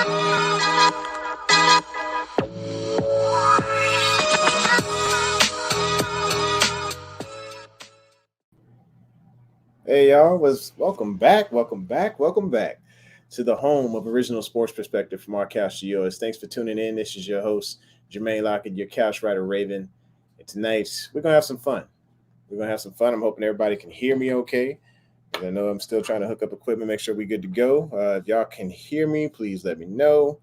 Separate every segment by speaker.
Speaker 1: Hey y'all, welcome back to the home of original sports perspective from our couch to yours. Thanks for tuning in. This is your host Jermaine Lockett, your couch writer Raven, and tonight we're gonna have some fun. We're gonna have some fun. I'm hoping everybody can hear me okay. I know I'm still trying to hook up equipment, make sure we're good to go. If y'all can hear me, please let me know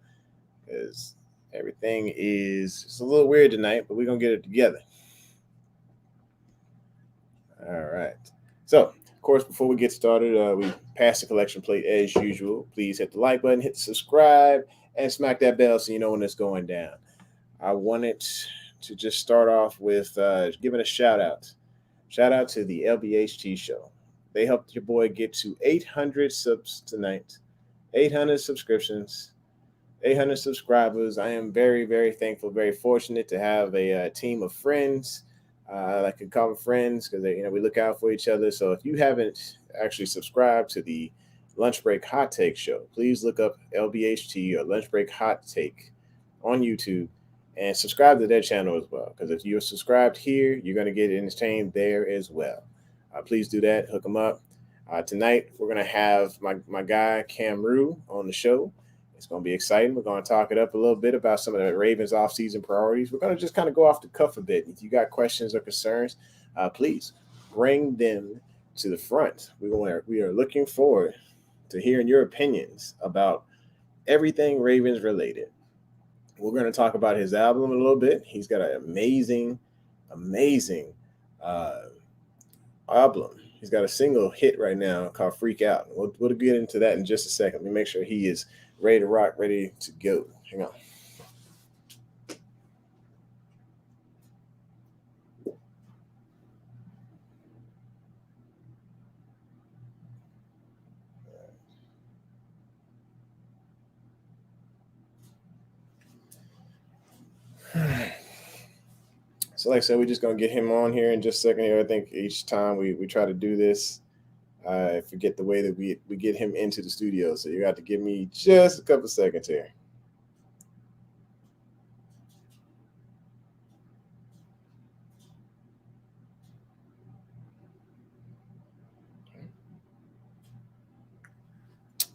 Speaker 1: because everything is it's a little weird tonight, but we're gonna get it together. All right. So, of course, before we get started, we pass the collection plate as usual. Please hit the like button, hit the subscribe, and smack that bell so you know when it's going down. I wanted to just start off with giving a shout out. Shout out to the LBHT show. They helped your boy get to 800 subs tonight, 800 subscriptions, 800 subscribers. I am very, very thankful, very fortunate to have a team of friends. I like to call them friends because we look out for each other. So if you haven't actually subscribed to the Lunch Break Hot Take show, please look up LBHT or Lunch Break Hot Take on YouTube and subscribe to their channel as well. Because if you're subscribed here, you're going to get entertained there as well. Please do that. Hook them up. Tonight, we're going to have my guy, Kam Ru, on the show. It's going to be exciting. We're going to talk it up a little bit about some of the Ravens offseason priorities. We're going to just kind of go off the cuff a bit. If you got questions or concerns, please bring them to the front. We are looking forward to hearing your opinions about everything Ravens related. We're going to talk about his album a little bit. He's got an amazing uh, album. He's got a single hit right now called Freak Out. We'll get into that in just a second. Let me make sure he is ready to rock, ready to go. Hang on. So like I said, we're just going to get him on here in just a second here. I think each time we try to do this, I forget the way that we get him into the studio. So you got to give me just a couple seconds here.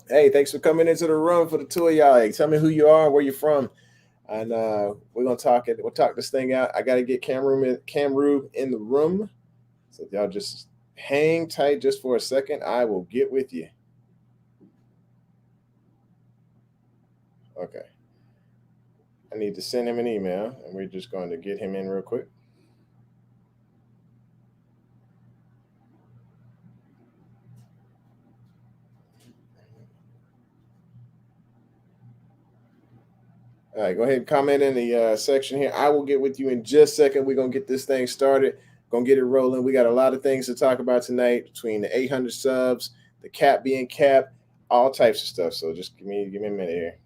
Speaker 1: Hey, thanks for coming into the room for the two of y'all. Hey, tell me who you are, where you're from, and we're gonna talk it. We'll talk this thing out. I got to get Kamroo in the room, so y'all just hang tight just for a second. I will get with you. Okay. I need to send him an email, and we're just going to get him in real quick. All right, go ahead and comment in the section here. I will get with you in just a second. We're going to get this thing started, going to get it rolling. We got a lot of things to talk about tonight between the 800 subs, the cap being capped, all types of stuff. So just give me a minute here.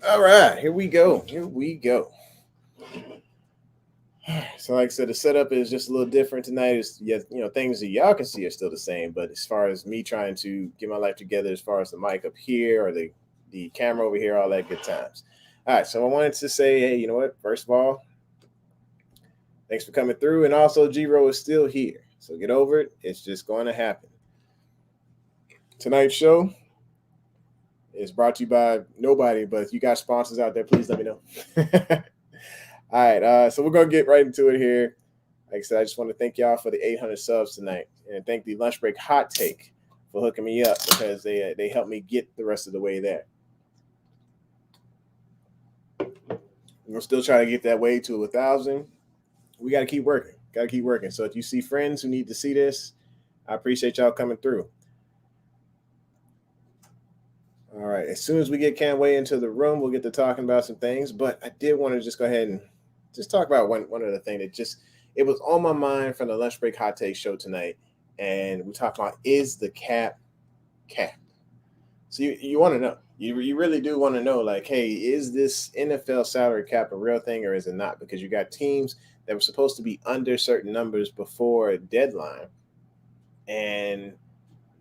Speaker 1: All right, here we go. So, like I said, the setup is just a little different tonight. Is things that y'all can see are still the same, but as far as me trying to get my life together, as far as the mic up here or the camera over here, all that good times. All right, so I wanted to say, hey, you know what? First of all, thanks for coming through, and also G-Ro is still here, so get over it. It's just going to happen. Tonight's show is brought to you by nobody, but if you got sponsors out there, please let me know. All right, so we're going to get right into it here. Like I said, I just want to thank y'all for the 800 subs tonight, and thank the Lunch Break Hot Take for hooking me up because they helped me get the rest of the way there. We're still trying to get that way to 1,000. We got to keep working. So if you see friends who need to see this, I appreciate y'all coming through. All right. As soon as we get Canway into the room, we'll get to talking about some things. But I did want to just go ahead and just talk about one of the things that just it was on my mind from the lunch break hot take show tonight, and we talked about is the cap. So you want to know, you really do want to know, like, hey, is this NFL salary cap a real thing or is it not? Because you got teams that were supposed to be under certain numbers before a deadline, and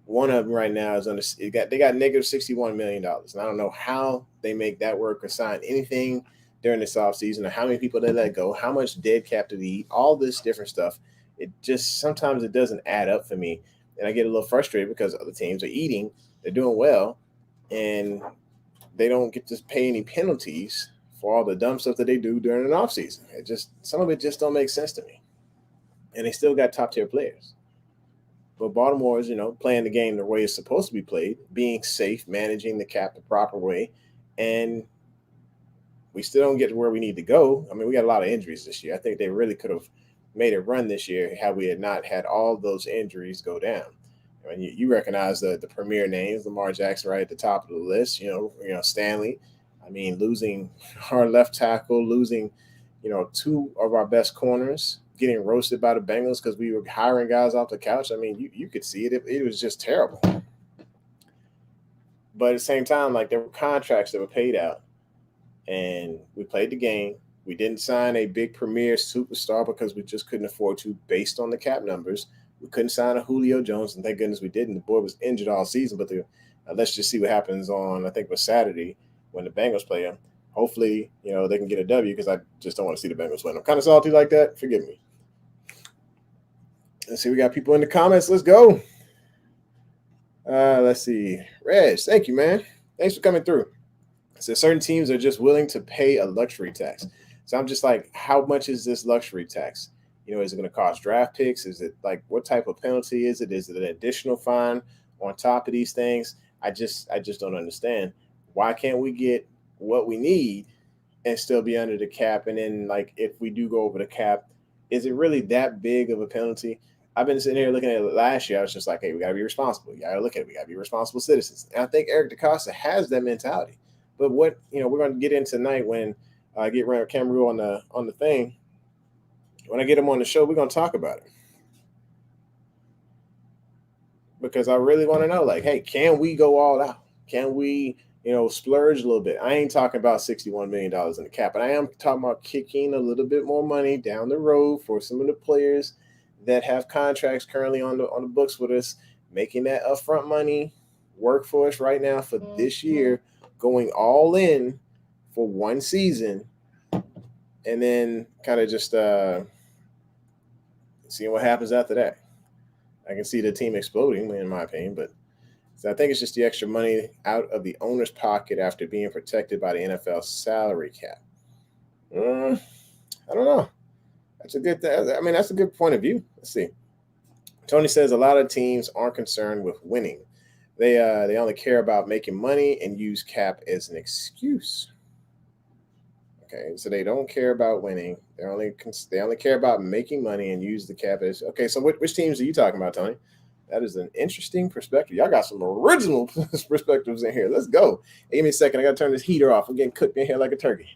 Speaker 1: one of them right now is under. They got negative $61 million, and I don't know how they make that work or sign anything during this offseason, or how many people they let go, how much dead cap do they eat, all this different stuff. It just sometimes it doesn't add up for me, and I get a little frustrated because other teams are eating, they're doing well, and they don't get to pay any penalties for all the dumb stuff that they do during an offseason. It just some of it just don't make sense to me, and they still got top tier players. But Baltimore is, playing the game the way it's supposed to be played, being safe, managing the cap the proper way, and we still don't get to where we need to go. I mean, we got a lot of injuries this year. I think they really could have made a run this year had we had not had all those injuries go down. I mean, you recognize the premier names, Lamar Jackson right at the top of the list. Stanley. I mean, losing our left tackle, losing, two of our best corners, getting roasted by the Bengals because we were hiring guys off the couch. I mean, you could see it. It was just terrible. But at the same time, like, there were contracts that were paid out, and we played the game. We didn't sign a big premier superstar because we just couldn't afford to based on the cap numbers. We couldn't sign a Julio Jones, and thank goodness we didn't. The boy was injured all season, but let's just see what happens on, I think it was Saturday when the Bengals play him. Hopefully, they can get a W because I just don't want to see the Bengals win. I'm kind of salty like that. Forgive me. Let's see. We got people in the comments. Let's go. Let's see. Reg, thank you, man. Thanks for coming through. So certain teams are just willing to pay a luxury tax. So I'm just like, how much is this luxury tax? Is it going to cost draft picks? Is it like, what type of penalty is it? Is it an additional fine on top of these things? I just don't understand. Why can't we get what we need and still be under the cap? And then, like, if we do go over the cap, is it really that big of a penalty? I've been sitting here looking at it last year. I was just like, hey, we got to be responsible. You got to look at it. We got to be responsible citizens. And I think Eric DeCosta has that mentality. But what, we're going to get in tonight when I get Kam Ru on the thing. When I get him on the show, we're going to talk about it. Because I really want to know, like, hey, can we go all out? Can we, splurge a little bit? I ain't talking about $61 million in the cap, but I am talking about kicking a little bit more money down the road for some of the players that have contracts currently on the books with us, making that upfront money work for us right now for this year, going all in for one season, and then kind of just seeing what happens after that. I can see the team exploding, in my opinion, but I think it's just the extra money out of the owner's pocket after being protected by the NFL salary cap. I don't know. That's a good thing. I mean, that's a good point of view. Let's see. Tony says a lot of teams aren't concerned with winning. They only care about making money and use cap as an excuse. Okay, so they don't care about winning. They only care about making money and use the cap as. Okay, so which teams are you talking about, Tony? That is an interesting perspective. Y'all got some original perspectives in here. Let's go. Hey, give me a second. I got to turn this heater off. I'm getting cooked in here like a turkey.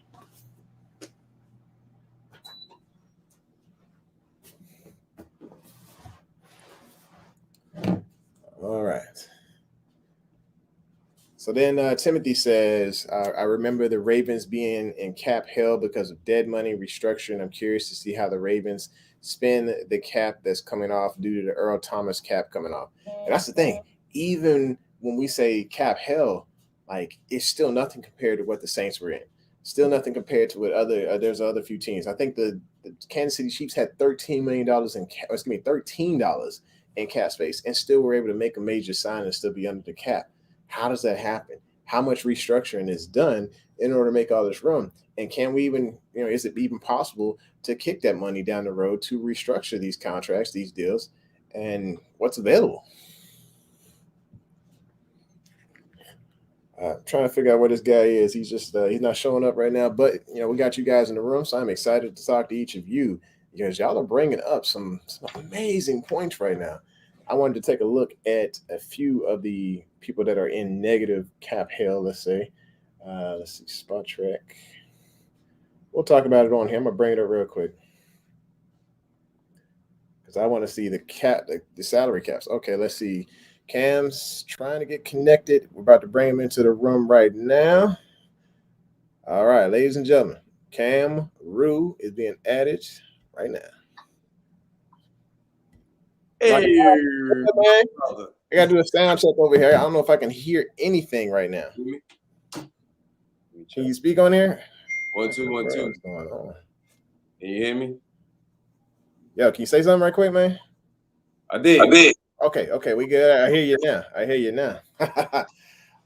Speaker 1: All right. So then Timothy says, I remember the Ravens being in cap hell because of dead money restructuring. I'm curious to see how the Ravens spend the cap that's coming off due to the Earl Thomas cap coming off. And that's the thing. Even when we say cap hell, like, it's still nothing compared to what the Saints were in. Still nothing compared to what there's other few teams. I think the Kansas City Chiefs had $13 million $13 in cap space and still were able to make a major sign and still be under the cap. How does that happen? How much restructuring is done in order to make all this room? And can we even, is it even possible to kick that money down the road to restructure these contracts, these deals, and what's available? Trying to figure out where this guy is. He's just he's not showing up right now. But we got you guys in the room, so I'm excited to talk to each of you because y'all are bringing up some amazing points right now. I wanted to take a look at a few of the people that are in negative cap hell. Let's say, let's see, Spot Trek. We'll talk about it on here. I'm gonna bring it up real quick because I want to see the salary caps. Okay, let's see. Cam's trying to get connected. We're about to bring him into the room right now. All right, ladies and gentlemen, Kam Ru is being added right now.
Speaker 2: Hey,
Speaker 1: man. I gotta do a sound check over here. I don't know if I can hear anything right now. Can you speak on here?
Speaker 2: 1 2 1 2.
Speaker 1: What's going on?
Speaker 2: Can you hear me?
Speaker 1: Yo, can you say something right quick, man?
Speaker 2: I did.
Speaker 1: Okay, we good. I hear you now.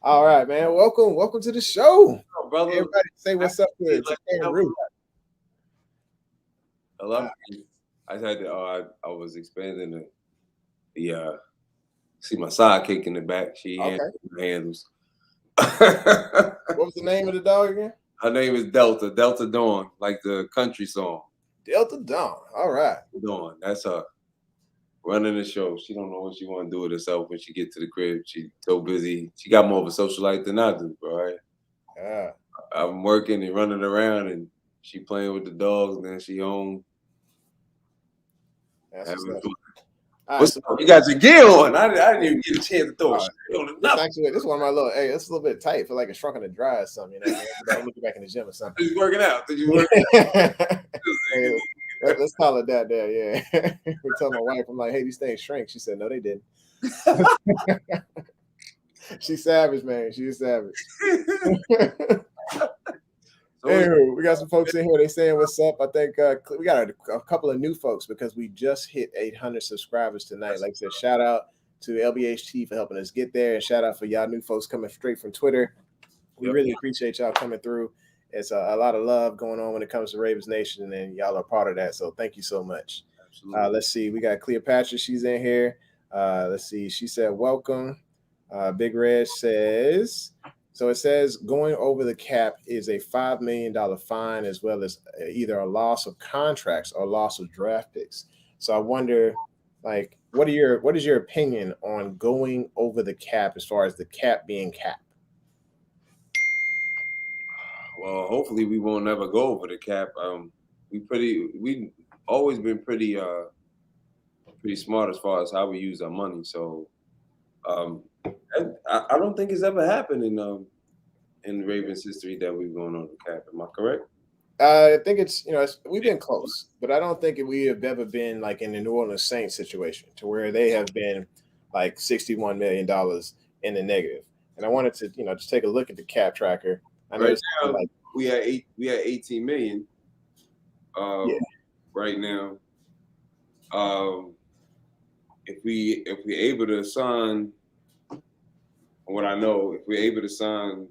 Speaker 1: All right, man. Welcome to the show.
Speaker 2: Oh, brother.
Speaker 1: Everybody say what's up to Kam Ru.
Speaker 2: Hello. I had to. I was expanding the see my sidekick in the back. She handles.
Speaker 1: What was the name of the dog again?
Speaker 2: Her name is Delta Dawn, like the country song.
Speaker 1: Delta Dawn. All right.
Speaker 2: Dawn. That's her running the show. She don't know what she want to do with herself when she get to the crib. She's so busy. She got more of a social life than I do, bro. Right?
Speaker 1: Yeah.
Speaker 2: I'm working and running around, and she playing with the dogs, and then she home.
Speaker 1: That's
Speaker 2: what's up? You got your gear on. I didn't even get a chance to throw it on
Speaker 1: this is one of my little. Hey, it's a little bit tight. Feel like it's shrunk in the dry or something. You know, I need to get back in the gym or something.
Speaker 2: Did you working out?
Speaker 1: Hey, let's call it that. There, yeah. We tell my wife, I'm like, hey, these things shrink. She said, no, they didn't. She's savage, man. She's savage. Anyway, we got some folks in here. They saying what's up. I think we got a couple of new folks because we just hit 800 subscribers tonight. Like I said, shout out to LBHT for helping us get there, and shout out for y'all new folks coming straight from Twitter. We really appreciate y'all coming through. It's a lot of love going on when it comes to Ravens Nation, and y'all are part of that. So thank you so much. Let's see. We got Cleopatra. She's in here. Let's see. She said, welcome. Big Red says... So it says going over the cap is a $5 million fine, as well as either a loss of contracts or loss of draft picks. So I wonder, like, what is your opinion on going over the cap as far as the cap being capped?
Speaker 2: Well, hopefully we won't never go over the cap. We always been pretty smart as far as how we use our money. So I don't think it's ever happened in Ravens history that we've gone on the cap. Am I correct?
Speaker 1: I think it's we've been close, but I don't think we have ever been like in the New Orleans Saints situation to where they have been like $61 million in the negative. And I wanted to just take a look at the cap tracker. I know
Speaker 2: now, we had 18 million. Right now. If we're able to sign, what I know, if we're able to sign,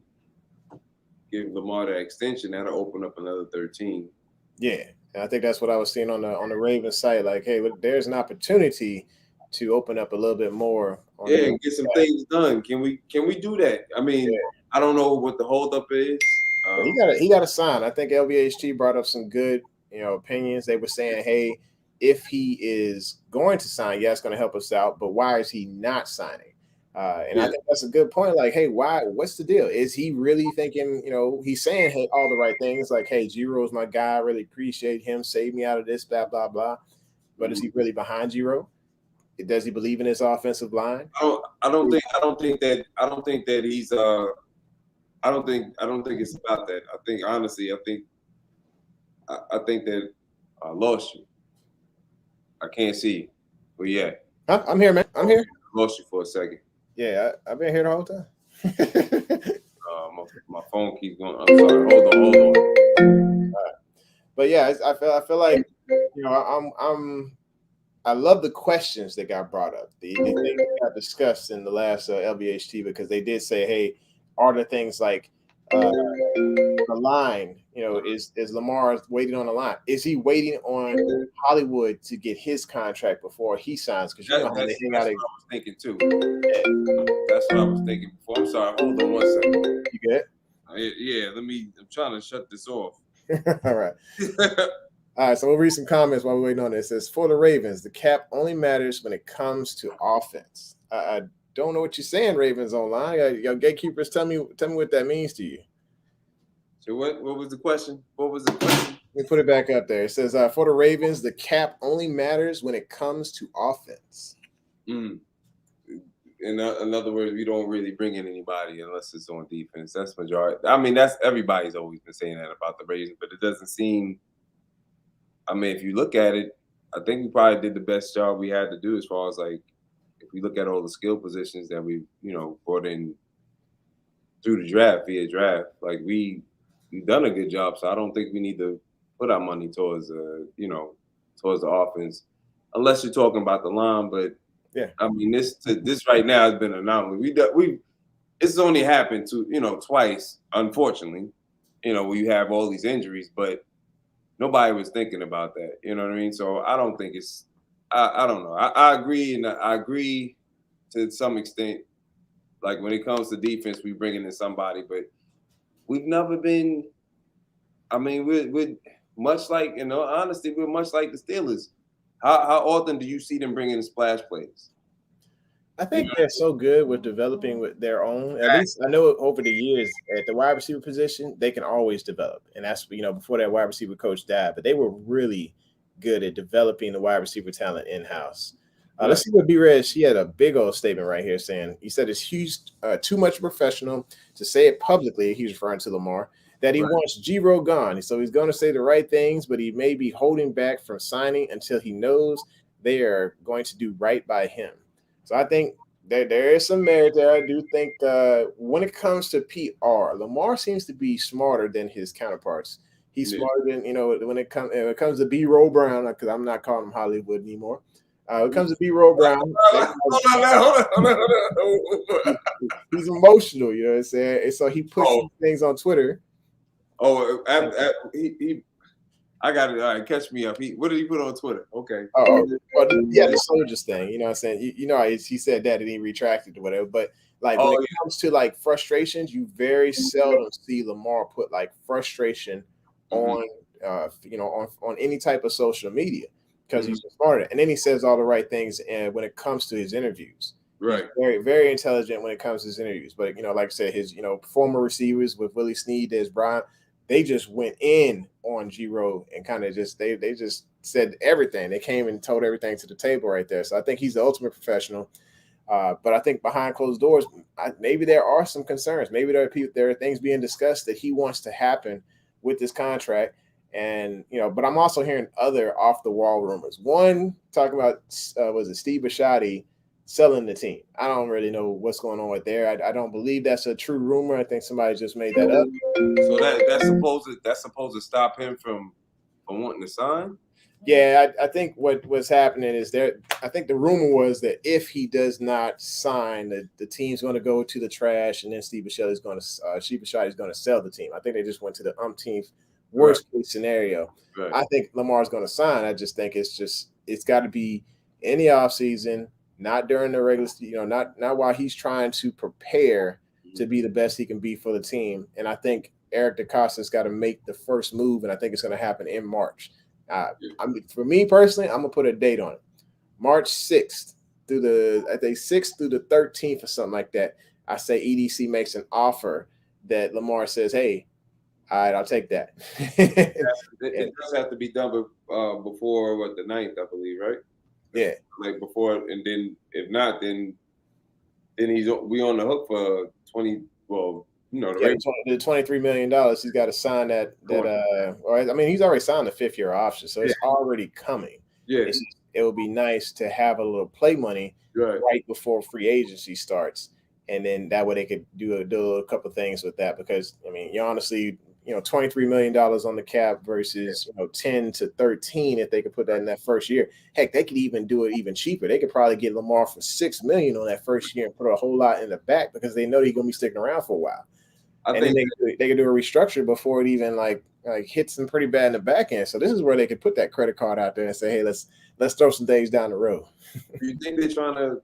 Speaker 2: give Lamar that extension, that'll open up another 13.
Speaker 1: Yeah, and I think that's what I was seeing on the Ravens site. Like, hey, look, there's an opportunity to open up a little bit more.
Speaker 2: And get some things done. Can we do that? I mean, I don't know what the holdup is.
Speaker 1: He got to sign. I think LBHT brought up some good opinions. They were saying, hey, if he is going to sign, it's going to help us out. But why is he not signing? And I think that's a good point. Like, hey, why? What's the deal? Is he really thinking, he's saying hey, all the right things like, hey, Giro's my guy. I really appreciate him. Save me out of this, blah, blah, blah. But is he really behind Giro? Does he believe in his offensive line?
Speaker 2: I don't think that he's I don't think it's about that. I think honestly, I think that I lost you. I can't see you. But yeah.
Speaker 1: I'm here, man. I'm here.
Speaker 2: I lost you for a second.
Speaker 1: Yeah, I've been here the whole time.
Speaker 2: My phone keeps going. I'm sorry. Hold on.
Speaker 1: But yeah, I feel like I love the questions that got brought up. The things that got discussed in the last LBHT, because they did say, hey, are there things like the line? Is Lamar waiting on the line? Is he waiting on Hollywood to get his contract before he signs? Because
Speaker 2: that's what I was thinking too. That's what I was thinking before. I'm sorry. Hold on 1 second.
Speaker 1: You good?
Speaker 2: Yeah. I'm trying to shut this off.
Speaker 1: All right. All right. So we'll read some comments while we're waiting on this. It says, for the Ravens, the cap only matters when it comes to offense. I don't know what you're saying, Ravens online. Your gatekeepers, tell me what that means to you.
Speaker 2: So what was the question? What was the question?
Speaker 1: Let me put it back up there. It says, for the Ravens, the cap only matters when it comes to offense.
Speaker 2: Mm. In other words, we don't really bring in anybody unless it's on defense. That's majority. I mean, that's everybody's always been saying that about the Ravens, but it doesn't seem. I mean, if you look at it, I think we probably did the best job we had to do as far as like if we look at all the skill positions that we brought in through the draft via draft. Like we've done a good job, so I don't think we need to put our money towards towards the offense, unless you're talking about the line. But
Speaker 1: Yeah,
Speaker 2: I mean, this right now has been an anomaly. It's only happened twice, unfortunately. We have all these injuries, but nobody was thinking about that. You know what I mean? So I don't think it's. I don't know. I agree, and I agree to some extent. Like when it comes to defense, we bringing in somebody, but we've never been. I mean, we're much like, honesty, we're much like the Steelers. How often do you see them bringing in splash plays?
Speaker 1: I
Speaker 2: You
Speaker 1: think they're so good with developing with their own. At least I know over the years at the wide receiver position, they can always develop. And that's, before that wide receiver coach died, but they were really good at developing the wide receiver talent in-house. Let's see what B-Rez, he had a big old statement right here saying, he said it's huge, too much professional to say it publicly. He's referring to Lamar, that he wants G-Ro gone. So he's going to say the right things, but he may be holding back from signing until he knows they are going to do right by him. So I think there is some merit there. I do think when it comes to PR, Lamar seems to be smarter than his counterparts. He's smarter than, when it comes to B-Roll Brown, because I'm not calling him Hollywood anymore. When it comes to B-Roll Brown,
Speaker 2: Hold on.
Speaker 1: he's emotional, you know what I'm saying? And so he puts things on Twitter.
Speaker 2: I got it. All right, catch me up. What did he put on Twitter? Okay.
Speaker 1: Well, the soldiers thing, you know what I'm saying? He said that and he retracted or whatever. But like when it comes to like frustrations, you very seldom see Lamar put like frustration on on any type of social media because he's smarter. And then he says all the right things and when it comes to his interviews.
Speaker 2: Right.
Speaker 1: He's very, very intelligent when it comes to his interviews. But like I said, his former receivers with Willie Snead, Des Bryant, they just went in on G-Row and kind of just they just said everything. They came and told everything to the table right there. So I think he's the ultimate professional. But I think behind closed doors, maybe there are some concerns. Maybe there are things being discussed that he wants to happen with this contract. And but I'm also hearing other off the wall rumors. One talking about was it Steve Bisciotti selling the team. I don't really know what's going on with there. I don't believe that's a true rumor. I think somebody just made that up.
Speaker 2: So that's supposed to stop him from wanting to sign?
Speaker 1: Yeah, I think what's happening is I think the rumor was that if he does not sign, the team's going to go to the trash, and then Steve Bisciotti is going to sell the team. I think they just went to the umpteenth worst case scenario. Right. I think Lamar's going to sign. I just think it's got to be in the offseason, not during the regular, not while he's trying to prepare to be the best he can be for the team. And I think Eric DeCosta's got to make the first move, and I think it's going to happen in March. For me personally, I'm gonna put a date on it. March 6th through the 6th through the 13th or something like that. I say EDC makes an offer that Lamar says, "Hey, all right, I'll take that."
Speaker 2: It does have to be done before the 9th, I believe, right?
Speaker 1: Yeah,
Speaker 2: like before, and then if not, then we on the hook for 20. Well,
Speaker 1: the $23 million. He's got to sign that. He's already signed the 5th-year option, so it's already coming.
Speaker 2: Yeah,
Speaker 1: it would be nice to have a little play money right before free agency starts, and then that way they could do a couple things with that. Because you honestly, $23 million on the cap versus 10 to 13 if they could put that in that first year. Heck, they could even do it even cheaper. They could probably get Lamar for $6 million on that first year and put a whole lot in the back because they know he's gonna be sticking around for a while. I think they could do a restructure before it even like hits them pretty bad in the back end. So this is where they could put that credit card out there and say, hey, let's throw some things down the road.
Speaker 2: Do you think they're trying to?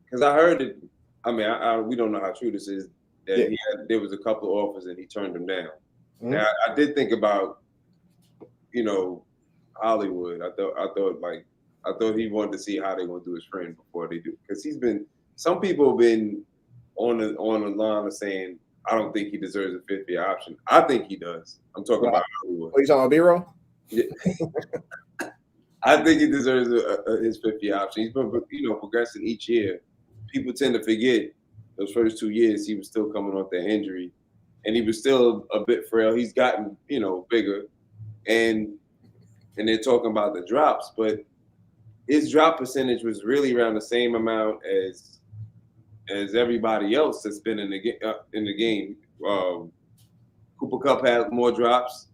Speaker 2: Because I heard it. We don't know how true this is. That there was a couple of offers and he turned them down. Mm-hmm. Now I did think about, Hollywood. I thought he wanted to see how they're gonna do his friend before they do, because some people have been on the line of saying I don't think he deserves a fifth-year option. I think he does. I'm talking about Hollywood.
Speaker 1: What are you talking about, B-roll?
Speaker 2: Yeah. I think he deserves his fifth-year option. He's been, progressing each year. People tend to forget those first 2 years he was still coming off that injury, and he was still a bit frail. He's gotten, bigger, and they're talking about the drops, but his drop percentage was really around the same amount as everybody else that's been in the game. Cooper Kupp had more drops.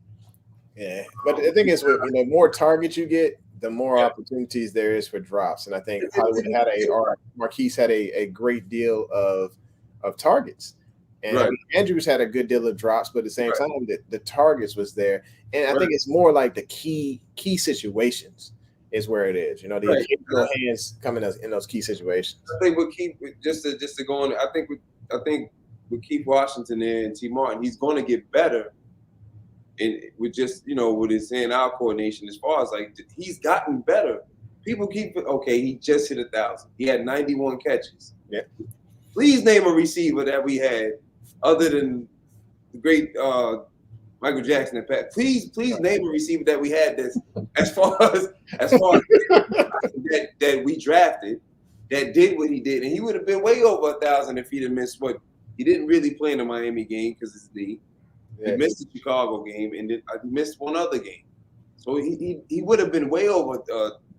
Speaker 1: Yeah, but the thing is, with more targets you get, the more opportunities there is for drops. And I think Hollywood or Marquise had a great deal of targets, and
Speaker 2: Right.
Speaker 1: Andrews had a good deal of drops, but at the same time, the targets was there. And I think it's more like the key situations is where it is. The occasional hands coming in those key situations.
Speaker 2: I think with Keith, just to go on, I think with Keith Washington there and T. Martin, he's going to get better. And with just, with his hand-eye coordination, as far as like he's gotten better. People keep he just hit 1,000. He had 91 catches.
Speaker 1: Yeah.
Speaker 2: Please name a receiver that we had other than the great Michael Jackson and Pat. Please name a receiver that we had that's as far as that we drafted that did what he did, and he would have been way over 1,000 if he didn't miss what he didn't really play in the Miami game because it's knee. He missed the Chicago game and then he missed one other game, so he would have been way over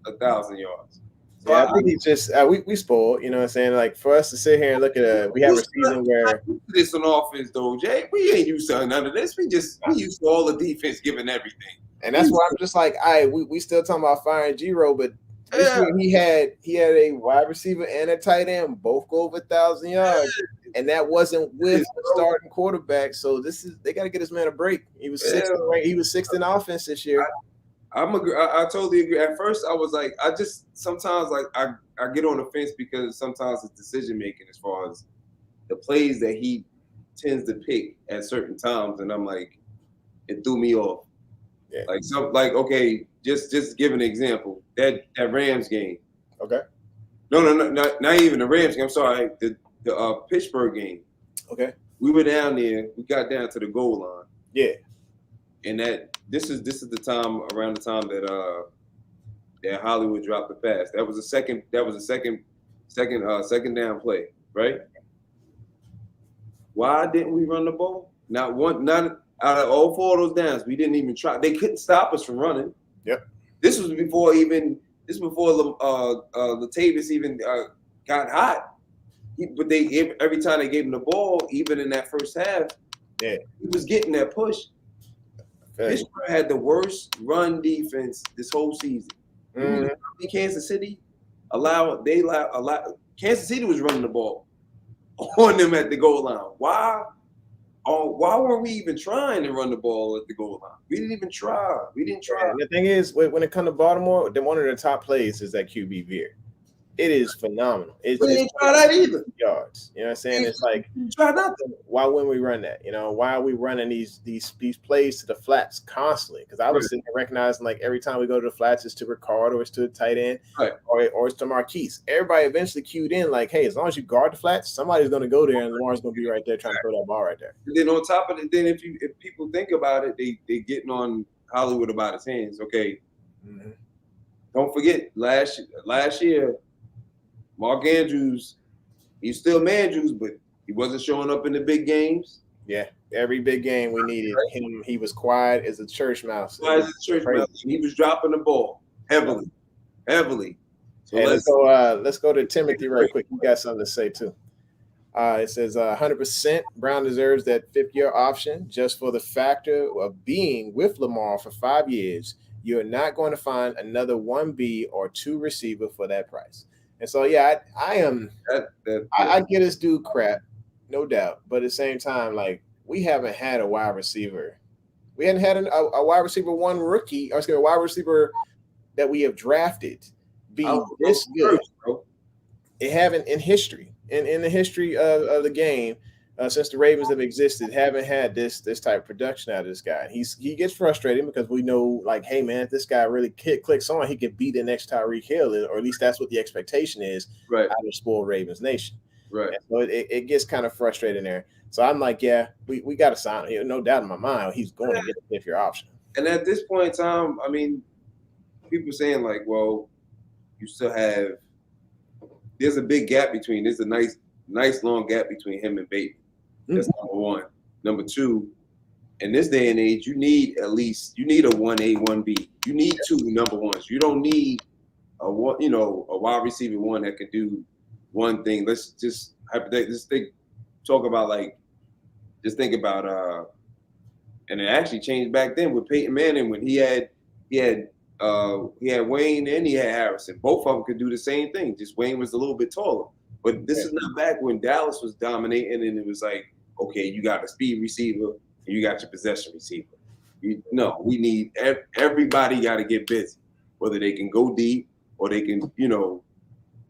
Speaker 2: 1,000 yards. So
Speaker 1: I think he just we spoiled. You know what I'm saying? Like for us to sit here and look at we have a season where
Speaker 2: this on offense though, Jay. We ain't used to none of this. We used to all the defense giving everything,
Speaker 1: and that's why I'm just like, we still talking about firing G-Ro, but this year he had a wide receiver and a tight end both go over 1,000 yards. And that wasn't with the starting quarterback. So they got to get this man a break. He was sixth. He was sixth in offense this year.
Speaker 2: I totally agree. At first, I was like, I just sometimes like I get on the fence because sometimes it's decision making as far as the plays that he tends to pick at certain times, and I'm like, it threw me off. Yeah. Just give an example. That Rams game.
Speaker 1: Okay.
Speaker 2: No, not even the Rams game. I'm sorry. The Pittsburgh game.
Speaker 1: Okay.
Speaker 2: We were down there. We got down to the goal line.
Speaker 1: Yeah.
Speaker 2: And this is the time around the time that Hollywood dropped the pass. That was a second down play, right? Why didn't we run the ball? Not out of all 4 of those downs, we didn't even try. They couldn't stop us from running.
Speaker 1: Yep.
Speaker 2: This was before Latavius even got hot. But every time they gave him the ball, even in that first half, he was getting that push. Pittsburgh had the worst run defense this whole season. Mm-hmm. Kansas City Kansas City was running the ball on them at the goal line. Why weren't we even trying to run the ball at the goal line? We didn't even try. And
Speaker 1: the thing is, when it comes to Baltimore, one of the top plays is that QB veer. It is phenomenal.
Speaker 2: We didn't try that either.
Speaker 1: Yards. You know what I'm saying? It's like,
Speaker 2: try nothing.
Speaker 1: Why wouldn't we run that? Why are we running these plays to the flats constantly? Because I was sitting there recognizing like every time we go to the flats, it's to Ricard or it's to the tight end or it's to Marquise. Everybody eventually cued in like, hey, as long as you guard the flats, somebody's going to go there and Lamar's going to be right there trying to throw that ball right there.
Speaker 2: And then on top of it, if people think about it, they getting on Hollywood about his hands. Okay. Mm-hmm. Don't forget last year. Mark Andrews, he's still Mandrews, but he wasn't showing up in the big games.
Speaker 1: Yeah, every big game we needed him. He was quiet as a church mouse.
Speaker 2: He was dropping the ball heavily.
Speaker 1: So let's go to Timothy right quick. You got something to say too. It says 100% Brown deserves that 5th-year option just for the factor of being with Lamar for 5 years. You're not going to find another 1B or 2 receiver for that price. And so, I am. I get this dude crap, no doubt. But at the same time, like we haven't had a wide receiver. We hadn't had a wide receiver one rookie, or a wide receiver that we have drafted be this good. Bro. It haven't in history, in the history of the game since the Ravens have existed, haven't had this type of production out of this guy. He gets frustrated because we know, like, hey man, if this guy really clicks on, he could be the next Tyreek Hill, or at least that's what the expectation is out of spoiled Ravens Nation.
Speaker 2: Right.
Speaker 1: So it gets kind of frustrating there. So I'm like, yeah, we got to sign him. No doubt in my mind, he's going to get a fifth-year option.
Speaker 2: And at this point in time, I mean, people saying like, well, you still have. There's a big gap between. There's a nice long gap between him and Bateman. That's number one. Number two, in this day and age, you need a 1A, 1B. You need two number ones. You don't need a wide receiver one that can do one thing. Let's just talk about think about and it actually changed back then with Peyton Manning when he had Wayne and he had Harrison. Both of them could do the same thing. Just Wayne was a little bit taller. But this is not back when Dallas was dominating and it was like, okay, you got a speed receiver and you got your possession receiver. We need everybody got to get busy, whether they can go deep or they can,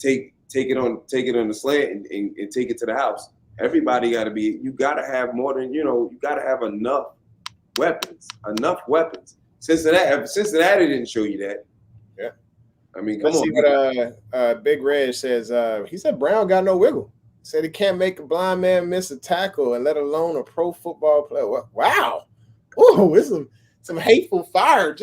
Speaker 2: take it on the slant and take it to the house. Everybody got to be. You got to have more than you got to have enough weapons. Cincinnati didn't show you that.
Speaker 1: Yeah.
Speaker 2: I mean,
Speaker 1: let's see what Big Red says. He said Brown got no wiggle. Said he can't make a blind man miss a tackle and let alone a pro football player. Wow. Oh, it's some hateful fire.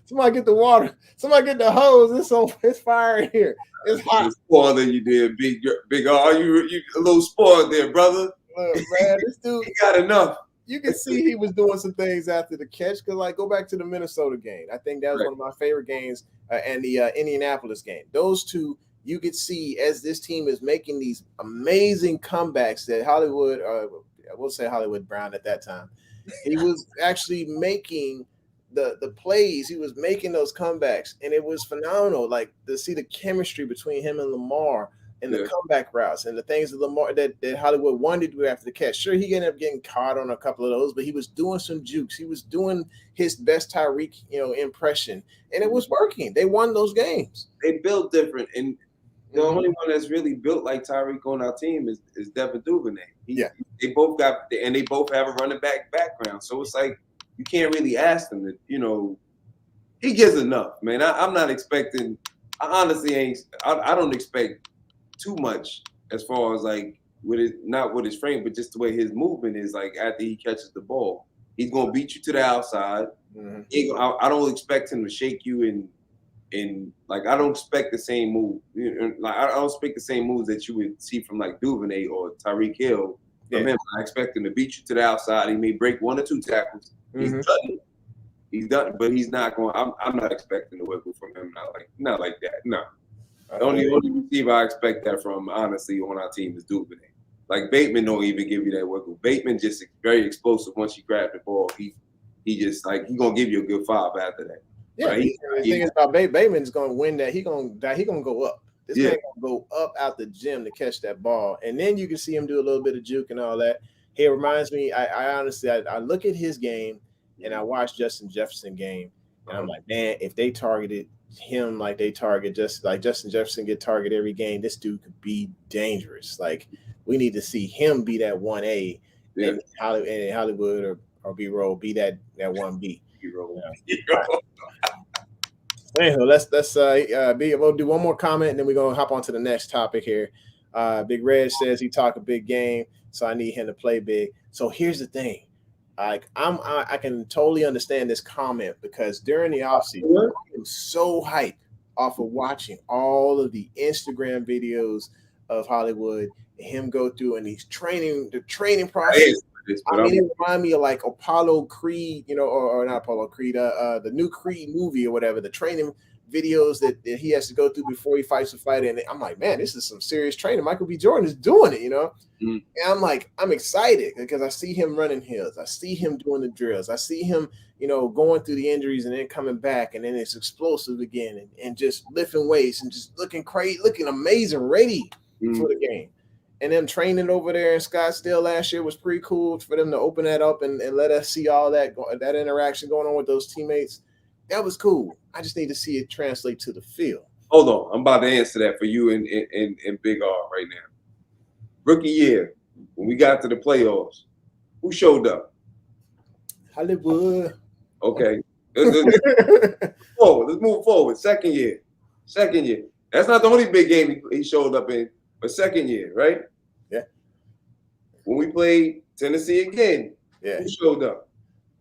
Speaker 1: Somebody get the water. Somebody get the hose. It's fire in here. It's hot.
Speaker 2: Spoiled than you did, big R. You a little spoiled there, brother.
Speaker 1: Man, this dude
Speaker 2: he got enough.
Speaker 1: You can see he was doing some things after the catch. Because, go back to the Minnesota game. I think that was one of my favorite games, and the Indianapolis game. Those two, you could see as this team is making these amazing comebacks that Hollywood, I will say Hollywood Brown at that time, he was actually making the plays. He was making those comebacks, and it was phenomenal. Like to see the chemistry between him and Lamar. And the comeback routes and the things that Lamar that Hollywood wanted to do after the catch. Sure, he ended up getting caught on a couple of those, but he was doing some jukes. He was doing his best Tyreek, impression, and it was working. They won those games.
Speaker 2: They built different, and the only one that's really built like Tyreek on our team is Devin Duvernay. They both have a running back background, so it's like you can't really ask them to, he gives enough, man. I'm not expecting. I honestly I don't expect too much as far as not with his frame, but just the way his movement is. Like after he catches the ball, he's gonna beat you to the outside. Mm-hmm. I don't expect him to shake you and I don't expect the same move. I don't expect the same moves that you would see from like Duvernay or Tyreek Hill. From him, I expect him to beat you to the outside. He may break one or two tackles. Mm-hmm. He's done, but he's not going. I'm not expecting the wiggle from him. Not like that. No. The only receiver I expect that from, honestly, on our team is Duvernay. Like Bateman don't even give you that wiggle. Bateman just very explosive once you grab the ball. He just he gonna give you a good 5 after that.
Speaker 1: Yeah, right? The thing is about Bateman's gonna win that. He gonna go up. This man gonna go up out the gym to catch that ball, and then you can see him do a little bit of juke and all that. He reminds me. I honestly look at his game and I watch Justin Jefferson game, and I'm like, man, if they targeted him like they target Justin Jefferson get targeted every game, this dude could be dangerous. Like we need to see him be that 1A, and Hollywood or B-roll be that 1B. B-roll. Anyhow, let's we'll do one more comment and then we're gonna hop on to the next topic here. Big Red says he talk a big game, so I need him to play big. So here's the thing. I can totally understand this comment because during the offseason, I'm so hyped off of watching all of the Instagram videos of Hollywood and him go through and the training process. It reminded me of like Apollo Creed, or not Apollo Creed, the new Creed movie or whatever, the training videos that he has to go through before he fights a fighter. And I'm like, man, this is some serious training. Michael B. Jordan is doing it, Mm-hmm. And I'm excited because I see him running hills. I see him doing the drills. I see him, going through the injuries and then coming back. And then it's explosive again and just lifting weights and just looking crazy, looking amazing, ready for the game. And them training over there in Scottsdale last year was pretty cool for them to open that up and let us see all that interaction going on with those teammates. That was cool. I just need to see it translate to the field.
Speaker 2: Hold on. I'm about to answer that for you and Big R right now. Rookie year, when we got to the playoffs, who showed up?
Speaker 1: Hollywood.
Speaker 2: Okay. Let's move forward. Second year. That's not the only big game he showed up in. But second year, right?
Speaker 1: Yeah.
Speaker 2: When we played Tennessee again,
Speaker 1: Yeah.
Speaker 2: who showed up?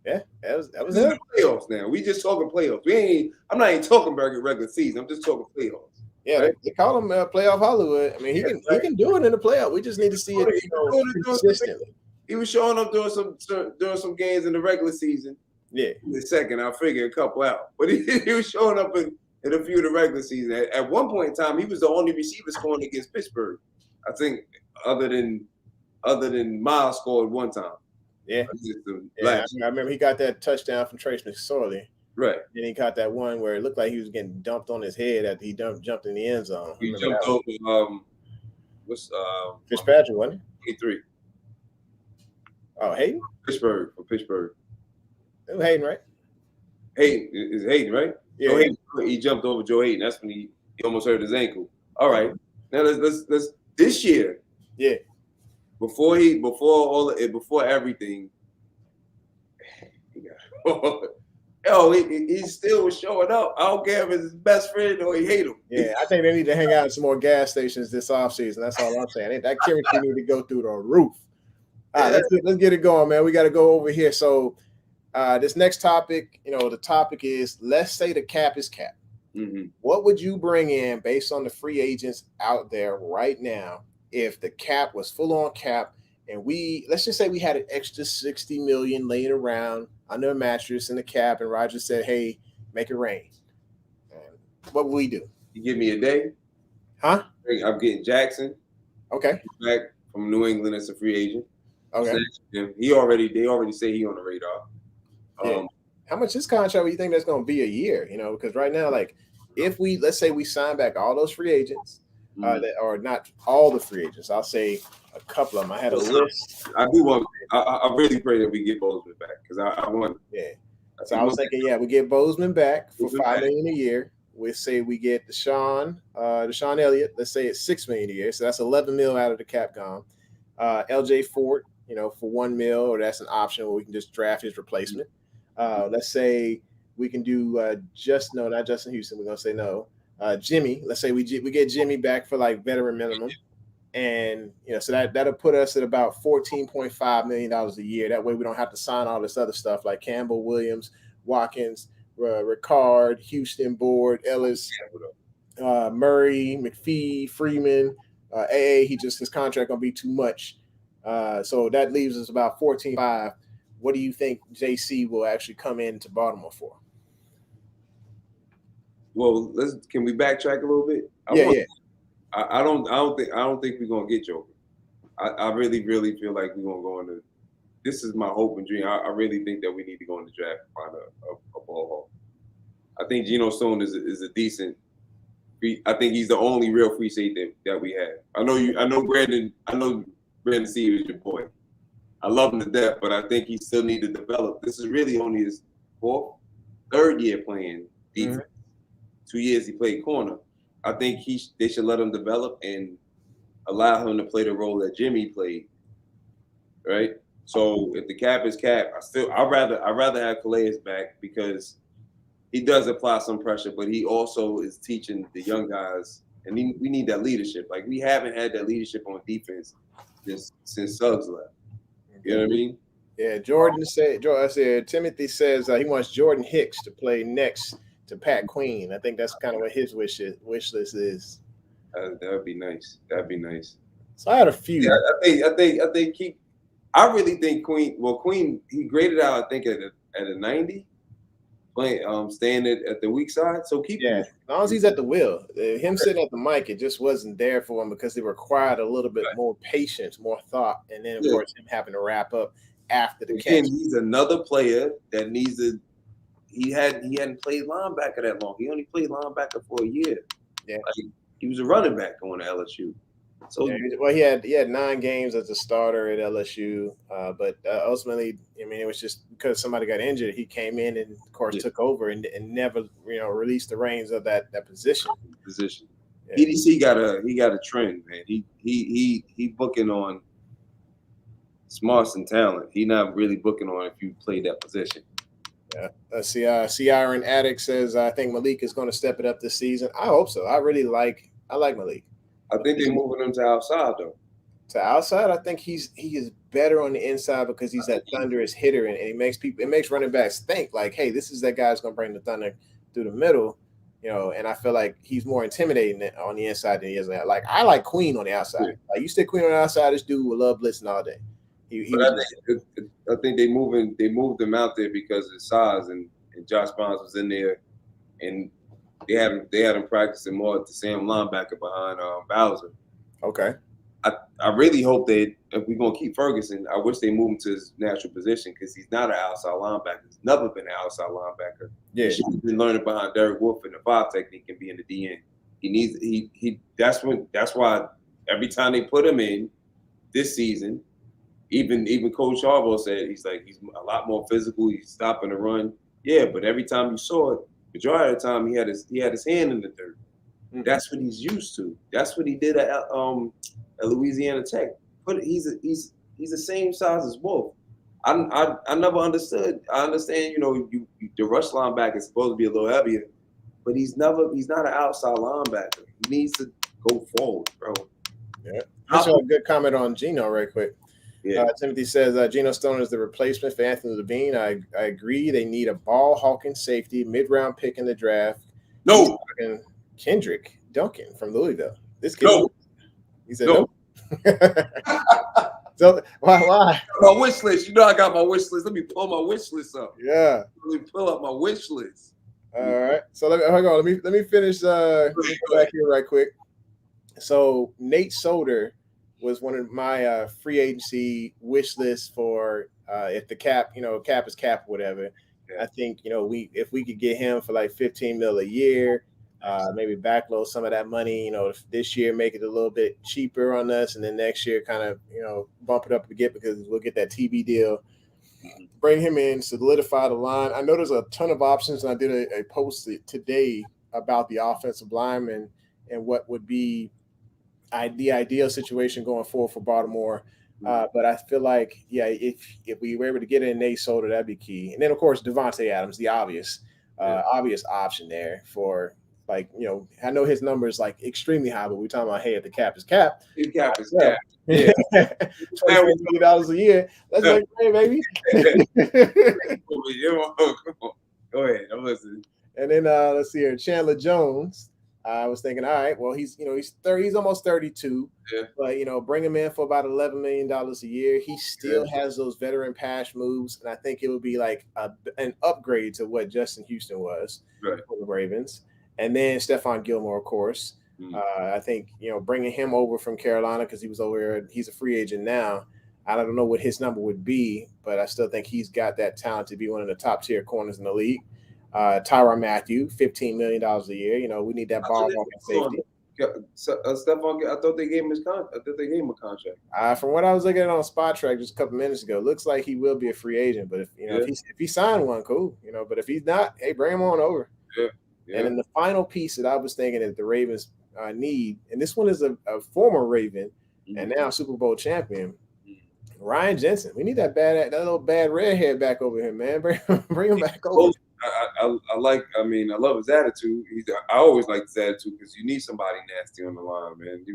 Speaker 1: Yeah, that was
Speaker 2: This is
Speaker 1: him.
Speaker 2: the playoffs now. We just talking playoffs. I'm not even talking about regular season. I'm just talking playoffs.
Speaker 1: Yeah,
Speaker 2: right?
Speaker 1: they call him playoff Hollywood. I mean, he can do it in the playoff. We just need to see it, consistently.
Speaker 2: He was showing up during some games in the regular season.
Speaker 1: Yeah.
Speaker 2: In the second, I figure a couple out, but he was showing up in a few of the regular season. At one point in time, he was the only receiver scoring against Pittsburgh. I think other than Miles scored one time.
Speaker 1: Yeah. I remember he got that touchdown from Trace McSorley.
Speaker 2: Right.
Speaker 1: Then he caught that one where it looked like he was getting dumped on his head after he jumped in the end zone.
Speaker 2: He jumped over
Speaker 1: Fitzpatrick, wasn't
Speaker 2: he? 23.
Speaker 1: Oh, Hayden?
Speaker 2: Pittsburgh.
Speaker 1: It was Hayden, right?
Speaker 2: Hayden is Hayden, right?
Speaker 1: Yeah.
Speaker 2: Joe Hayden, he jumped over Joe Hayden. That's when he almost hurt his ankle. All right. Now let's this year.
Speaker 1: Yeah.
Speaker 2: Before everything. He still was showing up. I don't care if it's his best friend or he hate him.
Speaker 1: Yeah, I think they need to hang out at some more gas stations this offseason. That's all I'm saying. That chemistry need to go through the roof. All right, let's get it going, man. We got to go over here. So this next topic, the topic is, let's say the cap is cap.
Speaker 2: Mm-hmm.
Speaker 1: What would you bring in based on the free agents out there right now if the cap was full on cap and let's just say we had an extra $60 million laying around under a mattress in the cap and Roger said, hey, make it rain? What would we do?
Speaker 2: You give me a day?
Speaker 1: Huh?
Speaker 2: I'm getting Jackson.
Speaker 1: Okay.
Speaker 2: Back from New England as a free agent.
Speaker 1: Okay.
Speaker 2: They already say he on the radar.
Speaker 1: Yeah. How much his contract do you think that's going to be a year? Because right now, like, if let's say we sign back all those free agents, that are not all the free agents, I'll say a couple of them. I had a list.
Speaker 2: I really pray that we get Bozeman back because I want.
Speaker 1: Yeah. So I was thinking, we get Bozeman back for $5 million a year. We say we get Deshaun Elliott. Let's say it's $6 million a year, so that's $11 million out of the cap gone. LJ Fort, for $1 million, or that's an option where we can just draft his replacement. Let's say we can do not Justin Houston. We're gonna say no. Jimmy. Let's say we get Jimmy back for like veteran minimum, and so that'll put us at about $14.5 million a year. That way we don't have to sign all this other stuff like Campbell, Williams, Watkins, Ricard, Houston, Board, Ellis, Murray, McPhee, Freeman, AA. His contract gonna be too much. So that leaves us about 14.5. What do you think JC will actually come into Baltimore for?
Speaker 2: Well, can we backtrack a little bit? I don't think we're gonna get Joker. I really, really feel like we're gonna go into. This is my hope and dream. I really think that we need to go in the draft and find a ball hawk. I think Geno Stone is a decent. I think he's the only real free safety that we have. I know Brandon C is your boy. I love him to death, but I think he still needs to develop. This is really only his third year playing defense. Mm-hmm. 2 years he played corner. I think they should let him develop and allow him to play the role that Jimmy played. Right? So if the cap is cap, I'd rather have Calais back because he does apply some pressure, but he also is teaching the young guys, and we need that leadership. Like we haven't had that leadership on defense since Suggs left. You know what I mean?
Speaker 1: Yeah, Timothy says he wants Jordan Hicks to play next to Pat Queen. I think that's kind of what his wish list is.
Speaker 2: That would be nice. That'd be nice.
Speaker 1: So I had a few.
Speaker 2: Yeah, I really think Queen. Well, Queen he graded out. I think at a 90, playing staying at the weak side. So keep him.
Speaker 1: As long as he's at the wheel. Him sitting at the mic, it just wasn't there for him because it required a little bit more patience, more thought, and then of course him having to wrap up after the catch.
Speaker 2: He's another player that needs to. He hadn't played linebacker that long. He only played linebacker for a year.
Speaker 1: Yeah,
Speaker 2: he was a running back going to LSU. So
Speaker 1: he had 9 games as a starter at LSU, but ultimately, it was just because somebody got injured. He came in and, of course, took over and never, released the reins of that position.
Speaker 2: Yeah. PDC got a trend, man. He booking on smarts and talent. He not really booking on if you play that position.
Speaker 1: Yeah. Ciaran Addict says, I think Malik is going to step it up this season. I hope so. I like Malik.
Speaker 2: I think they're moving him to outside though.
Speaker 1: To outside, I think he is better on the inside because he's that thunderous hitter, and it makes running backs think like, hey, this is that guy who's gonna bring the thunder through the middle, and I feel like he's more intimidating on the inside than he is like I like Queen on the outside. Like you stick Queen on the outside, this dude will love blitzing all day.
Speaker 2: I think they moved him out there because of his size, and Josh Barnes was in there, and they had him practicing more at the same linebacker behind Bowser.
Speaker 1: Okay.
Speaker 2: I really hope that if we're gonna keep Ferguson, I wish they move him to his natural position because he's not an outside linebacker. He's never been an outside linebacker.
Speaker 1: Yeah,
Speaker 2: he should have been learning behind Derek Wolfe in the 5 technique and be in the DN. That's why every time they put him in this season, even Coach Harbaugh said he's a lot more physical. He's stopping the run. Yeah, but every time you saw it, majority of the time he had his hand in the dirt. Mm-hmm. That's what he's used to. That's what he did at Louisiana Tech. But he's the same size as Wolf. I never understood. I understand, the rush linebacker is supposed to be a little heavier, but he's not an outside linebacker. He needs to go forward, bro.
Speaker 1: Yeah. That's a good comment on Geno right quick. Yeah. Timothy says Geno Stone is the replacement for Anthony Levine. I agree. They need a ball hawking safety, mid-round pick in the draft.
Speaker 2: No.
Speaker 1: Kendrick Duncan from Louisville. This kid.
Speaker 2: No.
Speaker 1: He said no. So why?
Speaker 2: My wish list. I got my wish list. Let me pull my wish list up.
Speaker 1: Yeah.
Speaker 2: Let me pull up my wish list.
Speaker 1: All right. So let me finish. Let me go back here right quick. So Nate Solder was one of my free agency wish lists for if the cap, cap is cap or whatever. Yeah. I think if we could get him for like $15 million a year. Maybe backload some of that money, this year make it a little bit cheaper on us, and then next year kind of, bump it up again because we'll get that TV deal. Bring him in, solidify the line. I know there's a ton of options, and I did a post today about the offensive lineman and what would be the ideal situation going forward for Baltimore. But I feel like, if we were able to get in Nate Solder, that'd be key. And then, of course, Devontae Adams, the obvious option there for – I know his number is extremely high, but we're talking about, hey, if the cap is cap.
Speaker 2: The cap is cap. Yeah.
Speaker 1: $20 million a year. That's like, hey, baby.
Speaker 2: Go ahead. I'm listening.
Speaker 1: And then let's see here. Chandler Jones. I was thinking, all right, well, he's almost 32.
Speaker 2: Yeah.
Speaker 1: But bring him in for about $11 million a year. He still has those veteran pass moves, and I think it would be like an upgrade to what Justin Houston was for the Ravens. And then Stephon Gilmore, of course. I think, bringing him over from Carolina because he was over there. He's a free agent now. I don't know what his number would be, but I still think he's got that talent to be one of the top-tier corners in the league. Tyrann Mathieu, $15 million a year. We need that ball walking safety.
Speaker 2: Stephon, I thought they gave him a contract.
Speaker 1: From what I was looking at on Spot Track just a couple minutes ago, looks like he will be a free agent. But if he signed one, cool. But if he's not, hey, bring him on over.
Speaker 2: Yeah. Yeah.
Speaker 1: And then the final piece that I was thinking that the Ravens need, and this one is a former Raven and now Super Bowl champion, Ryan Jensen. We need that little bad redhead back over here, man. Bring him back over.
Speaker 2: I love his attitude. I always like his attitude because you need somebody nasty on the line, man.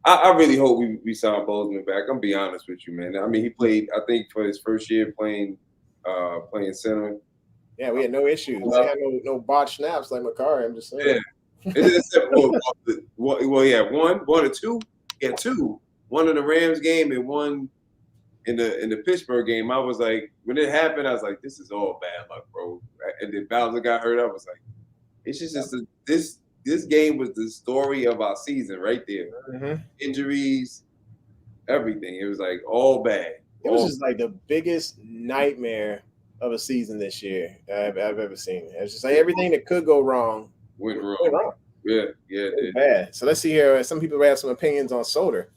Speaker 2: I really hope we sign Bozeman back. I'm gonna be honest with you, man. I mean, he played, I think, for his first year playing center.
Speaker 1: Yeah, we had no issues. We had no botched snaps like McCarr. I'm just saying.
Speaker 2: Yeah. He had one or two. He had two. One in the Rams game and one in the Pittsburgh game. I was like, when it happened, I was like, this is all bad luck, bro. And then Bowser got hurt. I was like, it's just this game was the story of our season right there. Mm-hmm. Injuries, everything. It was like all bad.
Speaker 1: It was just like the biggest nightmare of a season this year I've ever seen. It's just like everything that could go wrong
Speaker 2: went wrong. Yeah,
Speaker 1: it bad. So let's see here. Some people have some opinions on Solder.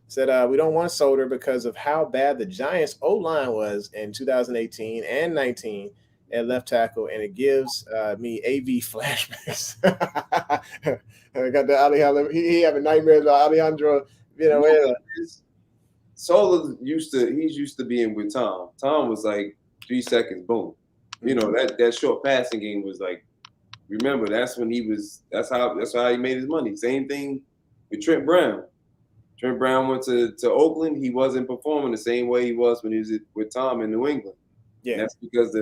Speaker 1: Said we don't want Solder because of how bad the Giants' O-line was in 2018 and 19 at left tackle, and it gives me AV flashbacks. I got the Alejandro. He having nightmares about Alejandro.
Speaker 2: Solder used to being with Tom. Tom was like 3 seconds, boom. That short passing game was like remember that's when that's how he made his money. Same thing with Trent Brown. Trent Brown went to Oakland. He wasn't performing the same way he was when he was with Tom in New England.
Speaker 1: Yeah,
Speaker 2: and that's because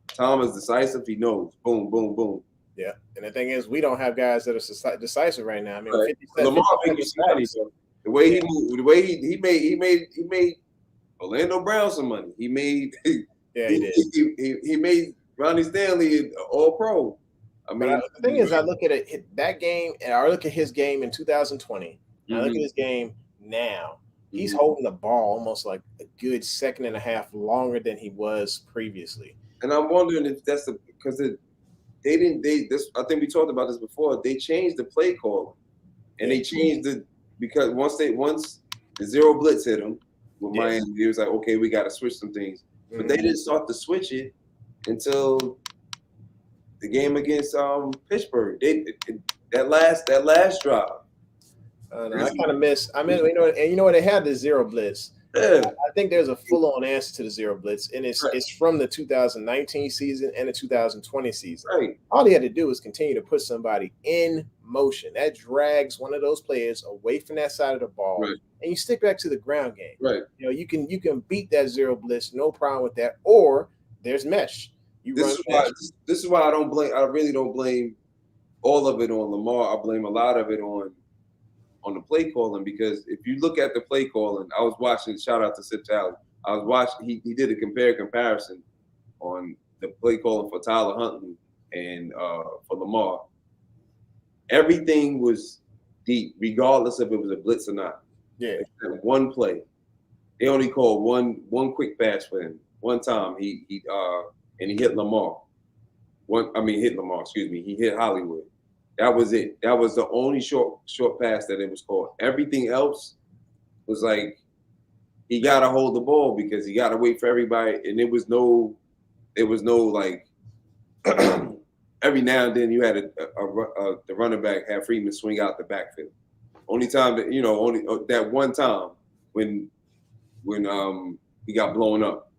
Speaker 2: Tom is decisive. He knows. Boom, boom, boom.
Speaker 1: yeah. And the thing is, we don't have guys that are decisive right now. I mean,
Speaker 2: Right.
Speaker 1: 50,
Speaker 2: Lamar
Speaker 1: 50
Speaker 2: made you some money. So the way he moved, the way he made Orlando Brown some money. He made
Speaker 1: yeah, he did.
Speaker 2: he made Ronnie Stanley an All Pro. I mean,
Speaker 1: But the thing is, I look at that game, and I look at his game in 2020. And I look at his game now. He's holding the ball almost like a good second and a half longer than he was previously.
Speaker 2: And I'm wondering if that's because they didn't. I think we talked about this before. They changed the play call, and they changed because once the zero blitz hit them with Miami, it was like, okay, we got to switch some things. But they didn't start to switch it until the game against Pittsburgh. That last drive.
Speaker 1: I kind of miss. I mean, you know what? They had the zero blitz.
Speaker 2: Yeah.
Speaker 1: I think there's a full-on answer to the zero blitz, and it's from the 2019 season and the 2020 season.
Speaker 2: Right.
Speaker 1: All he had to do was continue to put somebody in motion. That drags one of those players away from that side of the ball, and you stick back to the ground game.
Speaker 2: Right.
Speaker 1: You know, you can beat that zero blitz, no problem with that. Or there's mesh.
Speaker 2: This is why I don't blame. I really don't blame all of it on Lamar. I blame a lot of it on the play calling, because if you look at the play calling, I was watching. Shout out to Sip Talley. I was watching. He did a comparison on the play calling for Tyler Huntley and for Lamar. Everything was deep, regardless if it was a blitz or not.
Speaker 1: Yeah.
Speaker 2: Except one play. They only called one quick pass for him. One time he hit Lamar. Hit Lamar. Excuse me. He hit Hollywood. That was it. That was the only short pass that it was called. Everything else was like he got to hold the ball because he got to wait for everybody, and there was no like every now and then you had the running back have Freeman swing out the backfield. Only time that only that one time when he got blown up.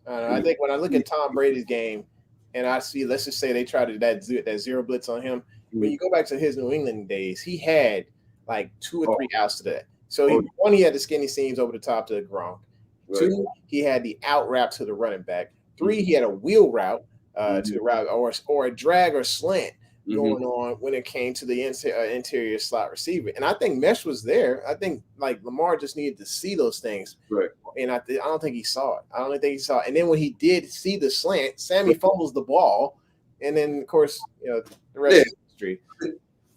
Speaker 1: I think when I look at Tom Brady's game, and I see, let's just say they tried that zero blitz on him. When you go back to his New England days, he had like 2 or 3 outs to that. So he had the skinny seams over the top to the Gronk. Right. 2, he had the out route to the running back. 3, he had a wheel route to the route, or a drag or slant going on when it came to the interior slot receiver. And I think mesh was there. I think like Lamar just needed to see those things.
Speaker 2: Right.
Speaker 1: And I don't think he saw it. I don't think he saw it. And then when he did see the slant, Sammy fumbles the ball, and then of course the rest is history.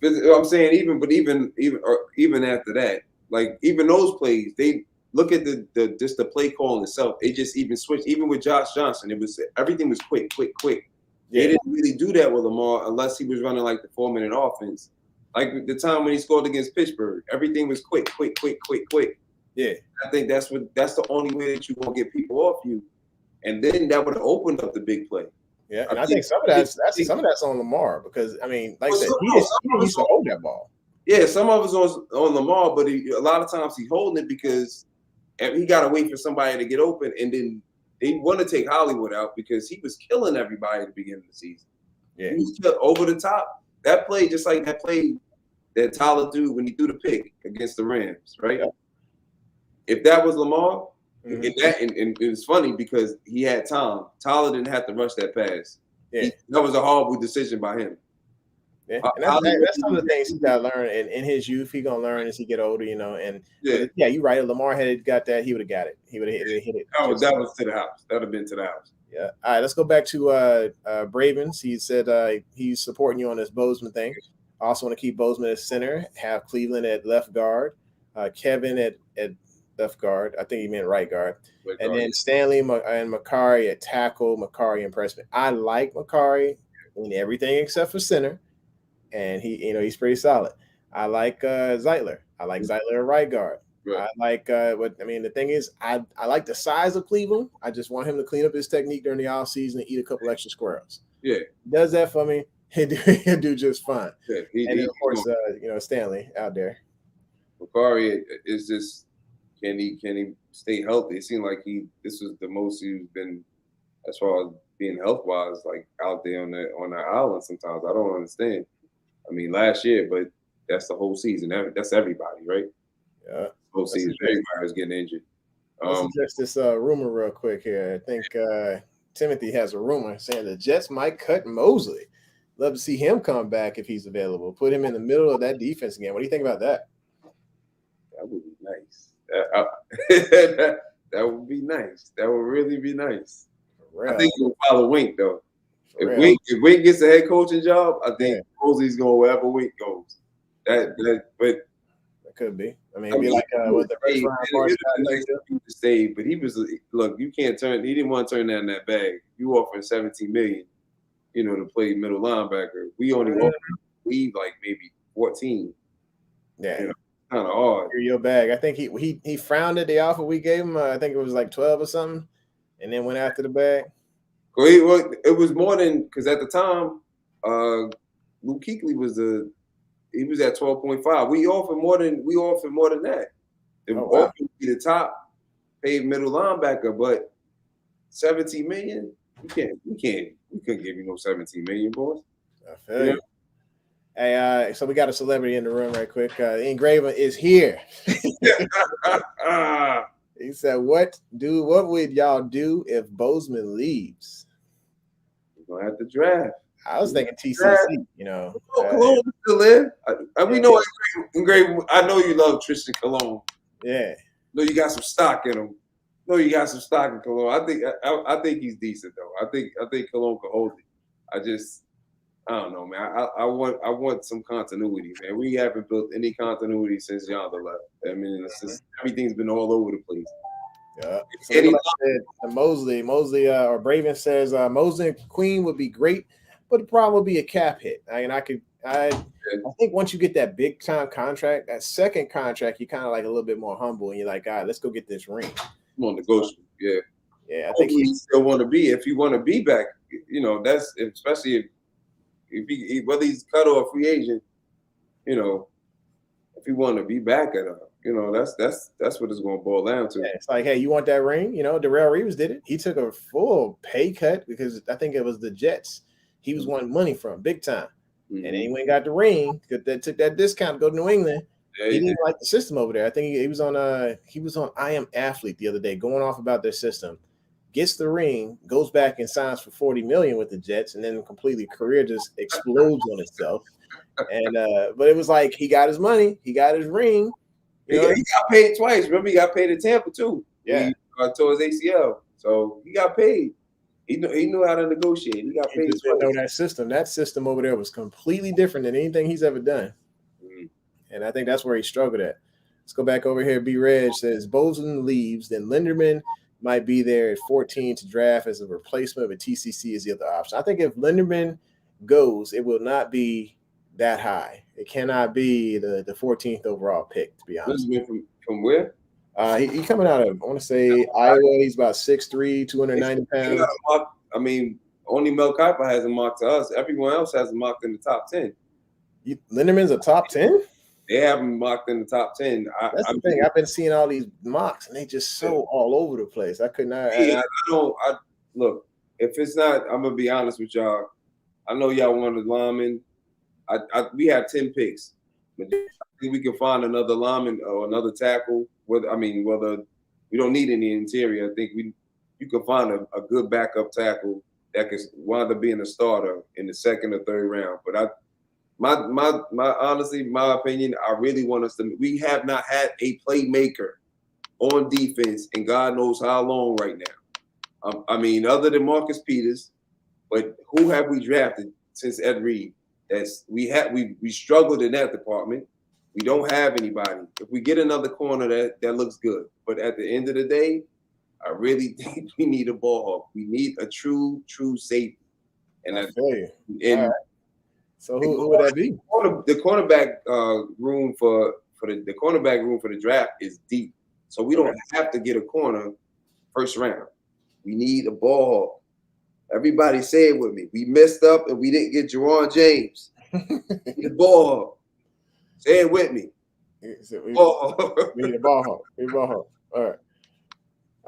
Speaker 2: I'm saying even after that, like even those plays, they look at the play call itself. They just even switched. Even with Josh Johnson, everything was quick. Yeah. They didn't really do that with Lamar unless he was running like the 4-minute offense. Like the time when he scored against Pittsburgh, everything was quick.
Speaker 1: Yeah,
Speaker 2: I think that's the only way that you won't get people off you, and then that would have opened up the big play.
Speaker 1: Yeah, and I think some of that's on Lamar, because I mean, like I said, he used to hold that ball.
Speaker 2: Yeah, some of it's on Lamar, but a lot of times he's holding it because he got to wait for somebody to get open, and then they want to take Hollywood out because he was killing everybody at the beginning of the season.
Speaker 1: Yeah,
Speaker 2: he was over the top. That play, just like that play that Tyler threw when he threw the pick against the Rams, right? Yeah. If that was Lamar, and it's funny because he had time. Tyler didn't have to rush that pass.
Speaker 1: Yeah,
Speaker 2: that was a horrible decision by him.
Speaker 1: Yeah, and that's some of the things he got to learn in his youth. He gonna learn as he get older, And you're right. If Lamar had got that, he would have got it. He would have hit it.
Speaker 2: Oh, that was to the house. That would have been to the house.
Speaker 1: Yeah. All right, let's go back to Bravens. He said he's supporting you on this Bozeman thing. I also want to keep Bozeman at center. Have Cleveland at left guard. Kevin at left guard. I think he meant right guard. Then Stanley and Makari at tackle. Makari and Pressman. I like Makari in everything except for center, and he's pretty solid. I like Zeitler. I like Zeitler at right guard. Right. I like the thing is, I like the size of Cleveland. I just want him to clean up his technique during the off season and eat a couple extra squirrels.
Speaker 2: Yeah,
Speaker 1: he does that for me. He'll do just fine.
Speaker 2: Yeah,
Speaker 1: and then, of course, Stanley out there.
Speaker 2: Makari is just can he stay healthy? It seemed like this was the most he's been as far as being health wise, like out there on the island. Sometimes I don't understand. I mean, last year, but that's the whole season. That's everybody, right?
Speaker 1: Yeah.
Speaker 2: Whole season, everybody was getting injured.
Speaker 1: Let's address this rumor real quick here. I think Timothy has a rumor saying the Jets might cut Mosley. Love to see him come back if he's available. Put him in the middle of that defense again. What do you think about that?
Speaker 2: That would be nice. That would be nice. That would really be nice. I think he'll follow Wink though. If Wink gets a head coaching job, I think Mosley's going wherever Wink goes. But
Speaker 1: it could be. I mean, it'd be like what the first round parts
Speaker 2: nice to stay, but he was look. You can't turn. He didn't want to turn that in that bag. You offering $17 million, to play middle linebacker. We only leave like maybe 14.
Speaker 1: Yeah,
Speaker 2: kind of hard.
Speaker 1: Your bag. I think he frowned at the offer we gave him. I think it was like 12 or something, and then went after the bag.
Speaker 2: Well, it was more than because at the time, Luke Kuechly was he was at 12.5. We offered more than that. It offered to be the top paid middle linebacker, but 17 million, we couldn't give you no 17 million, boys.
Speaker 1: I feel you. Hey, so we got a celebrity in the room right quick. Ingraven is here. He said, what would y'all do if Bozeman leaves?
Speaker 2: We're gonna have to draft.
Speaker 1: I was thinking TCC,
Speaker 2: Cologne is still there. We know Ingraven. I know you love Tristan Cologne.
Speaker 1: Yeah.
Speaker 2: No, you got some stock in him. No, you got some stock in Cologne. I think he's decent though. I think Cologne can hold it. I don't know, man. I want some continuity, man. We haven't built any continuity since Yonder left. I mean, it's just everything's been all over the place.
Speaker 1: Yeah. So like said, Mosley, or Braven says Mosley and Queen would be great, but the problem would be a cap hit. I think once you get that big time contract, that second contract, you're kind of like a little bit more humble, and you're like, all right, let's go get this ring.
Speaker 2: Come on, negotiable, yeah.
Speaker 1: Yeah, I think
Speaker 2: he still want to be. If you want to be back, that's especially if he whether he's cut or a free agent, if you want to be back at that's what it's going to boil down to.
Speaker 1: Yeah, it's like, hey, you want that ring? Darrelle Reeves did it. He took a full pay cut because I think it was the Jets. He was wanting money from big time, and then he went and got the ring. Took that discount to go to New England. Yeah, he didn't like the system over there. I think he was on I Am Athlete the other day, going off about their system. Gets the ring, goes back and signs for $40 million with the Jets, and then completely career just explodes on itself. And but it was like he got his money, he got his ring.
Speaker 2: He got paid twice. Remember, he got paid at Tampa too.
Speaker 1: Yeah,
Speaker 2: he tore his ACL, so he got paid. He knew how to negotiate. He got paid.
Speaker 1: He just didn't know that system. That system over there was completely different than anything he's ever done. And I think that's where he struggled at. Let's go back over here. B. Reg says Bozeman leaves, then Linderman might be there at 14 to draft as a replacement, but TCC is the other option. I think if Linderman goes, it will not be that high. It cannot be the 14th overall pick, to be honest.
Speaker 2: Linderman from where?
Speaker 1: He coming out of, I want to say, Iowa. He's about 6'3", 290 pounds.
Speaker 2: I mean, only Mel Kiper has him marked to us. Everyone else has him marked in the top 10.
Speaker 1: Linderman's a top 10?
Speaker 2: They have him marked in the top 10.
Speaker 1: That's the thing. I've been seeing all these mocks, and they just so all over the place. I could not.
Speaker 2: Look. If it's not, I'm gonna be honest with y'all. I know y'all want a lineman. We have 10 picks. I think we can find another lineman or another tackle. Whether we don't need any interior. I think you can find a good backup tackle that could wind up being a starter in the second or third round. But honestly, my opinion, I really want us to. We have not had a playmaker on defense in God knows how long right now. Other than Marcus Peters, but who have we drafted since Ed Reed? We struggled in that department. We don't have anybody. If we get another corner, that looks good. But at the end of the day, I really think we need a ball hawk. We need a true safety. And I feel you. And
Speaker 1: so who would that be?
Speaker 2: The cornerback room for the draft is deep. So we don't have to get a corner first round. We need a ball hawk. Everybody say it with me. We messed up and we didn't get Jawan James. We need a ball hawk. Say it with me.
Speaker 1: We need a ball hawk. We need a ball hawk. All right.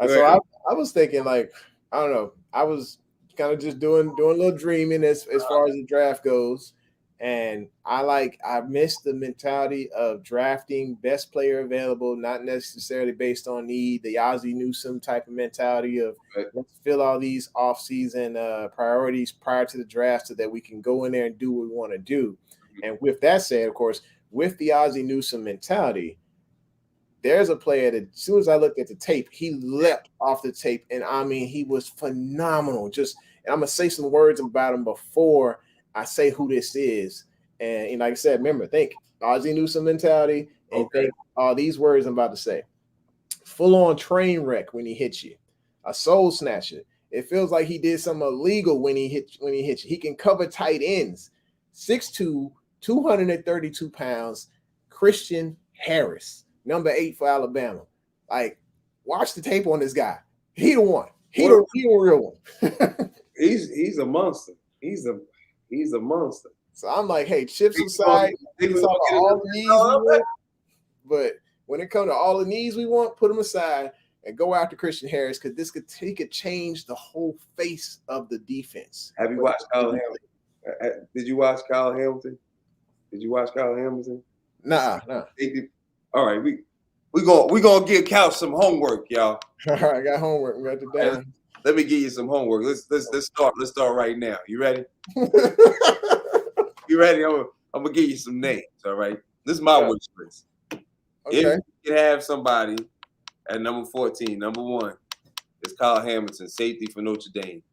Speaker 1: So I was thinking, like, I don't know. I was kind of just doing a little dreaming as far as the draft goes. And I miss the mentality of drafting best player available, not necessarily based on need, the Ozzie Newsome type of mentality of let's fill all these off-season priorities prior to the draft so that we can go in there and do what we want to do. And with that said, of course, with the Ozzie Newsome mentality, there's a player that as soon as I looked at the tape, he leapt off the tape. And I mean, he was phenomenal. And I'm going to say some words about him before I say who this is. And like I said, remember, think Ozzie Newsome mentality and think all these words I'm about to say. Full on train wreck when he hits you. A soul snatcher. It feels like he did something illegal when he hits you. He can cover tight ends. 6'2", 232 pounds, Christian Harris, number 8 for Alabama. Like, watch the tape on this guy. He the one. He the real one.
Speaker 2: he's a monster. He's a monster.
Speaker 1: So I'm like, hey, chips aside, all the needs we want, but when it comes to all the needs we want, put them aside and go after Christian Harris because he could change the whole face of the defense.
Speaker 2: Have you watched Kyle Hamilton? Did you watch Kyle Hamilton? Nah. All right, we gonna give Cal some homework, y'all.
Speaker 1: All right, I got homework. We got it down.
Speaker 2: Let me give you some homework. Let's start right now. You ready? You ready? I'm gonna give you some names. All right. This is my wish list.
Speaker 1: Okay.
Speaker 2: If you can have somebody at number 14, number 1 is Kyle Hamilton, safety for Notre Dame.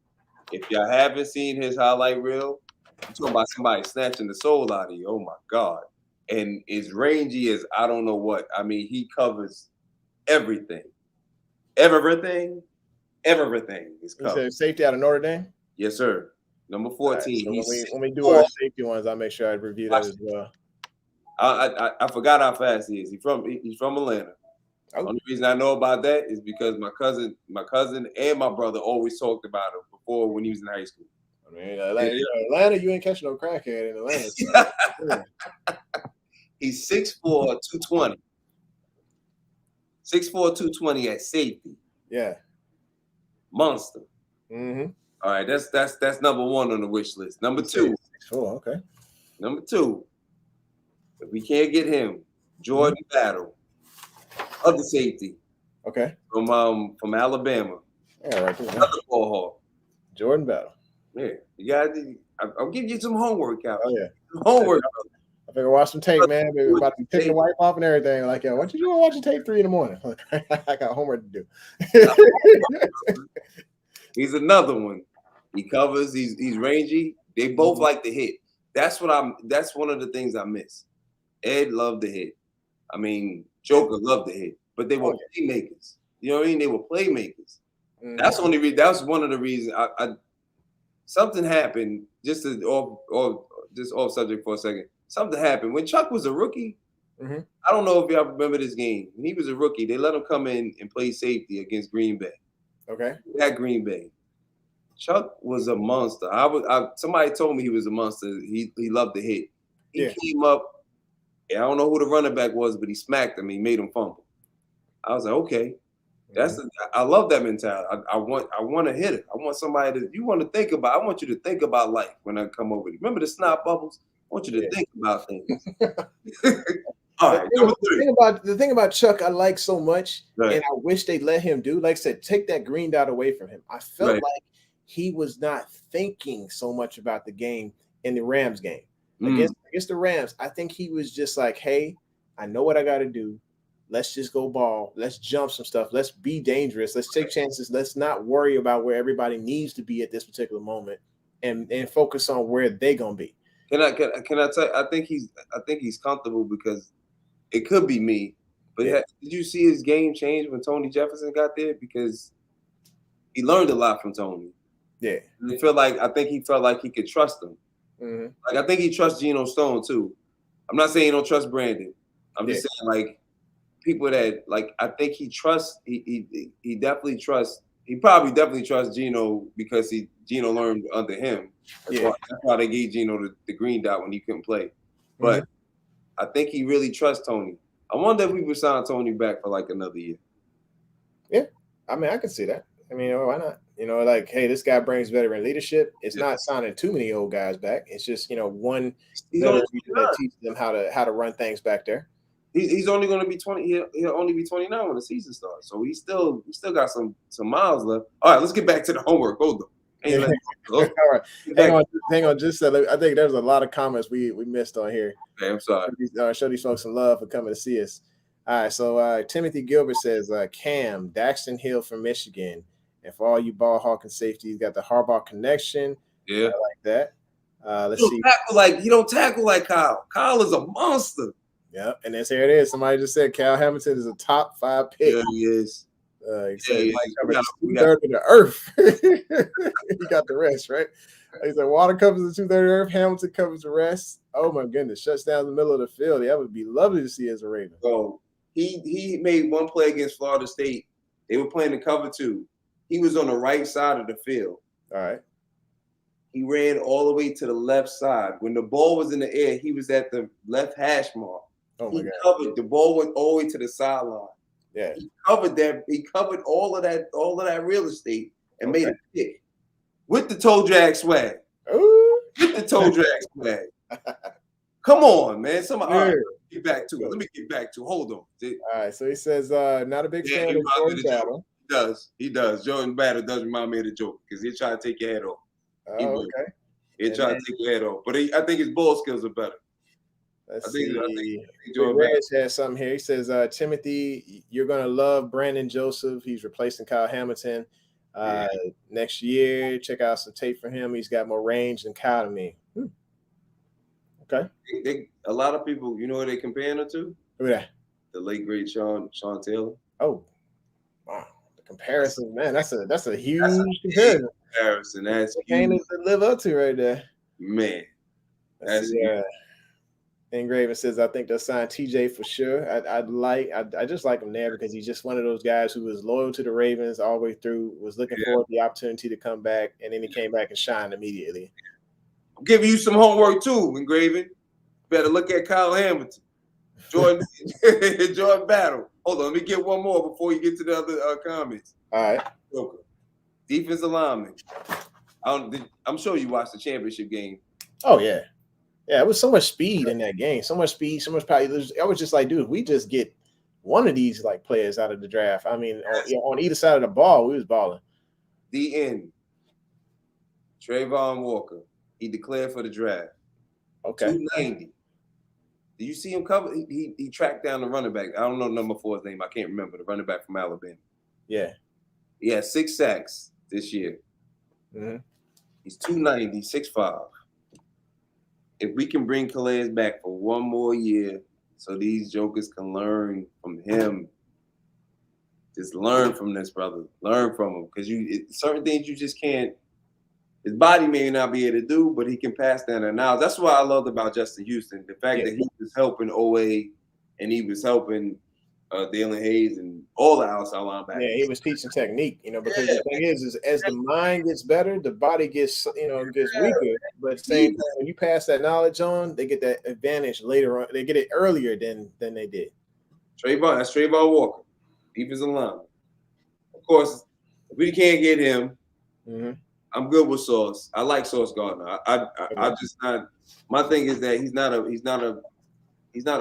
Speaker 2: If y'all haven't seen his highlight reel, I'm talking about somebody snatching the soul out of you. Oh my God. And as rangy as I don't know what. I mean, he covers everything. Everything is covered.
Speaker 1: You said safety out of Notre Dame?
Speaker 2: Yes, sir. Number 14.
Speaker 1: Right, so when we do our safety ones, I'll make sure I review that as well.
Speaker 2: I forgot how fast he is. He's from Atlanta.
Speaker 1: Oh.
Speaker 2: Only reason I know about that is because my cousin and my brother always talked about him before when he was in high school.
Speaker 1: I mean, Atlanta, you ain't catching no crackhead in Atlanta.
Speaker 2: He's 6'4", 220. 6'4", 220 at safety.
Speaker 1: Yeah.
Speaker 2: Monster.
Speaker 1: Mm-hmm.
Speaker 2: All right, that's number 1 on the wish list. Number 2.
Speaker 1: Oh, okay.
Speaker 2: Number 2. If we can't get him, Jordan Battle, other safety.
Speaker 1: Okay.
Speaker 2: From Alabama.
Speaker 1: Yeah, right.
Speaker 2: Another ball hawk.
Speaker 1: Jordan Battle.
Speaker 2: Yeah, you got. I'll give you some homework out.
Speaker 1: Oh yeah,
Speaker 2: homework.
Speaker 1: I think watch some tape, man. We're about to take the wipe off and everything. Like, yo, what you doing watching tape 3 a.m? I got homework to do.
Speaker 2: He's another one. He covers. He's rangy. They both like to hit. That's one of the things I miss. Ed loved to hit. I mean, Joker loved to hit, but they were playmakers. You know what I mean? They were playmakers. Mm-hmm. That's one of the reasons. Something happened. Just off subject for a second. Something happened when Chuck was a rookie. Mm-hmm. I don't know if y'all remember this game. When he was a rookie, they let him come in and play safety against Green Bay.
Speaker 1: Okay.
Speaker 2: At Green Bay, Chuck was a monster. Somebody told me he was a monster. He loved to hit. He came up. I don't know who the running back was, but he smacked him. He made him fumble. I was like, okay, I love that mentality. I want to hit it. I want somebody that you want to think about. I want you to think about life when I come over. Remember the snot bubbles? I want you to think about things. All right,
Speaker 1: the thing about Chuck I like so much, and I wish they'd let him do, like I said, take that green dot away from him. I felt like he was not thinking so much about the game in the Rams game. Against the Rams, I think he was just like, hey, I know what I got to do. Let's just go ball. Let's jump some stuff. Let's be dangerous. Let's take chances. Let's not worry about where everybody needs to be at this particular moment and focus on where they're going to be.
Speaker 2: Can I tell you, I think he's comfortable because it could be me, but did you see his game change when Tony Jefferson got there? Because he learned a lot from Tony.
Speaker 1: Yeah.
Speaker 2: And I think he felt like he could trust him. Mm-hmm. Like I think he trusts Geno Stone too. I'm not saying he don't trust Brandon. I'm just saying like people that like I think he trusts. He definitely trusts. He probably definitely trusts Geno because Geno learned under him. That's why they gave Geno the green dot when he couldn't play. But I think he really trusts Tony. I wonder if we would sign Tony back for like another year.
Speaker 1: Yeah, I mean I can see that. I mean why not? You know, like, hey, this guy brings veteran leadership. It's not signing too many old guys back. It's just, one
Speaker 2: He's
Speaker 1: veteran
Speaker 2: only
Speaker 1: that
Speaker 2: 29.
Speaker 1: teaches them how to run things back there.
Speaker 2: He's only going to be 20. He'll only be 29 when the season starts. So he still got some miles left. All right, let's get back to the homework. Hold on.
Speaker 1: All right, hang on. Just I think there's a lot of comments we missed on here.
Speaker 2: Okay, I'm sorry.
Speaker 1: Show these folks some love for coming to see us. All right, so Timothy Gilbert says Cam Daxton Hill from Michigan, and for all you ball hawking safeties, got the Harbaugh connection.
Speaker 2: Yeah,
Speaker 1: I like that. Let's see.
Speaker 2: He don't tackle like Kyle. Kyle is a monster.
Speaker 1: Yep, and here it is. Somebody just said Cal Hamilton is a top 5 pick.
Speaker 2: Yeah, he is.
Speaker 1: He said Mike covers 2/3 of the earth. He got the rest, right? He said Water covers the 2/3 of the earth. Hamilton covers the rest. Oh my goodness, shuts down the middle of the field. That would be lovely to see as a Raven.
Speaker 2: So he made one play against Florida State. They were playing the cover 2. He was on the right side of the field.
Speaker 1: All right.
Speaker 2: He ran all the way to the left side. When the ball was in the air, he was at the left hash mark.
Speaker 1: Oh my God.
Speaker 2: Covered. The ball went all the way to the sideline.
Speaker 1: Yeah.
Speaker 2: He covered that. He covered all of that real estate and made a pick with the toe drag swag.
Speaker 1: Ooh.
Speaker 2: With the toe drag swag. Come on, man. Somebody. All right, get back to it. Let me get back to it. Hold on.
Speaker 1: All right. So he says, not a big fan of Jordan Battle.
Speaker 2: He does. Jordan Battle does remind me of the Joker because he'll try to take your head off.
Speaker 1: Okay.
Speaker 2: He'll try to take your head off. But I think his ball skills are better.
Speaker 1: Let's see. Reg has something here. He says, Timothy, you're going to love Brandon Joseph. He's replacing Kyle Hamilton next year. Check out some tape for him. He's got more range than Kyle to me. Okay.
Speaker 2: A lot of people, you know who they comparing him to?
Speaker 1: Who that?
Speaker 2: The late, great Sean Taylor.
Speaker 1: Oh, wow. The comparison, man, that's a huge comparison.
Speaker 2: That's
Speaker 1: huge to live up to right there.
Speaker 2: Man.
Speaker 1: That's Ingraven says, I think they'll sign TJ for sure. I just like him there because he's just one of those guys who was loyal to the Ravens all the way through, was looking forward to the opportunity to come back, and then he came back and shined immediately.
Speaker 2: I'm giving you some homework too, Ingraven. Better look at Kyle Hamilton. Jordan Battle. Hold on, let me get one more before you get to the other comments.
Speaker 1: All right.
Speaker 2: Okay. Defensive lineman. I'm sure you watched the championship game.
Speaker 1: Oh, yeah. Yeah, it was so much speed in that game. So much speed, so much power. I was just like, dude, if we just get one of these like players out of the draft. I mean, on either side of the ball, we was balling.
Speaker 2: The end. Trayvon Walker. He declared for the draft.
Speaker 1: Okay.
Speaker 2: 290. Do you see him cover? He tracked down the running back. I don't know number 4's name. I can't remember. The running back from Alabama.
Speaker 1: Yeah.
Speaker 2: He had 6 sacks this year.
Speaker 1: Mm-hmm.
Speaker 2: He's 290, 6'5". If we can bring Calais back for one more year so these jokers can learn from him, just learn from this brother. Learn from him. Because certain things you just can't. His body may not be able to do, but he can pass down the knowledge. That's what I loved about Justin Houston. The fact that he was helping OA and he was helping Dalen Hayes and all the outside linebackers.
Speaker 1: Yeah, he was teaching technique, because the thing is as the mind gets better, the body gets weaker. But at the same time, when you pass that knowledge on, they get that advantage later on. They get it earlier than they did.
Speaker 2: That's Trayvon Walker, defensive lineman. Of course, if we can't get him, I'm good with Sauce. I like Sauce Gardner. I just not. My thing is that he's not a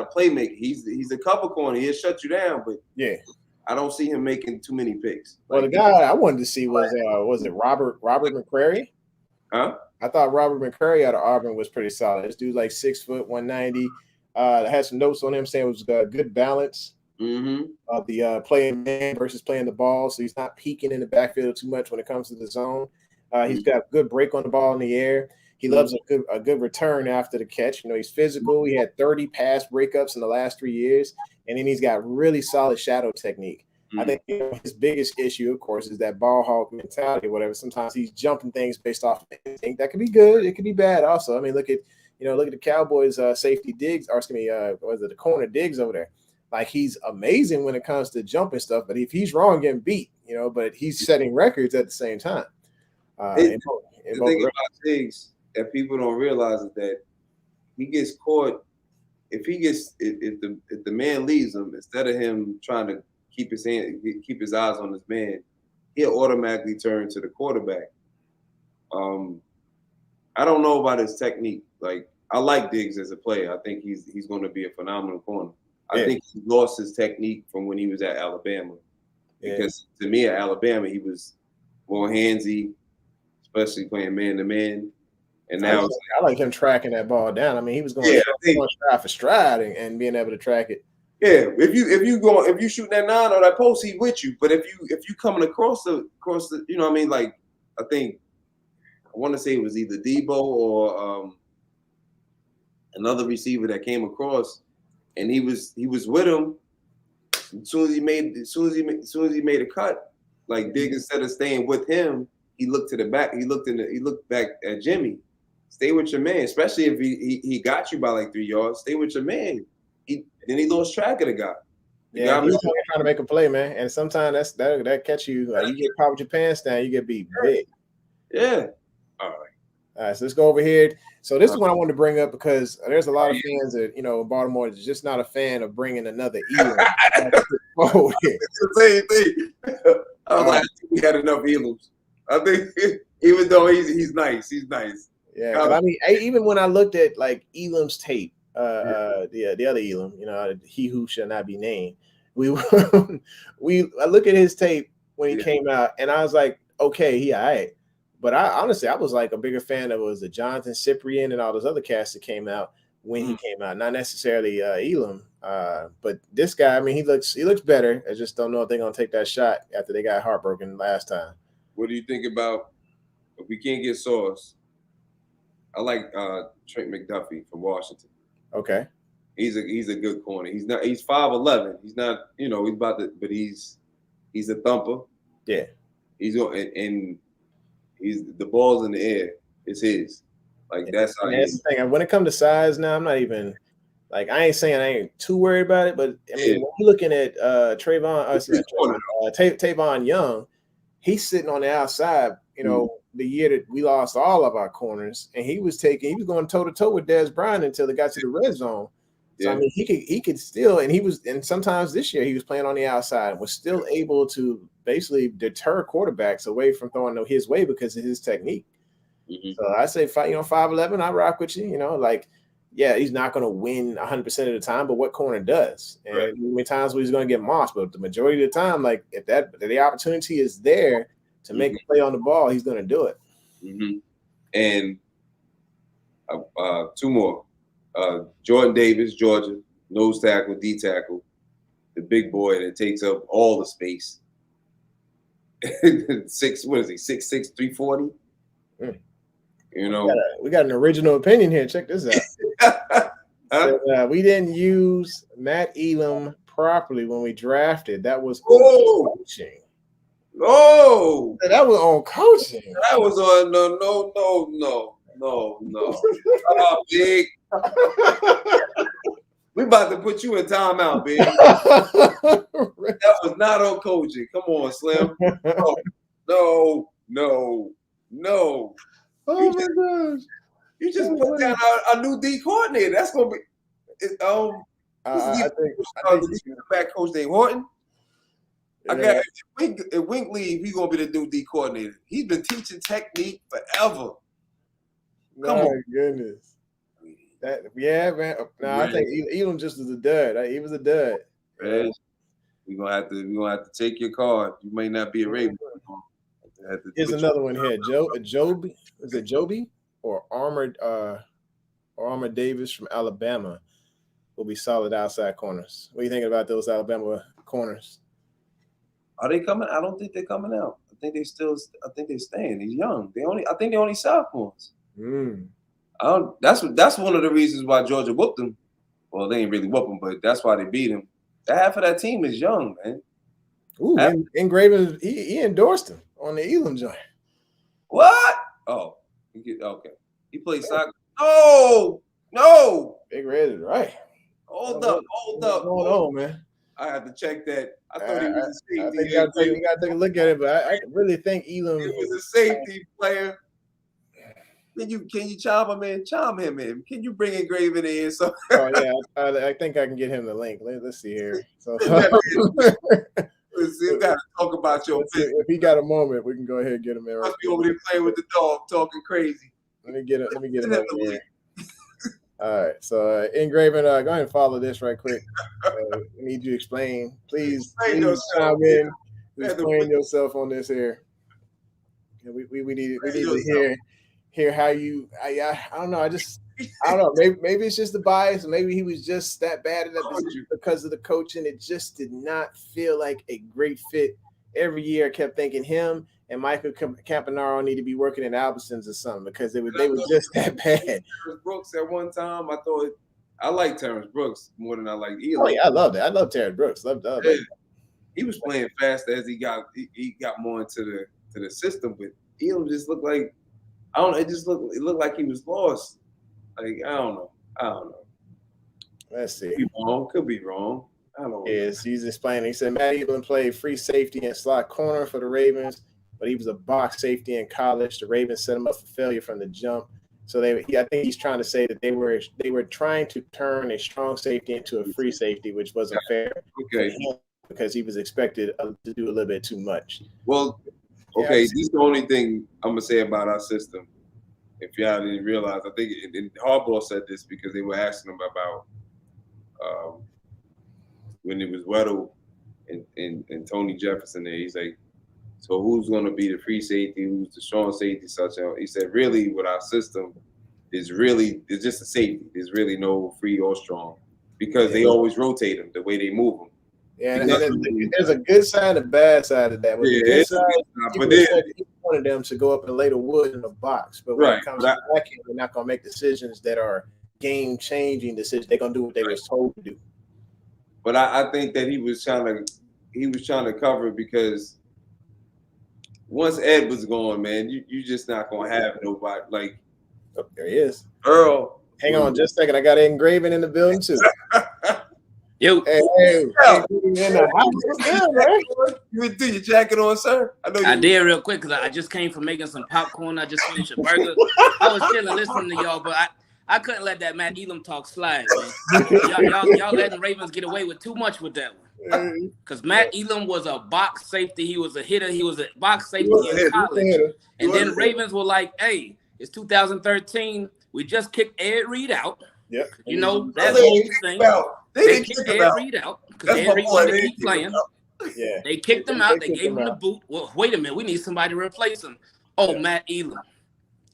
Speaker 2: playmaker. He's a cover corner. He'll shut you down, but I don't see him making too many picks.
Speaker 1: Well, the guy I wanted to see was it Robert McCrary?
Speaker 2: Huh?
Speaker 1: I thought Robert McCrary out of Auburn was pretty solid. This dude's like 6 foot, 190. I had some notes on him saying it was good balance of the playing man versus playing the ball. So he's not peeking in the backfield too much when it comes to the zone. He's got good break on the ball in the air. He loves a good return after the catch. He's physical. He had 30 pass breakups in the last 3 years, and then he's got really solid shadow technique. I think his biggest issue, of course, is that ball hawk mentality or whatever. Sometimes he's jumping things based off of instinct. That could be good. It could be bad also. I mean, look at the Cowboys safety Diggs, or excuse me, the corner Diggs over there. Like, he's amazing when it comes to jumping stuff, but if he's wrong, getting beat, but he's setting records at the same time.
Speaker 2: The thing about Diggs that people don't realize is that he gets caught. If the man leaves him, instead of him trying to keep his eyes on his man, he'll automatically turn to the quarterback. I don't know about his technique. Like, I like Diggs as a player. I think he's going to be a phenomenal corner. I think he lost his technique from when he was at Alabama. Because to me, at Alabama, he was more handsy, especially playing man-to-man. And now
Speaker 1: I like him tracking that ball down. I mean, he was going stride for stride and being able to track it.
Speaker 2: Yeah, if you shooting that 9 or that post, he's with you. But if you coming across the you know what I mean, like I think I want to say it was either Debo or another receiver that came across, and he was with him. As soon as he made a cut, like Diggs, instead of staying with him, he looked to the back. He looked back at Jimmy. Stay with your man, especially if he got you by like 3 yards. Stay with your man. Then he lost track of the guy.
Speaker 1: He's trying to make a play, man. And sometimes that catch you. Like, you get caught with your pants down, you get beat big.
Speaker 2: Yeah. All
Speaker 1: right. So let's go over here. So this is what I wanted to bring up because there's a lot of fans that in Baltimore is just not a fan of bringing another Elam.
Speaker 2: It's the same thing. I was like, I think we had enough Elams. I think even though he's nice,
Speaker 1: Yeah, I mean, even when I looked at like Elam's tape, the other Elam, he who shall not be named. I look at his tape when he came out, and I was like, okay, he all right. But I was like a bigger fan of the Jonathan Cyprian and all those other cats that came out when he came out. Not necessarily Elam, but this guy. I mean, he looks better. I just don't know if they're gonna take that shot after they got heartbroken last time.
Speaker 2: What do you think about if we can't get Sauce? I like Trent McDuffie from Washington.
Speaker 1: Okay,
Speaker 2: he's a good corner. He's 5'11". He's not he's about to, but he's a thumper.
Speaker 1: Yeah,
Speaker 2: he's going and he's the ball's in the air. It's his. Like that's how.
Speaker 1: That's the thing. When it comes to size, now I'm not even like I ain't saying I ain't too worried about it, but I mean when you're looking at Tavon Young, he's sitting on the outside. The year that we lost all of our corners, and he was going toe to toe with Dez Bryant until it got to the red zone. So I mean, he could still, and sometimes this year he was playing on the outside and was still able to basically deter quarterbacks away from throwing his way because of his technique. Mm-hmm. So I say, 5'11", I rock with you. He's not going to win 100% of the time, but what corner does? And right. Many times he's going to get mossed, but the majority of the time, like if the opportunity is there to make a play on the ball, he's going to do it.
Speaker 2: Mm-hmm. And 2 more. Jordan Davis, Georgia, nose tackle, D tackle, the big boy that takes up all the space. 6'6", 340.
Speaker 1: We got an original opinion here. Check this out. So, we didn't use Matt Elam properly when we drafted. That was coaching.
Speaker 2: Oh,
Speaker 1: that was on coaching.
Speaker 2: That was on no. Big. We about to put you in timeout, big. That was not on coaching. Come on, Slim. No.
Speaker 1: Oh my gosh!
Speaker 2: You just put down our new D coordinator. That's gonna be. I think the back coach named Horton. I got if Wink leave, he's gonna be the new D coordinator. He's been teaching technique forever. Come on,
Speaker 1: goodness. Man. No, I think Elam just was a dud. He was a dud.
Speaker 2: Man, we're gonna have to take your card. You may not be a Raven.
Speaker 1: Here's another one here. Joby. Is it Joby or Armored Davis from Alabama will be solid outside corners. What are you thinking about those Alabama corners?
Speaker 2: Are they coming? I don't think they're coming out. I think they're staying. He's young. I think they're only sophomores. That's one of the reasons why Georgia whooped them. Well, they ain't really whoop them, but that's why they beat him. Half of that team is young, man.
Speaker 1: Ooh, Ingravenvids, he endorsed him on the Elam joint.
Speaker 2: What? Oh, okay. He plays soccer. No.
Speaker 1: Big Red is right.
Speaker 2: Hold up.
Speaker 1: What's going on, man?
Speaker 2: I have to check that. I thought he was a safety.
Speaker 1: I think we got to take a look at it, but I really think Elam.
Speaker 2: He was a safety player. Can you chime him in? Chime him in. Can you bring Ingraven in? So
Speaker 1: I think I can get him the link. Let's see here. So
Speaker 2: You got to talk about your business.
Speaker 1: If he got a moment, we can go ahead and get him in.
Speaker 2: Must be over there playing with the dog, talking crazy.
Speaker 1: Let me get him over here. All right, so Ingraven, go ahead and follow this right quick. We need you to explain. Please chime in. Explain yourself on this here. We need to hear how you. I don't know. I don't know. Maybe it's just the bias. Maybe he was just that bad at that position because of the coaching. It just did not feel like a great fit. Every year, I kept thinking him and Michael Campanaro need to be working in Albertsons or something because they were just that bad.
Speaker 2: Terrence Brooks at one time, I liked Terrence Brooks more than I liked Elam.
Speaker 1: Oh yeah, I loved it. I love Terrence Brooks.
Speaker 2: He was playing fast as he got more into the system, but Elam just looked like it looked like he was lost. Like I don't know.
Speaker 1: Let's see.
Speaker 2: Could be wrong. I don't know.
Speaker 1: Yes, he's explaining. He said Matt Elam played free safety and slot corner for the Ravens, but he was a box safety in college. The Ravens set him up for failure from the jump. So I think he's trying to say that they were trying to turn a strong safety into a free safety, which wasn't fair.
Speaker 2: Okay.
Speaker 1: Because he was expected to do a little bit too much.
Speaker 2: Well, okay, this is the only thing I'm gonna say about our system. If y'all didn't realize, I think Harbaugh said this because they were asking him about when it was Weddle and Tony Jefferson there. He's like, so who's going to be the free safety? Who's the strong safety? He said, really, with our system, it's just a safety. There's really no free or strong because they always rotate them the way they move them.
Speaker 1: Yeah, there's a good side and a bad side of that. With the good side, each one of them to go up and lay the wood in the box. But when it comes to the back end, they're not going to make decisions that are game-changing decisions. They're going to do what they were told to do.
Speaker 2: But I think that he was trying to cover because once Ed was gone, man, you just not gonna have nobody like.
Speaker 1: Oh, there he is,
Speaker 2: Earl.
Speaker 1: Hang on, just a second. I got it Ingraven in the building too.
Speaker 3: Yo,
Speaker 1: hey, in the house.
Speaker 2: You threw your jacket on, sir?
Speaker 3: I did real quick because I just came from making some popcorn. I just finished a burger. I was chilling listening to y'all, but I couldn't let that Matt Elam talk slide, man. Y'all letting Ravens get away with too much with that one. Because Matt Elam was a box safety. He was a hitter. He was a box safety in college. And then Ravens were like, hey, it's 2013. We just kicked Ed Reed out.
Speaker 1: Yep.
Speaker 3: You know, that's the whole thing. They kicked Ed Reed out because Ed Reed wanted to keep playing.
Speaker 1: Yeah.
Speaker 3: They kicked him out. They gave him the boot. Well, wait a minute. We need somebody to replace him. Oh, Matt Elam.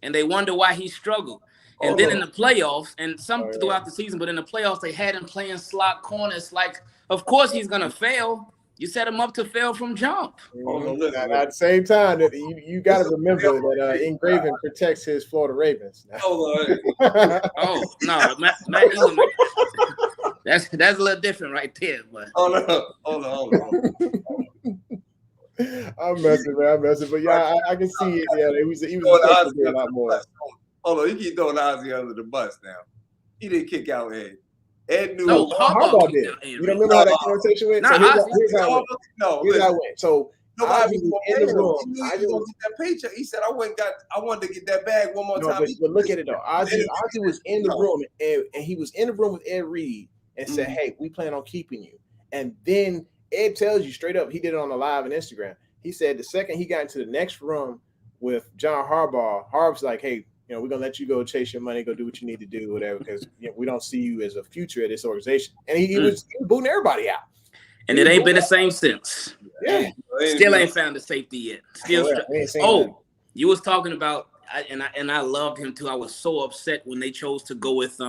Speaker 3: And they wonder why he struggled. And then in the playoffs, and throughout the season, but in the playoffs, they had him playing slot corners. Like, of course he's going to fail. You set him up to fail from jump.
Speaker 1: At the same time, that you got to remember that Ingraven protects his Florida Ravens.
Speaker 2: Hold on.
Speaker 3: Oh, no. Matt Elam, that's a little different right there. But
Speaker 2: Hold on.
Speaker 1: I'm messing, but yeah, I can see it. Yeah, he was a lot more.
Speaker 2: Hold on, you keep throwing Ozzy under the bus now. He didn't kick out Ed. Ed knew.
Speaker 3: No, Harbaugh did.
Speaker 1: You don't remember how that conversation went?
Speaker 3: Nah,
Speaker 1: here's how it went. So
Speaker 2: nobody
Speaker 1: was in the room.
Speaker 2: I didn't get that paycheck. He said, I wanted to get that bag one more time.
Speaker 1: But look at it though. Ozzy was in the room, and he was in the room with Ed Reed and said, "Hey, we plan on keeping you." And then Ed tells you straight up, he did it on the live on Instagram. He said the second he got into the next room with John Harbaugh, Harb's like, "Hey, we're going to let you go chase your money, go do what you need to do, whatever, because we don't see you as a future at this organization." And he was booting everybody out.
Speaker 3: And it ain't been the same since.
Speaker 1: Yeah.
Speaker 3: Still ain't found the safety yet. You was talking about, and I loved him too. I was so upset when they chose to go with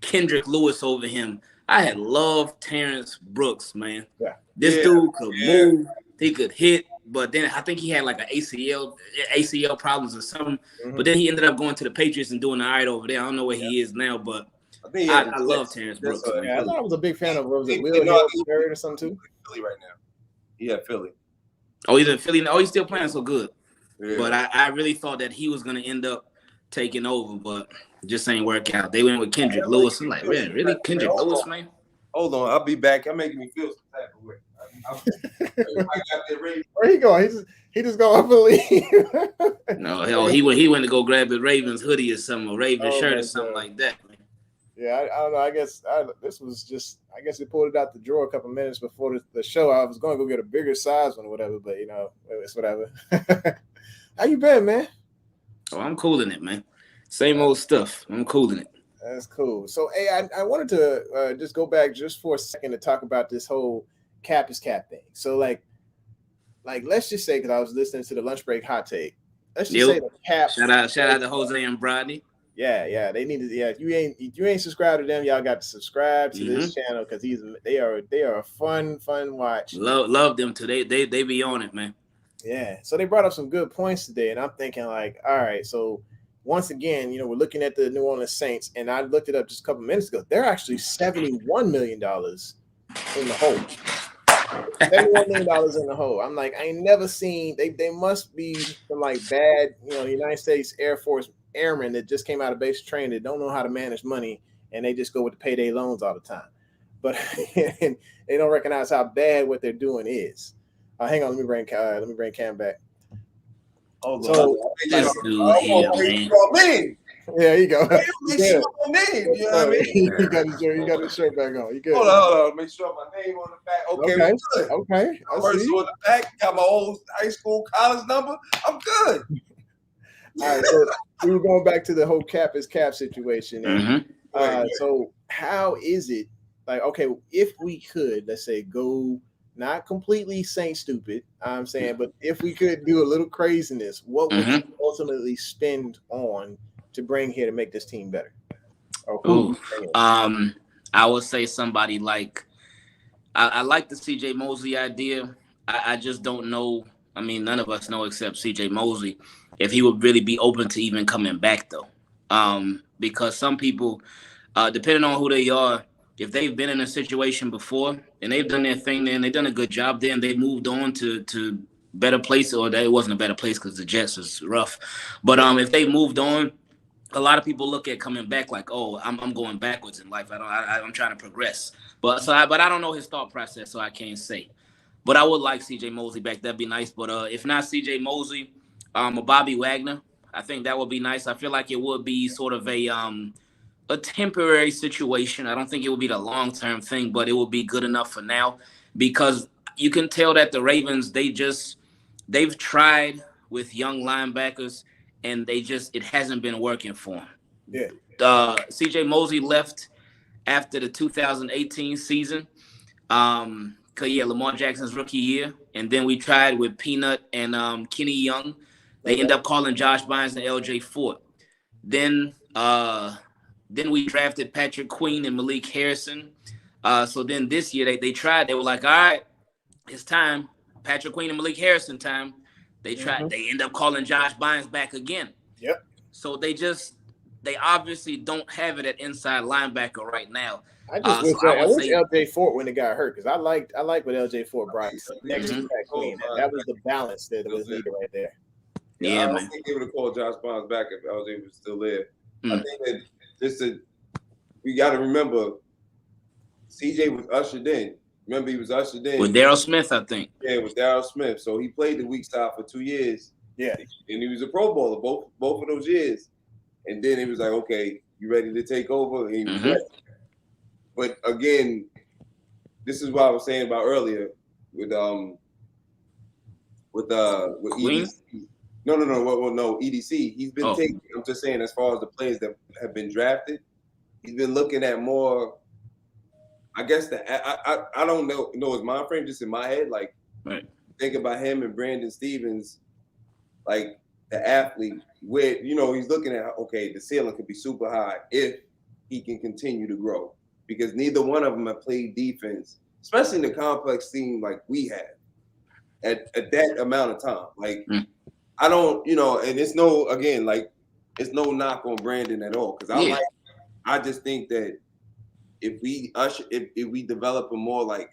Speaker 3: Kendrick Lewis over him. I had loved Terrence Brooks, man.
Speaker 1: Yeah.
Speaker 3: This dude could move. He could hit. But then I think he had like an ACL problems or something. Mm-hmm. But then he ended up going to the Patriots and doing all right over there. I don't know where he is now, but I love Terrence Brooks.
Speaker 1: I thought I was a big fan of Will Hill or something too.
Speaker 2: Philly right now. Yeah, Philly.
Speaker 3: Oh, he's in Philly. Oh, he's still playing so good.
Speaker 2: Yeah.
Speaker 3: But I really thought that he was going to end up taking over, but just ain't work out. They went with Kendrick Lewis. I'm like, man, really? Kendrick Lewis, man?
Speaker 2: Hold on. I'll be back. I'm making me feel some type of way.
Speaker 1: Where he going? He just go up and leave.
Speaker 3: No, hell, he went to go grab a Ravens hoodie or something, a Ravens shirt or something like that. Man.
Speaker 1: Yeah, I don't know. I guess this was just. I guess they pulled it out the drawer a couple minutes before the show. I was going to go get a bigger size one or whatever, but it's whatever. How you been, man?
Speaker 3: Oh, I'm cooling it, man. Same old stuff. I'm cooling it.
Speaker 1: That's cool. So, hey, I wanted to just go back just for a second to talk about this whole cap is cap thing. So, let's just say, because I was listening to the lunch break hot take. Let's just say the cap.
Speaker 3: Shout out to Jose and Brodney.
Speaker 1: Yeah, they need to. Yeah, if you ain't subscribed to them, y'all got to subscribe to this channel because they are a fun watch.
Speaker 3: Love them too. They be on it, man.
Speaker 1: Yeah, so they brought up some good points today, and I'm thinking like, all right, so once again, we're looking at the New Orleans Saints, and I looked it up just a couple minutes ago. They're actually $71 million in the hole. $71 million in the hole. I'm like, I ain't never seen. They must be some like bad, United States Air Force airmen that just came out of basic training that don't know how to manage money, and they just go with the payday loans all the time. But and they don't recognize how bad what they're doing is. Hang on, let me bring Cam back.
Speaker 2: So
Speaker 3: this dude here, man.
Speaker 1: Yeah, you go.
Speaker 2: You know what I mean?
Speaker 1: You got the shirt back on. You good?
Speaker 2: Hold on. Make sure my name on the back. Okay. Good.
Speaker 1: Okay.
Speaker 2: First on the back, got my old high school college number. I'm good.
Speaker 1: All right, so we were going back to the whole cap is cap situation. And, so how is it like, okay, if we could, let's say, go not completely Saint stupid, I'm saying, but if we could do a little craziness, what would you ultimately spend on to bring here to make this team better?
Speaker 3: I would say somebody like I like the CJ Mosley idea. I just don't know. I mean, none of us know except CJ Mosley if he would really be open to even coming back though. Because some people, depending on who they are, if they've been in a situation before and they've done their thing there and they've done a good job there and they moved on to better place, or that it wasn't a better place because the Jets was rough. But if they moved on, a lot of people look at coming back like, oh, I'm going backwards in life. I'm trying to progress. But I don't know his thought process, so I can't say. But I would like CJ Mosley back. That'd be nice. But if not CJ Mosley, a Bobby Wagner, I think that would be nice. I feel like it would be sort of a temporary situation. I don't think it would be the long-term thing, but it would be good enough for now because you can tell that the Ravens, they've tried with young linebackers and it hasn't been working for them.
Speaker 1: Yeah.
Speaker 3: CJ Mosley left after the 2018 season. Lamar Jackson's rookie year. And then we tried with Peanut and Kenny Young. They end up calling Josh Bynes and LJ Fort. Then we drafted Patrick Queen and Malik Harrison. So then this year they tried. They were like, all right, it's time. Patrick Queen and Malik Harrison time. They tried. They end up calling Josh Bynes back again.
Speaker 1: Yep.
Speaker 3: So they obviously don't have it at inside linebacker right now.
Speaker 1: I wish LJ Fort when it got hurt because I like what LJ Fort brought next to Pat Queen. That was the balance that was needed right there.
Speaker 3: Yeah,
Speaker 2: I
Speaker 3: man.
Speaker 2: don't think they would have called Josh Bynes back if LJ was still there. I think that we got to remember, CJ was ushered in. Remember, he was ushered in
Speaker 3: with Darryl Smith, I think.
Speaker 2: Yeah, with Darryl Smith. So he played the weak side for 2 years.
Speaker 1: Yeah,
Speaker 2: and he was a Pro Bowler both of those years. And then he was like, "Okay, you ready to take over?" And he was ready. But again, this is what I was saying about earlier with EDC. No, EDC. He's been taking. I'm just saying, as far as the players that have been drafted, he's been looking at more. I guess I don't know his mind frame, just in my head. Like, think about him and Brandon Stevens, like the athlete, where he's looking at, okay, the ceiling could be super high if he can continue to grow, because neither one of them have played defense, especially in the complex team like we have at that amount of time. Like, I don't, and it's no knock on Brandon at all, because I just think that if we develop a more like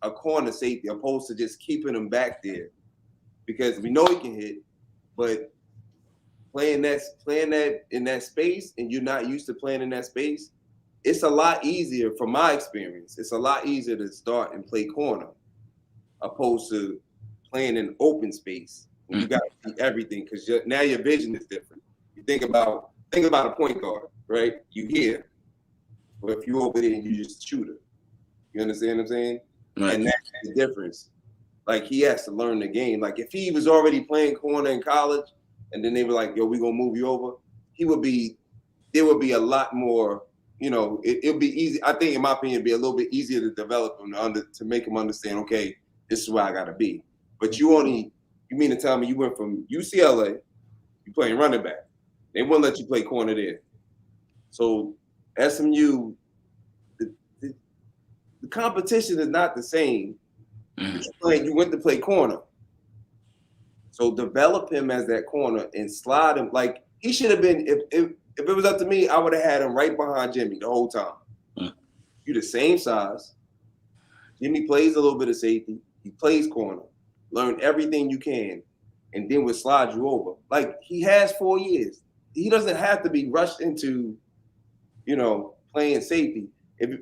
Speaker 2: a corner safety opposed to just keeping him back there, because we know he can hit, but playing that in that space and you're not used to playing in that space, it's a lot easier from my experience. It's a lot easier to start and play corner opposed to playing in open space when you got to see everything, because now your vision is different. You think about a point guard, right? You here. But if you over there and you just a shooter, you understand what I'm saying?
Speaker 3: Right.
Speaker 2: And that's the difference. Like, he has to learn the game. Like, if he was already playing corner in college, and then they were like, "Yo, we gonna move you over," there would be a lot more. You know, it would be easy. I think, in my opinion, it'd be a little bit easier to develop him to make him understand. Okay, this is where I gotta be. But you mean to tell me you went from UCLA, you playing running back? They won't let you play corner there. So SMU, the competition is not the same. You went to play corner. So develop him as that corner and slide him. Like, he should have been, if it was up to me, I would have had him right behind Jimmy the whole time. You're the same size. Jimmy plays a little bit of safety. He plays corner. Learn everything you can, and then we'll slide you over. Like, he has 4 years. He doesn't have to be rushed into, playing safety. If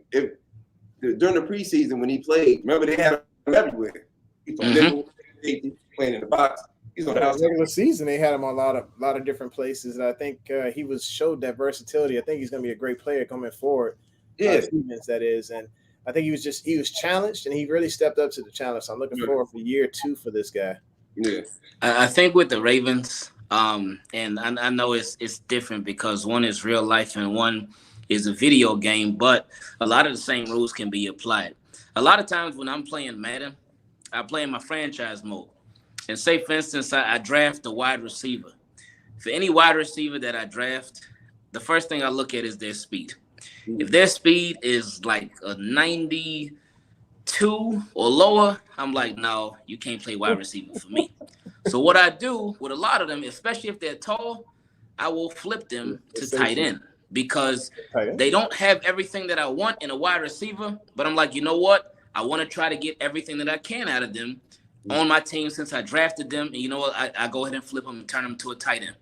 Speaker 2: during the preseason when he played, remember they had him everywhere. He's on nickel, safety, playing in the box. He's on the outside.
Speaker 1: Regular season, they had him on a lot of different places. And I think he showed that versatility. I think he's going to be a great player coming forward.
Speaker 2: Yeah,
Speaker 1: Stevens, that is, and I think he was challenged, and he really stepped up to the challenge. So I'm looking forward for year 2 for this guy.
Speaker 2: Yeah,
Speaker 3: I think with the Ravens, and I know it's different because one is real life and one is a video game, but a lot of the same rules can be applied. A lot of times when I'm playing Madden, I play in my franchise mode. And say, for instance, I draft a wide receiver. For any wide receiver that I draft, the first thing I look at is their speed. If their speed is like a 92 or lower, I'm like, no, you can't play wide receiver for me. So what I do with a lot of them, especially if they're tall, I will flip them to tight end because they don't have everything that I want in a wide receiver. But I'm like, you know what? I want to try to get everything that I can out of them on my team since I drafted them. And you know what? I go ahead and flip them and turn them to a tight end.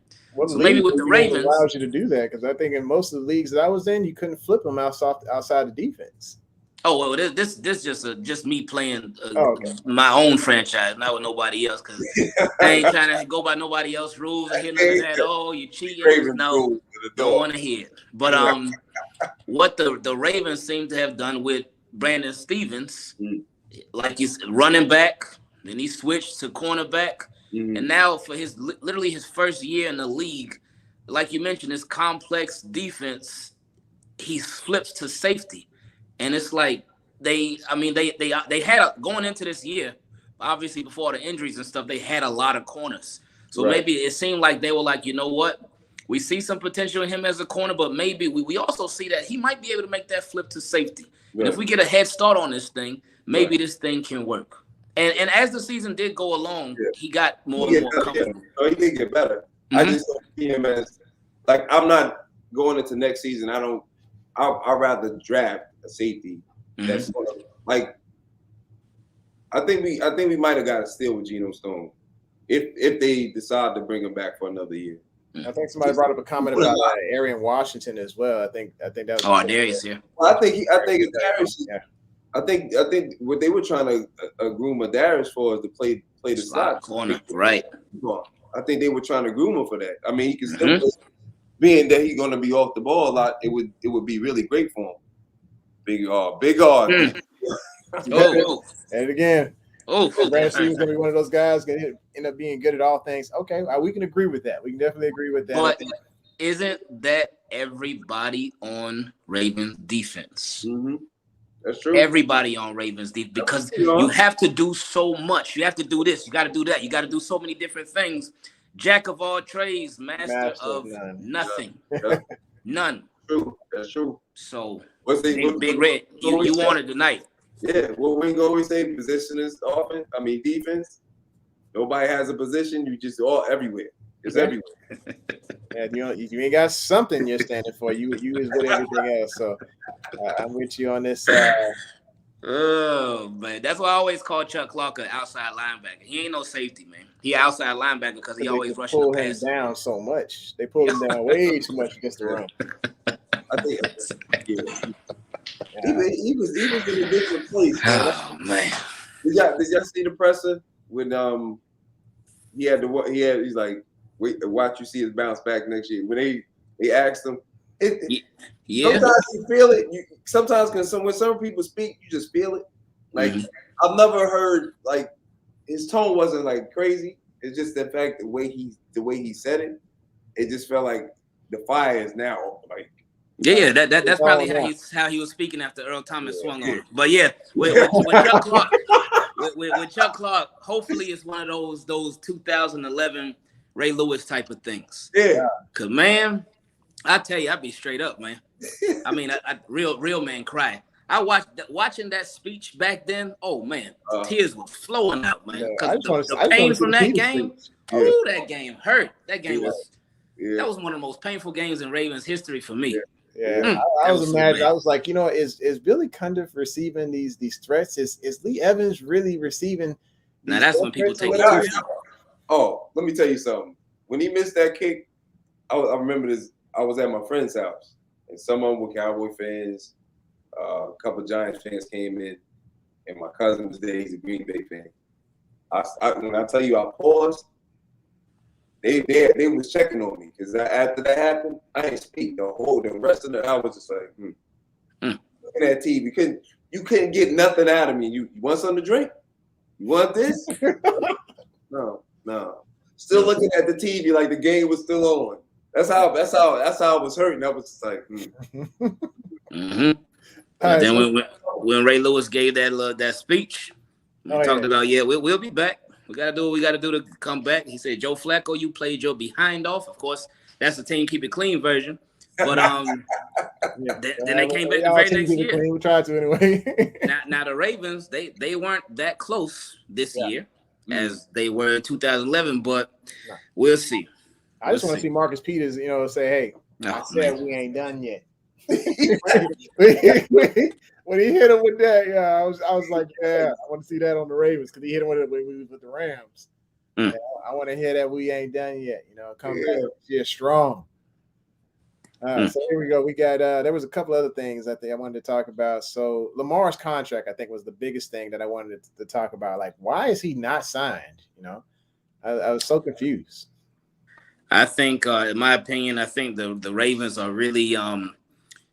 Speaker 3: So maybe with the Ravens
Speaker 1: allows you to do that because I think in most of the leagues that I was in, you couldn't flip them outside the defense.
Speaker 3: Oh well, this just me playing my own franchise, not with nobody else, because I ain't trying to go by nobody else's rules and hear none of that. Oh, you cheating? No, don't want to hear it. But what the Ravens seem to have done with Brandon Stevens, like he's running back, then he switched to cornerback. And now for literally his first year in the league, like you mentioned, this complex defense, he flips to safety. And it's like they had going into this year, obviously before the injuries and stuff, they had a lot of corners. So maybe it seemed like they were like, you know what? We see some potential in him as a corner, but maybe we also see that he might be able to make that flip to safety. And if we get a head start on this thing, maybe this thing can work. And as the season did go along, he got more and more comfortable.
Speaker 2: Yeah. He did get better. I just don't see him as like, I'm not going into next season. I'd rather draft a safety that's sort of like, I think we might have got a steal with Geno Stone if they decide to bring him back for another year.
Speaker 1: I think somebody brought up a comment about Arian Washington as well. I think that was
Speaker 3: Darius here.
Speaker 2: Well, I think it's Darius. Yeah. I think what they were trying to groom a Darius for is to play the slot
Speaker 3: corner, right?
Speaker 2: I think they were trying to groom him for that. I mean, he can still play, being that he's going to be off the ball a lot. It would be really great for him. Big R.
Speaker 1: And again, Brandon Stevens gonna be one of those guys gonna end up being good at all things. Okay, we can agree with that. We can definitely agree with that.
Speaker 3: But isn't that everybody on Ravens defense?
Speaker 2: That's true.
Speaker 3: Everybody on Ravens defense, because you have to do so much. You have to do this. You got to do that. You got to do so many different things. Jack of all trades, master of nothing.
Speaker 2: Yeah.
Speaker 3: None.
Speaker 2: True. That's true.
Speaker 3: So Big Red, you won it tonight.
Speaker 2: Yeah. What we always say, position is offense. I mean defense. Nobody has a position. You just all everywhere. It's everywhere.
Speaker 1: And you ain't got something you're standing for. You is with everything else. So I'm with you on this.
Speaker 3: Oh man, that's why I always call Chuck Clark an outside linebacker. He ain't no safety, man. He outside linebacker because he always rushing the pass.
Speaker 1: Pull him down so much. They pull him down way too much against the run.
Speaker 2: I think he was in a different place.
Speaker 3: Oh man,
Speaker 2: did y'all see the presser when he's like, wait, watch you see his bounce back next year. When they asked him,
Speaker 3: Yeah.
Speaker 2: Sometimes you feel it. Sometimes when some people speak, you just feel it. Like I've never heard like his tone wasn't like crazy. It's just the fact the way he said it. It just felt like the fire is now like.
Speaker 3: Yeah, that's probably how he was speaking after Earl Thomas swung on him. But yeah, with Chuck Clark, with Chuck Clark, hopefully it's one of those 2011 Ray Lewis type of things.
Speaker 2: Yeah.
Speaker 3: Cause man, I tell you, I be straight up, man. I mean, I real man cry. I watching that speech back then. Oh man, tears were flowing out, man. Because the pain from that game. Ooh, that game hurt. That game was. Yeah. That was one of the most painful games in Ravens history for me.
Speaker 1: Yeah. I was imagining. I was like, is Billy Cundiff receiving these threats? Is Lee Evans really receiving?
Speaker 3: Now that's when people take it.
Speaker 2: Oh, let me tell you something. When he missed that kick, I remember this. I was at my friend's house, and some of them were Cowboy fans. A couple of Giants fans came in, and my cousin was there. He's a Green Bay fan. When I tell you I paused, they was checking on me because after that happened, I didn't speak the rest of the. I was just like, looking at TV. You couldn't get nothing out of me. You want something to drink? You want this? No. Still looking at the TV like the game was still on. That's how I was hurting. I was just like,
Speaker 3: Then when Ray Lewis gave that speech, we talked about we'll be back. We gotta do what we gotta do to come back. He said, Joe Flacco, you played your behind off. Of course, that's the team keep it clean version. But then they came back the very next year.
Speaker 1: We tried to anyway.
Speaker 3: now the Ravens, they weren't that close this year as they were in 2011, but we'll see.
Speaker 1: I just want to see Marcus Peters, say, "Hey, I said we ain't done yet." When he hit him with that, I was like, I want to see that on the Ravens because he hit him with the Rams. I want to hear that we ain't done yet. Come here strong. So here we go. We got there was a couple other things I think I wanted to talk about. So Lamar's contract, I think, was the biggest thing that I wanted to talk about. Like, why is he not signed? I was so confused.
Speaker 3: I think, in my opinion, I think the Ravens are really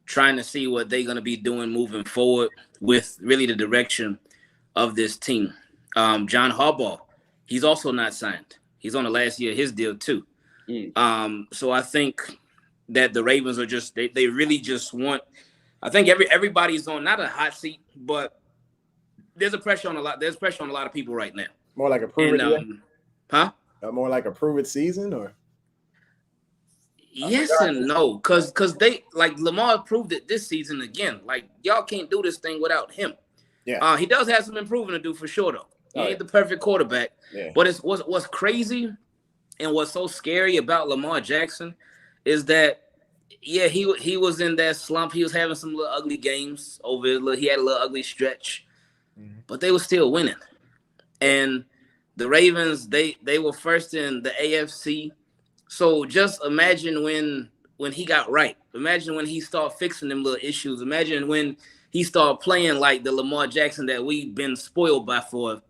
Speaker 3: trying to see what they're going to be doing moving forward with really the direction of this team. John Harbaugh, he's also not signed. He's on the last year of his deal too. So I think that the Ravens are just they really just want. I think everybody's on not a hot seat, but there's pressure on a lot of people right now.
Speaker 1: More like a prove it, more like a prove it season, or
Speaker 3: yes and no, because they like Lamar proved it this season again. Like y'all can't do this thing without him.
Speaker 1: Yeah,
Speaker 3: he does have some improving to do for sure though. He ain't the perfect quarterback. Yeah. But what's crazy and what's so scary about Lamar Jackson is that he was in that slump. He was having some little ugly games he had a little ugly stretch, but they were still winning. And the Ravens, they were first in the AFC. So just imagine when he got right. Imagine when he started fixing them little issues. Imagine when he started playing like the Lamar Jackson that we've been spoiled by for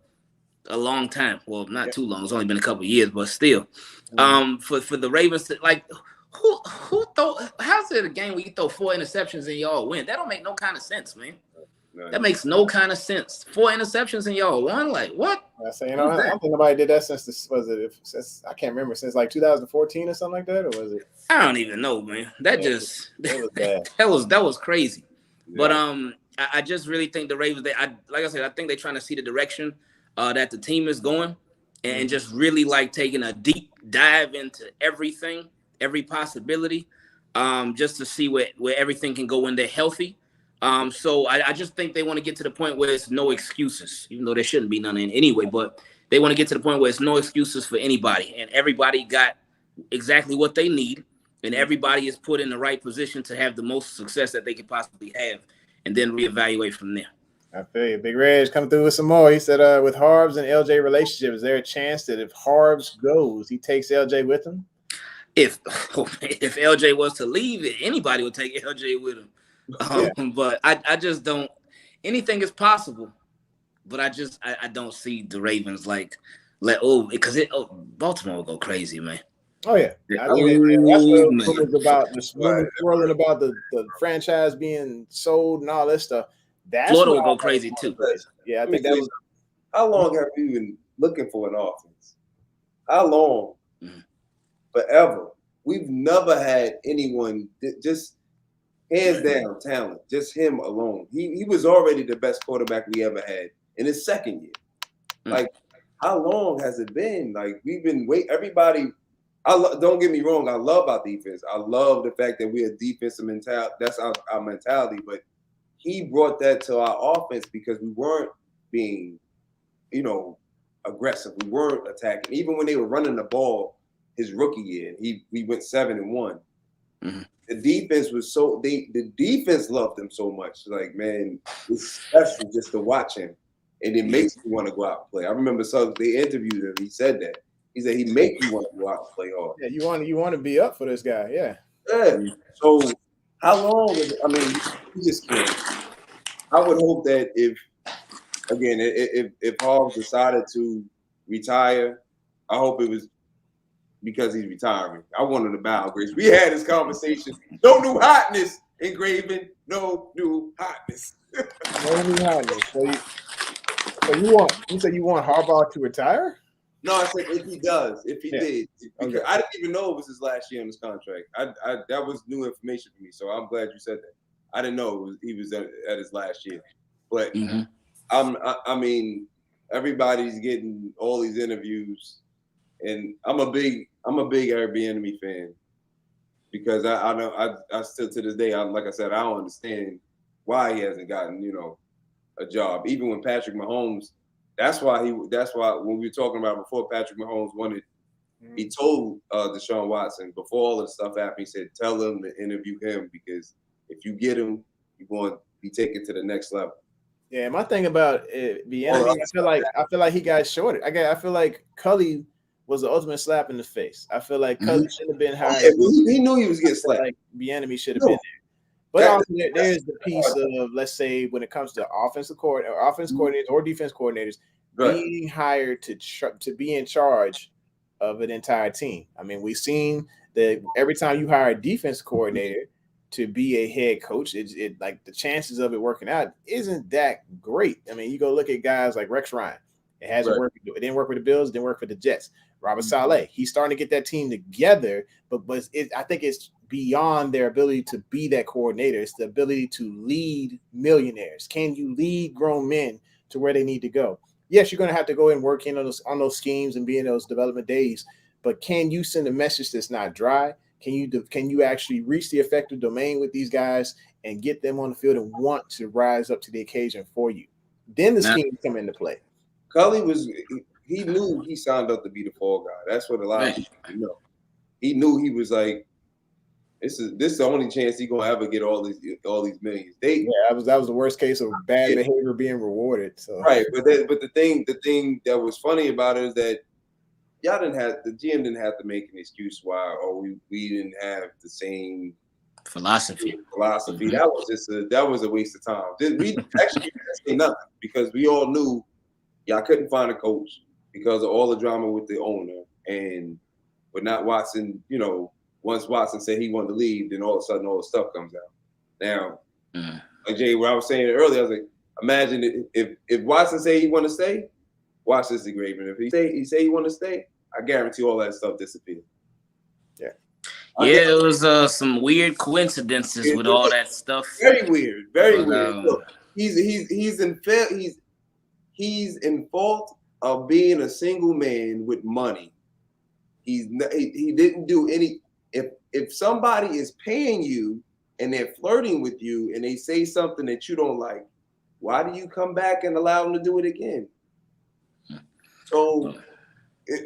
Speaker 3: a long time. Well, not too long. It's only been a couple of years, but still. For the Ravens to, like, who how's it a game where you throw 4 interceptions and y'all win? That don't make no kind of sense, man. That makes no kind of sense. 4 interceptions and y'all won? Like, what?
Speaker 1: I say, I don't think nobody did that since I can't remember, since like 2014 or something like that, or was it?
Speaker 3: I don't even know, man. That was bad. that was crazy. Yeah. But I just really think the Ravens, like I said, I think they're trying to see the direction that the team is going and just really like taking a deep dive into everything, every possibility, just to see where everything can go when they're healthy. So I just think they want to get to the point where it's no excuses, even though there shouldn't be none in anyway, but they want to get to the point where it's no excuses for anybody and everybody got exactly what they need and everybody is put in the right position to have the most success that they could possibly have and then reevaluate from there.
Speaker 1: I feel you. Big Reg coming through with some more. He said, with Harbs and LJ relationship, is there a chance that if Harbs goes, he takes LJ with him?
Speaker 3: If LJ was to leave, anybody would take LJ with him. But I just don't. Anything is possible, but I don't see the Ravens because Baltimore will go crazy, man.
Speaker 1: Oh yeah, I think that's the rumors about the rumors swirling about the franchise being sold and all that stuff. That's
Speaker 3: Florida
Speaker 1: what
Speaker 3: will go crazy too.
Speaker 1: Yeah, I
Speaker 2: Let me
Speaker 1: think
Speaker 2: tell
Speaker 1: that
Speaker 2: you
Speaker 1: was.
Speaker 2: how long have you been looking for an offense? How long? Forever. We've never had anyone just hands down talent, just him alone. He was already the best quarterback we ever had in his second year. Like, how long has it been? Like, we've been everybody. Don't get me wrong. I love our defense. I love the fact that we're a defensive mentality. That's our mentality. But he brought that to our offense because we weren't being, aggressive. We weren't attacking. Even when they were running the ball his rookie year, we went 7-1.
Speaker 3: Mm-hmm.
Speaker 2: The defense was the defense loved him so much. Like, man, it's special just to watch him. And it makes you want to go out and play. I remember they interviewed him. He said that. He said he make you want to go out and play hard.
Speaker 1: Yeah, you want to be up for this guy. Yeah.
Speaker 2: Yeah. So how long you just can't. I would hope that if Hawks decided to retire, I hope it was because he's retiring. I want him to bow grace. We had this conversation. No new hotness, Ingraven. No new hotness.
Speaker 1: No new hotness. So you said you want Harbaugh to retire?
Speaker 2: No, I said if he does, if he did. Because
Speaker 1: okay.
Speaker 2: I didn't even know it was his last year on his contract. That was new information for me. So I'm glad you said that. I didn't know he was at his last year. But I mean, everybody's getting all these interviews, and I'm a big Airbnb fan because I know I still to this day, like I said, I don't understand why he hasn't gotten a job. Even when Patrick Mahomes, that's why when we were talking about before Patrick Mahomes wanted, he told Deshaun Watson before all this stuff happened, he said, tell him to interview him because if you get him, you're going to be taken to the next level.
Speaker 1: Yeah, my thing about I feel like he got shorted. I feel like Cully was the ultimate slap in the face. I feel like Cully should have been hired.
Speaker 2: He knew he was getting slapped.
Speaker 1: Like Bieniemy should have been there. But also there's the piece of, let's say, when it comes to offense coordinators or defense coordinators being hired to be in charge of an entire team. I mean, we've seen that every time you hire a defense coordinator to be a head coach, it like the chances of it working out isn't that great. I mean, you go look at guys like Rex Ryan. It hasn't worked. It didn't work with the Bills. Didn't work for the Jets. Robert Saleh. He's starting to get that team together, but I think it's beyond their ability to be that coordinator. It's the ability to lead millionaires. Can you lead grown men to where they need to go? Yes, you're going to have to go and work in on those schemes and be in those development days, but can you send a message that's not dry? Can you actually reach the effective domain with these guys and get them on the field and want to rise up to the occasion for you? Then the scheme come into play.
Speaker 2: Cully he knew he signed up to be the fall guy. That's what a lot of people know. He knew he was like, this is the only chance he's gonna ever get all these millions.
Speaker 1: That was the worst case of bad behavior being rewarded. So.
Speaker 2: Right, but the thing that was funny about it is that the GM didn't have to make an excuse why we didn't have the same
Speaker 3: philosophy.
Speaker 2: Mm-hmm. That was a waste of time. We actually didn't say nothing because we all knew y'all couldn't find a coach because of all the drama with the owner, and with not Watson, once Watson said he wanted to leave, then all of a sudden all the stuff comes out. Now, like Jay, what I was saying earlier, I was like, imagine if Watson say he want to stay, watch this, Ingraven. If he say he want to stay, I guarantee all that stuff disappears.
Speaker 3: Yeah. It was some weird coincidences with all that stuff.
Speaker 2: Very weird. Very weird. Look, he's in fault of being a single man with money. He didn't do any. If somebody is paying you and they're flirting with you and they say something that you don't like, why do you come back and allow them to do it again? So,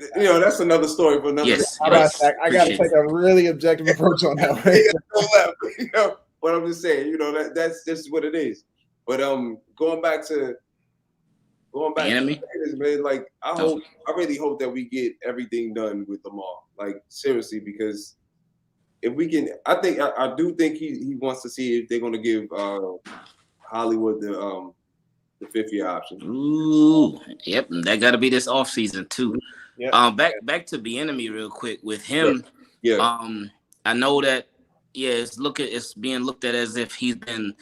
Speaker 2: that's another story for another.
Speaker 3: Yes,
Speaker 1: I got to take a really objective approach on that one.
Speaker 2: But I'm just saying, that's just what it is. But going back to
Speaker 3: enemy,
Speaker 2: man, like I really hope that we get everything done with Lamar. Like seriously, because if we can, I do think he wants to see if they're going to give Hollywood the 5th year option.
Speaker 3: Ooh, yep, and that got to be this offseason too.
Speaker 1: Yeah.
Speaker 3: Back to Bieniemy real quick with him.
Speaker 2: Yeah.
Speaker 3: I know that it's being looked at as if he's been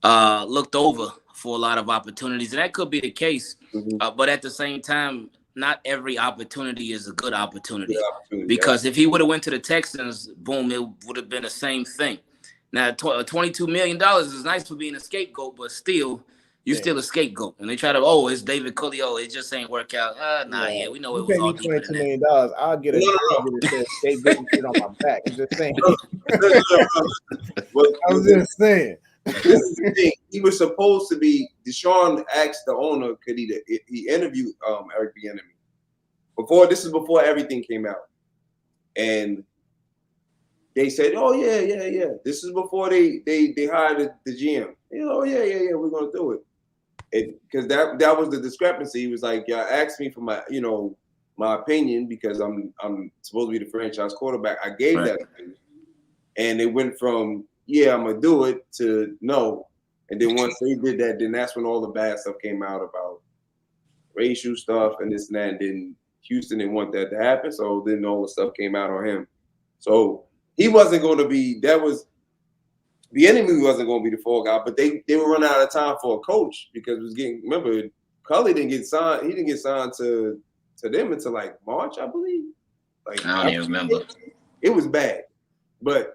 Speaker 3: looked over for a lot of opportunities, and that could be the case. But at the same time, not every opportunity is a good opportunity. Because if he would have went to the Texans, boom, it would have been the same thing. Now, $22 million is nice for being a scapegoat, but still, you're still a scapegoat. And they try to, it's David Coolio. It just ain't work out. We know it was all deeper than
Speaker 1: $22 million. I'll get a jersey that says scapegoat and put it on my back. I'm just saying. I'm just saying.
Speaker 2: This is the thing. He was supposed to be. Deshaun asked the owner, could he interview Eric Bieniemy before everything came out, and they said, "Oh yeah." This is before they hired the GM. Oh yeah, we're gonna do it. Because that was the discrepancy. He was like, "Yeah, asked me for my my opinion because I'm supposed to be the franchise quarterback. I gave that opinion, and it went from." Yeah, I'm gonna do it to no. And then once they did that, then that's when all the bad stuff came out about racial stuff and this and that. And then Houston didn't want that to happen. So then all the stuff came out on him. So he wasn't going to be, the enemy wasn't going to be the fall guy, but they were running out of time for a coach because it was remember, Cully didn't get signed. He didn't get signed to them until like March, I believe. Like
Speaker 3: I don't even remember.
Speaker 2: It was bad. But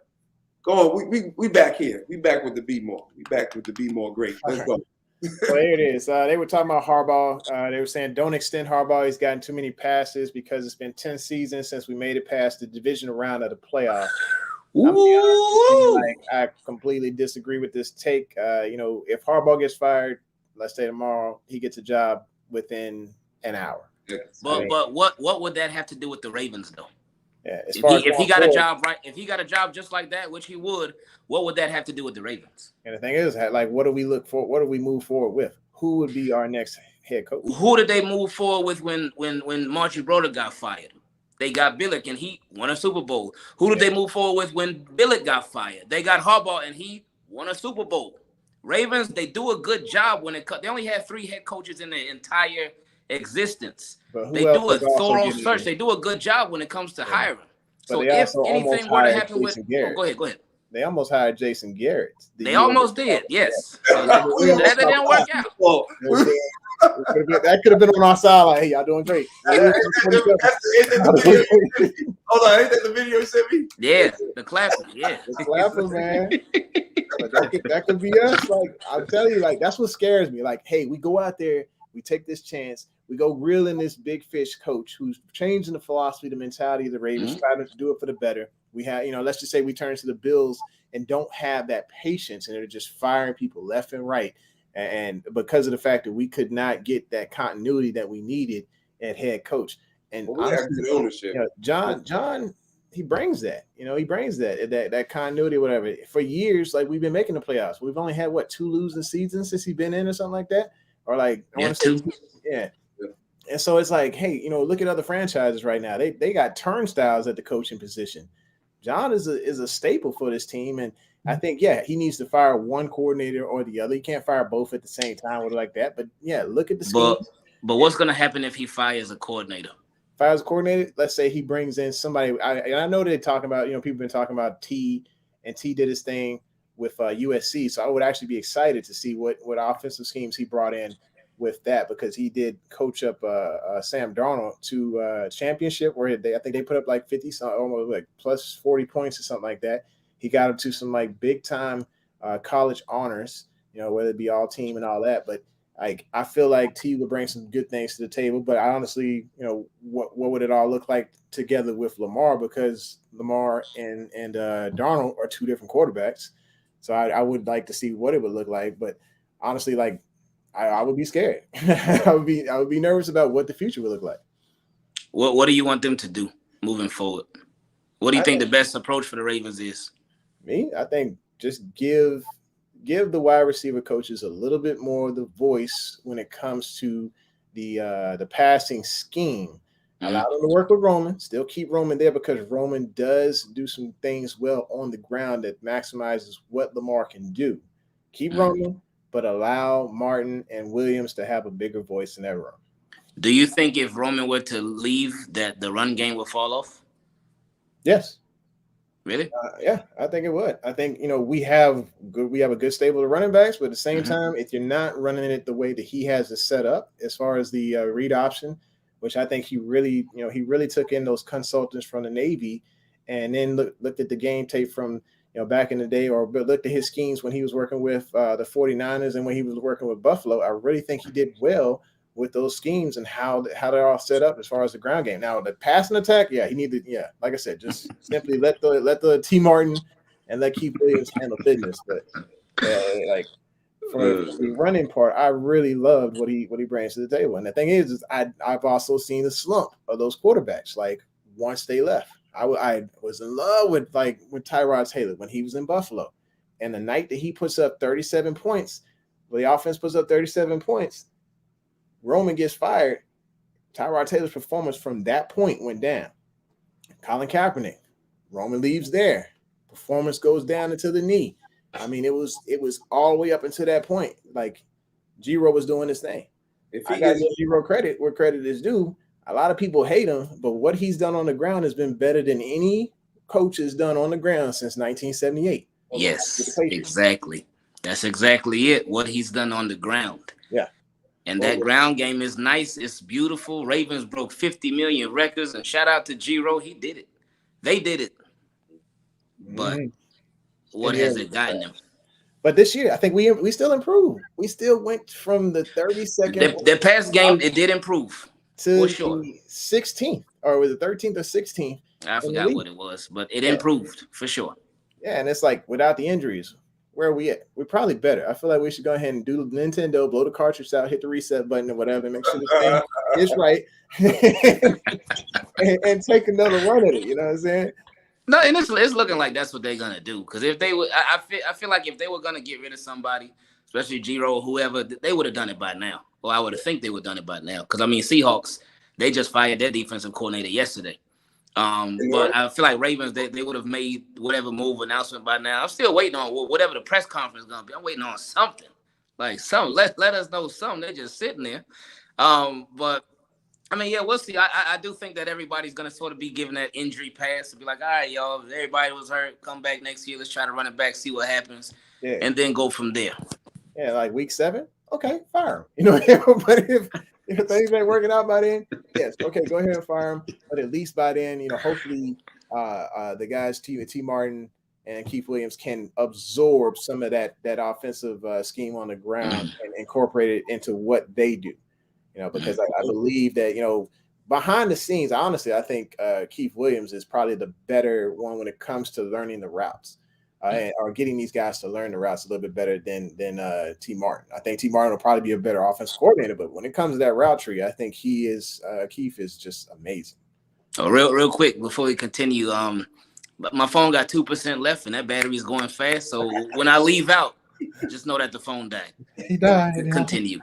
Speaker 2: go on, we back here. We back with the Be More. We back with the Be More great. Let's go.
Speaker 1: Well, here it is. They were talking about Harbaugh. They were saying don't extend Harbaugh. He's gotten too many passes because it's been 10 seasons since we made it past the divisional round of the playoff. I completely disagree with this take. If Harbaugh gets fired, let's say tomorrow, he gets a job within an hour.
Speaker 2: Yes.
Speaker 3: But what would that have to do with the Ravens though?
Speaker 1: Yeah,
Speaker 3: if he got a job if he got a job just like that, which he would, what would that have to do with the Ravens?
Speaker 1: And the thing is, like, what do we look for? What do we move forward with? Who would be our next head coach?
Speaker 3: Who did they move forward with when Margie Broder got fired? They got Billick and he won a Super Bowl. Who did they move forward with when Billick got fired? They got Harbaugh and he won a Super Bowl. Ravens, they do a good job when they only had 3 head coaches in the entire existence. They do a thorough search. They do a good job when it comes to hiring. So if anything were to happen with, go ahead.
Speaker 1: They almost hired Jason Garrett.
Speaker 3: They almost did, yes. That didn't work out.
Speaker 1: That could have been on our side. Like, hey, y'all doing great.
Speaker 2: Hold on, ain't that the video you sent me?
Speaker 3: Yeah, the clapper. Yeah,
Speaker 1: the clapper, man. That could be us. Like, I'll tell you, like, that's what scares me. Like, hey, we go out there, we take this chance. We go reel in this big fish coach who's changing the philosophy, the mentality of the Ravens, trying to do it for the better. We have, let's just say we turn to the Bills and don't have that patience and they're just firing people left and right. And because of the fact that we could not get that continuity that we needed at head coach. And honestly,
Speaker 2: ownership.
Speaker 1: John, he brings that. He brings that continuity or whatever. For years, like, we've been making the playoffs. We've only had 2 losing seasons since he's been in or something like that. Or like, I want to say, yeah. And so it's like, hey, look at other franchises right now. They got turnstiles at the coaching position. John is a staple for this team, and I think he needs to fire one coordinator or the other. You can't fire both at the same time or like that. But look at the scheme.
Speaker 3: But what's going to happen if he fires a coordinator?
Speaker 1: Fires a coordinator. Let's say he brings in somebody. I know they're talking about people have been talking about T, and T did his thing with USC. So I would actually be excited to see what offensive schemes he brought in with that, because he did coach up Sam Darnold to championship where I think they put up like 50, almost like plus 40 points or something like that. He got him to some like big time college honors, whether it be all team and all that. But like, I feel like T would bring some good things to the table. But I honestly, what would it all look like together with Lamar, because Lamar and Darnold are 2 different quarterbacks. So I would like to see what it would look like. But honestly, like, I would be scared. I would be nervous about what the future would look like.
Speaker 3: What do you want them to do moving forward? What do you think the best approach for the Ravens is?
Speaker 1: Me, I think just give the wide receiver coaches a little bit more of the voice when it comes to the passing scheme. Allow them to work with Roman. Still keep Roman there, because Roman does do some things well on the ground that maximizes what Lamar can do. Keep Roman, but allow Martin and Williams to have a bigger voice in that room.
Speaker 3: Do you think if Roman were to leave, that the run game would fall off?
Speaker 1: Yes.
Speaker 3: Really?
Speaker 1: Yeah, I think it would. I think we have a good stable of running backs, but at the same
Speaker 3: Mhm.
Speaker 1: time, if you're not running it the way that he has it set up, as far as the read option, which I think he really took in those consultants from the Navy, and then looked at the game tape from back in the day, or looked at his schemes when he was working with the 49ers and when he was working with Buffalo. I really think he did well with those schemes and how they're all set up as far as the ground game. Now the passing attack, yeah, he needed, like I said, just simply let the T Martin and let Keith Williams handle business. But like for the running part, I really loved what he brings to the table. And the thing is I've also seen the slump of those quarterbacks. Like once they left, I was in love with Tyrod Taylor when he was in Buffalo, and the night that he puts up 37 points, the offense puts up 37 points. Roman gets fired. Tyrod Taylor's performance from that point went down. Colin Kaepernick, Roman leaves there. Performance goes down into the knee. I mean, it was all the way up until that point. Like Giro was doing his thing. If I got to give Giro credit where credit is due. A lot of people hate him, but what he's done on the ground has been better than any coach has done on the ground since 1978.
Speaker 3: Yes, exactly. That's exactly it. What he's done on the ground.
Speaker 1: Yeah.
Speaker 3: And that ground game is nice. It's beautiful. Ravens broke 50 million records. And shout out to Giro. He did it. They did it. But what has it gotten them?
Speaker 1: But this year, I think we still improved. We still went from the 32nd.
Speaker 3: The past game, it did improve.
Speaker 1: To the 16th. Or was it 13th or 16th?
Speaker 3: I forgot what it was. But it improved for sure.
Speaker 1: Yeah, and it's like without the injuries, where are we at? We're probably better. I feel like we should go ahead and do Nintendo, blow the cartridge out, hit the reset button or whatever, and make sure the thing is right, and take another run at it. You know what I'm saying?
Speaker 3: No, and it's looking like that's what they're gonna do. Because if they would, I feel like if they were gonna get rid of somebody, especially Giro or whoever, they would have done it by now. Or I would have think they would have done it by now. Because I mean, Seahawks, they just fired their defensive coordinator yesterday. But I feel like Ravens, they would have made whatever move announcement by now. I'm still waiting on whatever the press conference is gonna be. I'm waiting on something, like something. Let us know something. They're just sitting there. But I mean, yeah, we'll see. I do think that everybody's gonna sort of be given that injury pass to be like, all right, y'all, if everybody was hurt, come back next year. Let's try to run it back, see what happens, and then go from there.
Speaker 1: Yeah, like week 7, okay, fire him. But if things ain't working out by then, yes, okay, go ahead and fire him. But at least by then, hopefully the guys T Martin and Keith Williams can absorb some of that offensive scheme on the ground and incorporate it into what they do. Because I believe that, behind the scenes, honestly, I think Keith Williams is probably the better one when it comes to learning the routes or getting these guys to learn the routes a little bit better than T Martin. I think T Martin will probably be a better offensive coordinator, but when it comes to that route tree, I think Keith is just amazing.
Speaker 3: Oh, real quick before we continue, my phone got 2% left and that battery is going fast. So when I leave out, just know that the phone died.
Speaker 1: He died.
Speaker 3: Continue.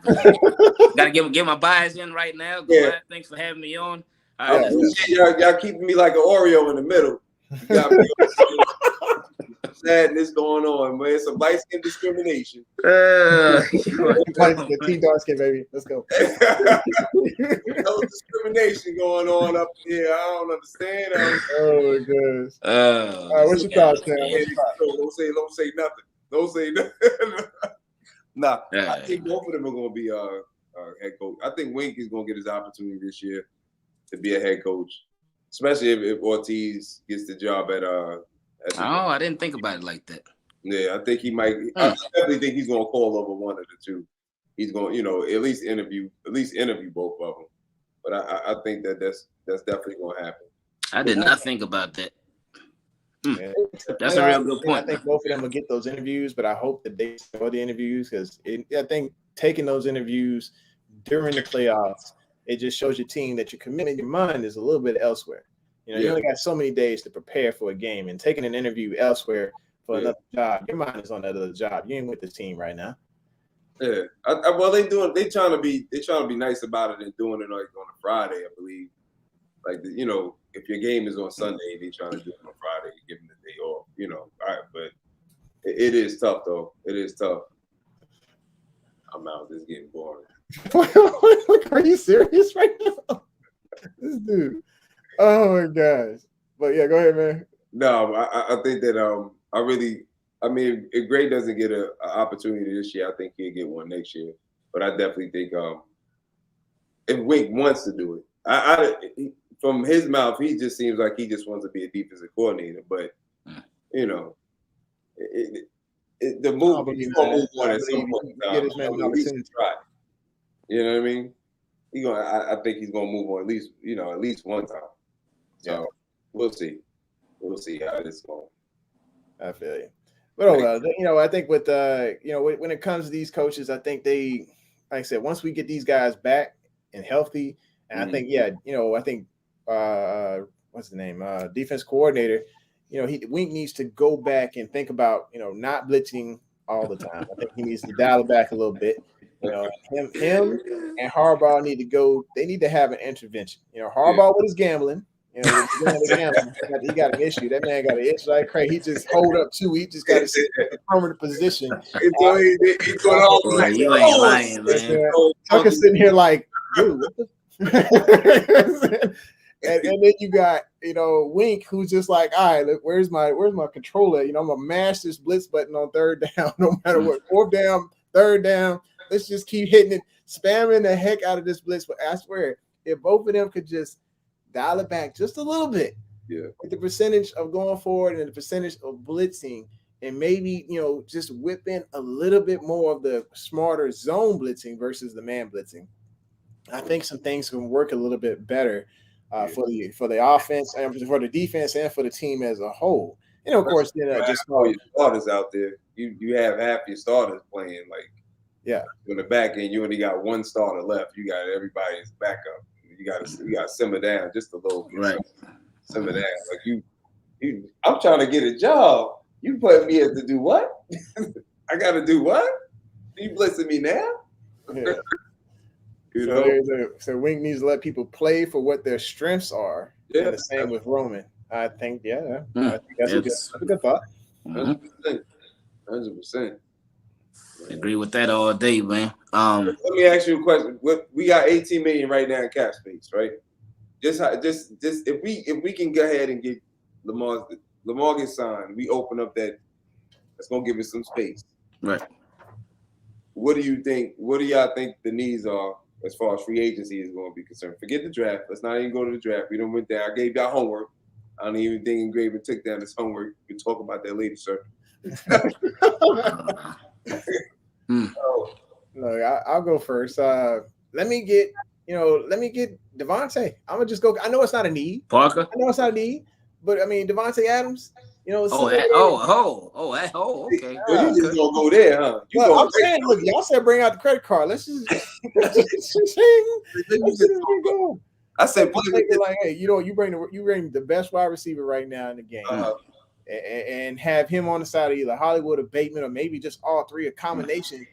Speaker 3: Gotta get my buys in right now. Glad, thanks for having me on. All right,
Speaker 2: y'all keeping me like an Oreo in the middle. You got me sadness going on, man. Some light skin discrimination.
Speaker 1: The team dark skin, baby. Let's go.
Speaker 2: No discrimination going on up here. I don't understand.
Speaker 1: Oh my goodness. All right, what's your thoughts, Cam?
Speaker 2: Don't say nothing. Don't say nothing. Nah, I think both of them are going to be head coach. I think Wink is going to get his opportunity this year to be a head coach, especially if Ortiz gets the job at
Speaker 3: I didn't think about it like that.
Speaker 2: Yeah, I think he might. I definitely think he's going to call over one of the two. He's going, at least interview both of them. But I think that's definitely going to happen.
Speaker 3: I did not think about that. That's a real good point.
Speaker 1: I think both of them will get those interviews, but I hope that they enjoy the interviews because I think taking those interviews during the playoffs, it just shows your team that your commitment, your mind is a little bit elsewhere. You only got so many days to prepare for a game, and taking an interview elsewhere for another job, your mind is on that other job. You ain't with the team right now.
Speaker 2: Yeah, well, they trying to be nice about it and doing it like on a Friday, I believe. Like if your game is on Sunday, they trying to do it on Friday, give them the day off. All right, but it is tough though. It is tough. I'm out. This is getting boring.
Speaker 1: Are you serious right now? This dude. Oh my gosh. But yeah, go ahead, man.
Speaker 2: No, I think that I mean, if Gray doesn't get an opportunity this year, I think he'll get one next year. But I definitely think if Wink wants to do it, from his mouth, he just seems like he just wants to be a defensive coordinator. But you know, the move he's gonna move on at some point in time. At least try. You know what I mean? I think he's gonna move on at least one time. So we'll see. We'll see how this goes.
Speaker 1: I feel you. But I think with when it comes to these coaches, I think they, like I said, once we get these guys back and healthy, and I think what's the name? Defense coordinator, Wink needs to go back and think about, not blitzing all the time. I think he needs to dial it back a little bit. Him and Harbaugh need to go. They need to have an intervention. Harbaugh with his gambling. He got an issue. That man got an issue like crazy. He just hold up too. He just got to sit in a permanent position.
Speaker 2: He's going all
Speaker 3: Boy, you ain't lying, man.
Speaker 1: Tucker's sitting here like, dude. And then you got Wink, who's just like, all right, look, where's my controller? I'm gonna mash this blitz button on third down, no matter what. Fourth down, third down. Let's just keep hitting it, spamming the heck out of this blitz. But I swear, if both of them could just dial it back just a little bit, with the percentage of going forward and the percentage of blitzing, and maybe just whip in a little bit more of the smarter zone blitzing versus the man blitzing, I think some things can work a little bit better for the offense and for the defense and for the team as a whole. And of course, just
Speaker 2: all your starters out there. You have half your starters playing on the back end. You only got one starter left. You got everybody's backup. You got to simmer down just a little bit.
Speaker 3: Right.
Speaker 2: Simmer down. Like I'm trying to get a job. You put me as to do what? I got to do what? You blitzing me now?
Speaker 1: Yeah. So Wink needs to let people play for what their strengths are. Yeah. And the same with Roman. I think, I think that's a good thought.
Speaker 2: 100%.
Speaker 3: Agree with that all day, man.
Speaker 2: Let me ask you a question. We got $18 million right now in cap space, right? Just if we can go ahead and get Lamar gets signed, we open up that. That's gonna give us some space,
Speaker 3: right?
Speaker 2: What do you think? What do y'all think the needs are as far as free agency is going to be concerned? Forget the draft. Let's not even go to the draft. We don't went there. I gave y'all homework. I don't even think Ingraven took down this homework. We can talk about that later, sir.
Speaker 1: Look, I'll go first. Let me get Devontae. I'm gonna just go. I know it's not a need.
Speaker 3: Parker.
Speaker 1: I know it's not a need, but I mean Devontae Adams. Okay.
Speaker 2: Well, you just gonna go there, huh?
Speaker 1: I'm saying, look, y'all said bring out the credit card. Let's just. I said, like, hey, you bring the best wide receiver right now in the game. And have him on the side of either Hollywood or Bateman, or maybe just all three, a combination.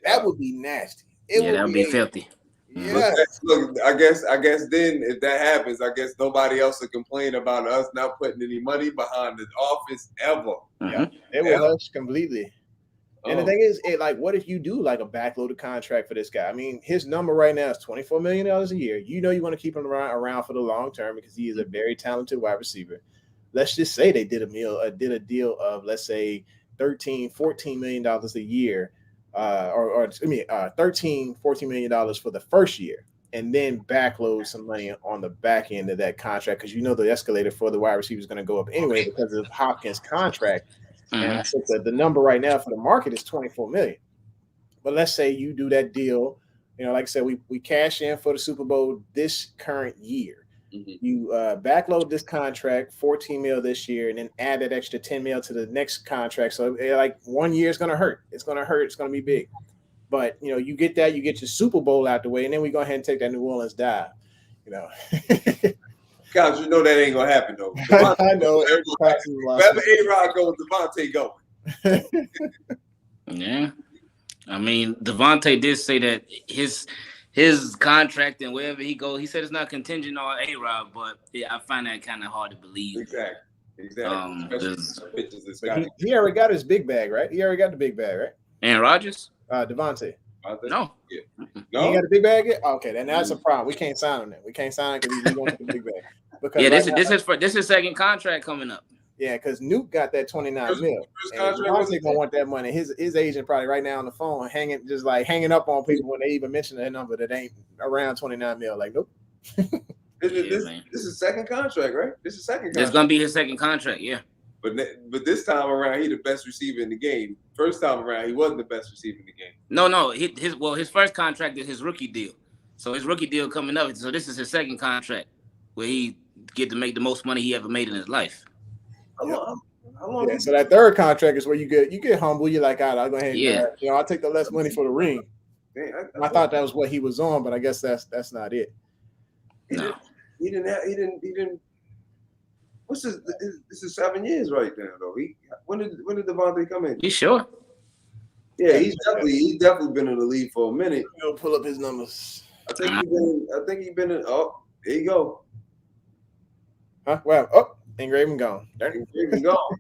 Speaker 1: That would be nasty.
Speaker 3: That would be filthy.
Speaker 1: Yeah.
Speaker 2: Look, I guess then if that happens, I guess nobody else will complain about us not putting any money behind the offense ever.
Speaker 1: Yeah, it will hush completely. And the thing is, what if you do like a backloaded contract for this guy? I mean, his number right now is $24 million a year. You want to keep him around for the long term because he is a very talented wide receiver. Let's just say they did a deal of, let's say, $13-14 million a year, $13-14 million for the first year, and then backload some money on the back end of that contract because the escalator for the wide receiver is going to go up anyway because of Hopkins' contract. And I think that the number right now for the market is $24 million. But let's say you do that deal, like I said, we cash in for the Super Bowl this current year. You backload this contract, $14 million this year, and then add that extra $10 million to the next contract. So 1 year is going to hurt. It's going to hurt. It's going to be big. But you get that, you get your Super Bowl out the way, and then we go ahead and take that New Orleans dive.
Speaker 2: Guys, that ain't gonna happen though.
Speaker 1: I know.
Speaker 2: Wherever A-Rod goes, Devontae going.
Speaker 3: Yeah, I mean, Devontae did say that his contract and wherever he goes, he said it's not contingent on A-Rod, but I find that kind of hard to believe.
Speaker 2: Exactly.
Speaker 1: He already got his big bag, right? He already got the big bag, right?
Speaker 3: Aaron Rodgers?
Speaker 1: Devontae.
Speaker 3: No.
Speaker 1: He ain't got a big bag yet? Okay, then that's a problem. We can't sign him then. We can't sign him because he won't get the big bag. Because
Speaker 3: this is second contract coming up.
Speaker 1: Yeah, because Nuke got that 29 mil. Devontae gonna want that money. His agent probably right now on the phone hanging up on people when they even mention that number that ain't around 29 mil. Like, nope.
Speaker 2: This is second contract, right? This is second contract.
Speaker 3: It's gonna be his second contract, yeah.
Speaker 2: But this time around, he the best receiver in the game. First time around, he wasn't the best receiver in the game.
Speaker 3: No. His first contract is his rookie deal. So his rookie deal coming up. So this is his second contract where he get to make the most money he ever made in his life.
Speaker 2: How long?
Speaker 1: Yeah, so that third contract is where you get humble. You're like, all right, I'll go ahead and I'll take the less money for the ring. I thought that was what he was on, but I guess that's not it.
Speaker 3: No.
Speaker 2: He didn't. What's this? This is 7 years right now, though. When did Devontae come in?
Speaker 3: You sure?
Speaker 2: Yeah, he's definitely been in the league for a minute.
Speaker 1: We'll pull up his numbers.
Speaker 2: I think he's been in. Oh, there you go.
Speaker 1: Huh? Well, oh, Ingraven gone.
Speaker 2: Ingraven gone.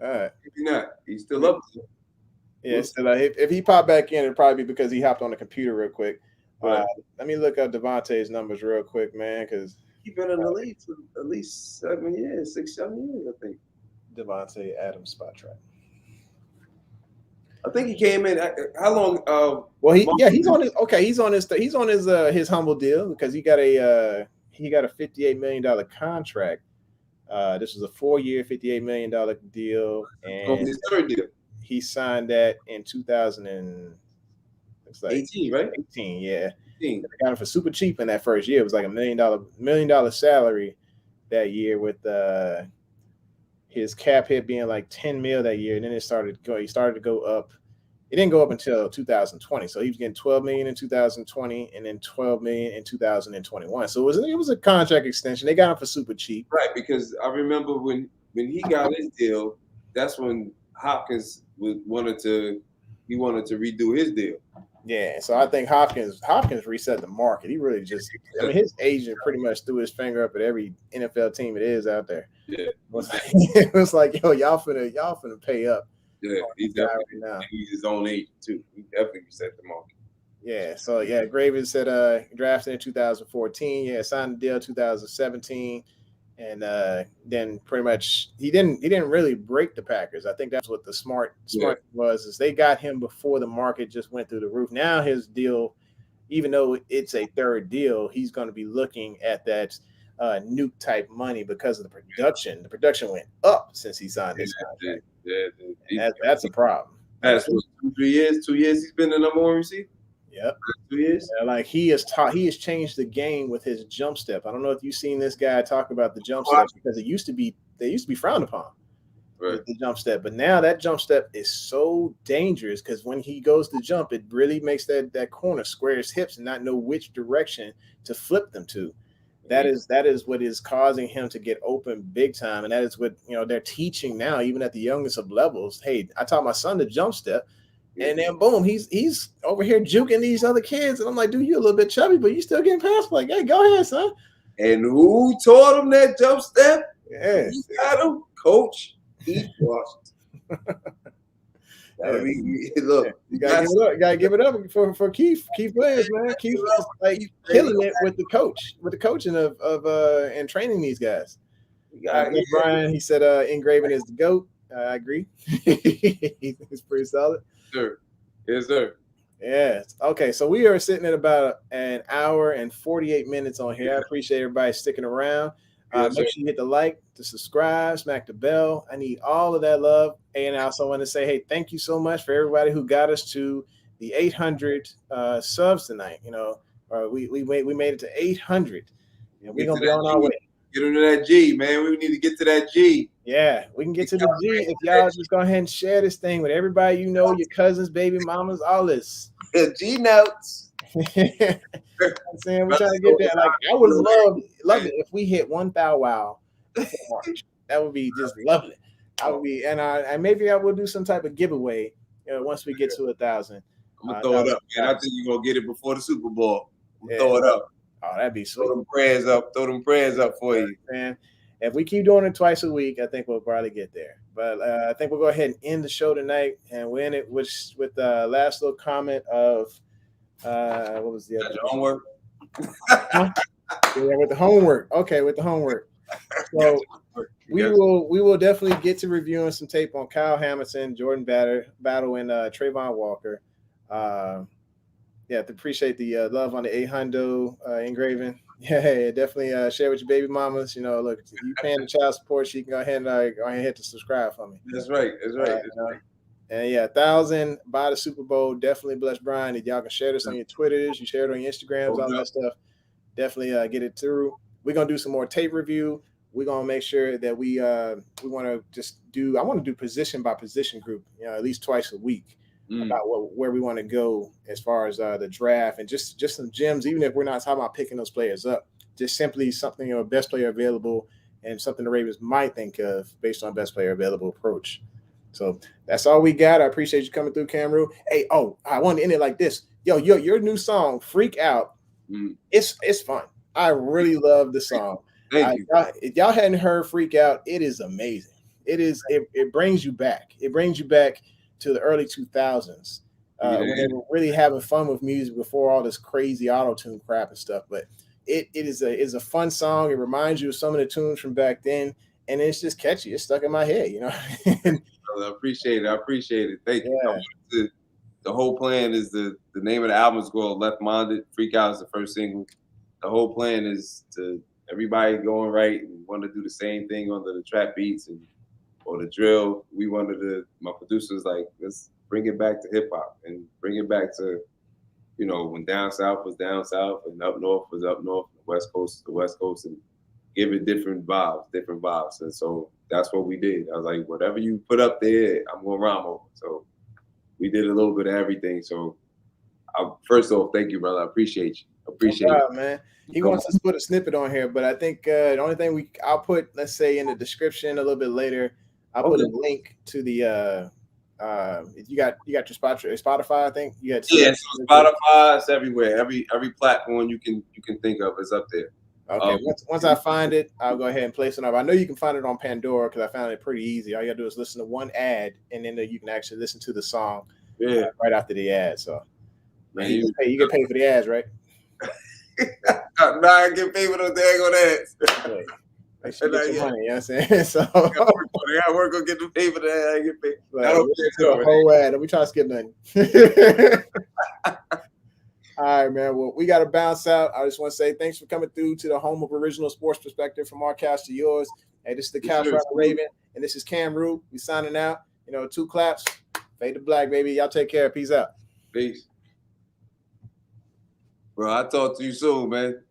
Speaker 1: All right.
Speaker 2: Maybe not. He's still up there.
Speaker 1: Yeah, still. If he popped back in, it'd probably be because he hopped on the computer real quick. Let me look up Devontae's numbers real quick, man, because
Speaker 2: he's been in the league for at least 7 years, 6-7 years, I think.
Speaker 1: Devontae Adams spot track.
Speaker 2: I think he came in. How long?
Speaker 1: Well, he's on his. Okay, he's on his humble deal because he got a $58 million contract. This was a 4-year, $58 million deal, and
Speaker 2: his third deal.
Speaker 1: He signed that in 2018,
Speaker 2: right?
Speaker 1: 18, yeah.
Speaker 2: 18.
Speaker 1: They got him for super cheap in that first year. It was like $1 million salary that year with his cap hit being like 10 mil that year, and then he started to go up. It didn't go up until 2020, so he was getting 12 million in 2020, and then 12 million in 2021. So it was a contract extension. They got him for super cheap,
Speaker 2: right? Because I remember when he got his deal, that's when Hopkins wanted to redo his deal.
Speaker 1: Yeah, so I think Hopkins reset the market. He really just, his agent pretty much threw his finger up at every NFL team it is out there.
Speaker 2: Yeah,
Speaker 1: it was like, yo, y'all finna pay up.
Speaker 2: Yeah, he's his own agent too. He definitely reset the market.
Speaker 1: Yeah, so yeah, Graven said drafted in 2014. Yeah, signed the deal 2017, and then pretty much he didn't really break the Packers. I think that's what the smart was, is they got him before the market just went through the roof. Now his deal, even though it's a third deal, he's going to be looking at that Nuke type money because of the production. The production went up since he signed this contract. Yeah, that's a problem.
Speaker 2: That's what, 2 years he's been the number one receiver.
Speaker 1: Yep.
Speaker 2: 2 years.
Speaker 1: Yeah, like he has changed the game with his jump step. I don't know if you've seen this guy talk about the jump step, because they used to be frowned upon. Right. With the jump step, but now that jump step is so dangerous because when he goes to jump, it really makes that corner square his hips and not know which direction to flip them to. That is what is causing him to get open big time, and that is what they're teaching now, even at the youngest of levels. Hey, I taught my son to jump step, and then boom, he's over here juking these other kids, and I'm like, dude, you're a little bit chubby, but you still getting past. Like, hey, go ahead, son.
Speaker 2: And who taught him that jump step?
Speaker 1: Yeah,
Speaker 2: he got him, Coach Keith Washington. Look,
Speaker 1: you gotta give it up for Keith Williams, man. Keith is like killing it with the coaching of and training these guys. Brian, he said Ingraven is the GOAT. I agree. He's pretty solid.
Speaker 2: Sir. Yes, sir.
Speaker 1: Yes. Okay, so we are sitting at about an hour and 48 minutes on here. I appreciate everybody sticking around. Make sure you hit the like, to subscribe, smack the bell. I need all of that love. And I also want to say, hey, thank you so much for everybody who got us to the 800 subs tonight. We made it to 800. We're gonna be on our way.
Speaker 2: Get into that G, man. We need to get to that G.
Speaker 1: Yeah, we can get to the G if y'all just go ahead and share this thing with everybody your cousins, baby mamas, all this.
Speaker 2: G notes.
Speaker 1: I'm saying we're trying to get there. Like, I would love it if we hit 1,000 wow for March. That would be just lovely. I would be, and maybe I will do some type of giveaway once we get to 1,000.
Speaker 2: I'm gonna throw it up, man. I think you're gonna get it before the Super Bowl. Throw it up.
Speaker 1: Oh, that'd be sweet.
Speaker 2: Throw them prayers up for you,
Speaker 1: man. if we keep doing it twice a week, I think we'll probably get there. But I think we'll go ahead and end the show tonight, and we'll end it with the last little comment of what was the other?
Speaker 2: Your homework.
Speaker 1: Huh? Yeah, with the homework. Okay, with the homework. So we will definitely get to reviewing some tape on Kyle Hamilton, Jordan Battle, and Trayvon Walker. Yeah, appreciate the love on the 800 engraving. Yeah, definitely share with your baby mamas. Look, if you paying the child support, she can go ahead and hit the subscribe for me.
Speaker 2: That's right. That's right.
Speaker 1: And yeah, 1,000 by the Super Bowl. Definitely bless Brian. If y'all can share this on your Twitters, you share it on your Instagrams, all that stuff. Definitely get it through. We're gonna do some more tape review. We're gonna make sure that we want to just do. I want to do position by position group, at least twice a week about where we want to go as far as the draft and just some gems. Even if we're not talking about picking those players up, just simply something best player available and something the Ravens might think of based on best player available approach. So that's all we got. I appreciate you coming through, Kamroo. Hey, I wanted to end it like this. Yo, your new song, Freak Out. It's fun. I really love the song.
Speaker 2: Thank you.
Speaker 1: If y'all hadn't heard Freak Out, it is amazing. It brings you back. It brings you back to the early 2000s. We were really having fun with music before all this crazy auto-tune crap and stuff. But it is a fun song. It reminds you of some of the tunes from back then, and it's just catchy. It's stuck in my head,
Speaker 2: I appreciate it. Thank you. The whole plan is the name of the album is called Left Minded. Freak Out is the first single. The whole plan is to everybody going right and want to do the same thing under the trap beats or the drill. We wanted my producers like, let's bring it back to hip hop and bring it back to, when down south was down south and up north was up north, and the West Coast was the West Coast, and give it different vibes. And so that's what we did. I was like, whatever you put up there, I'm going to rhyme over. So we did a little bit of everything. So first off, thank you, brother. I appreciate you. Appreciate it,
Speaker 1: man. He wants us to put a snippet on here, but I think the only thing I'll put, let's say, in the description a little bit later, I'll put a link to the you got your Spotify, I think.
Speaker 2: So Spotify, it's everywhere. Every platform you can think of is up there.
Speaker 1: Okay. Once I find it, I'll go ahead and place it up. I know you can find it on Pandora because I found it pretty easy. All you gotta do is listen to one ad, and then you can actually listen to the song right after the ad. So, man, you get paid for the ads, right?
Speaker 2: Nah, I get paid for those daggone ads.
Speaker 1: Okay. Make sure you get your money, you know what I'm saying? So I
Speaker 2: gotta work on getting paid for that. I get paid.
Speaker 1: I don't get to the whole ad. We try to skip nothing. All right, man. Well, we got to bounce out. I just want to say thanks for coming through to the home of original sports perspective, from our couch to yours. Hey, this is the Couch Riding Raven, and this is Kam Ru. We signing out. 2 claps. Fade to black, baby. Y'all take care. Peace out.
Speaker 2: Peace. Bro, I'll talk to you soon, man.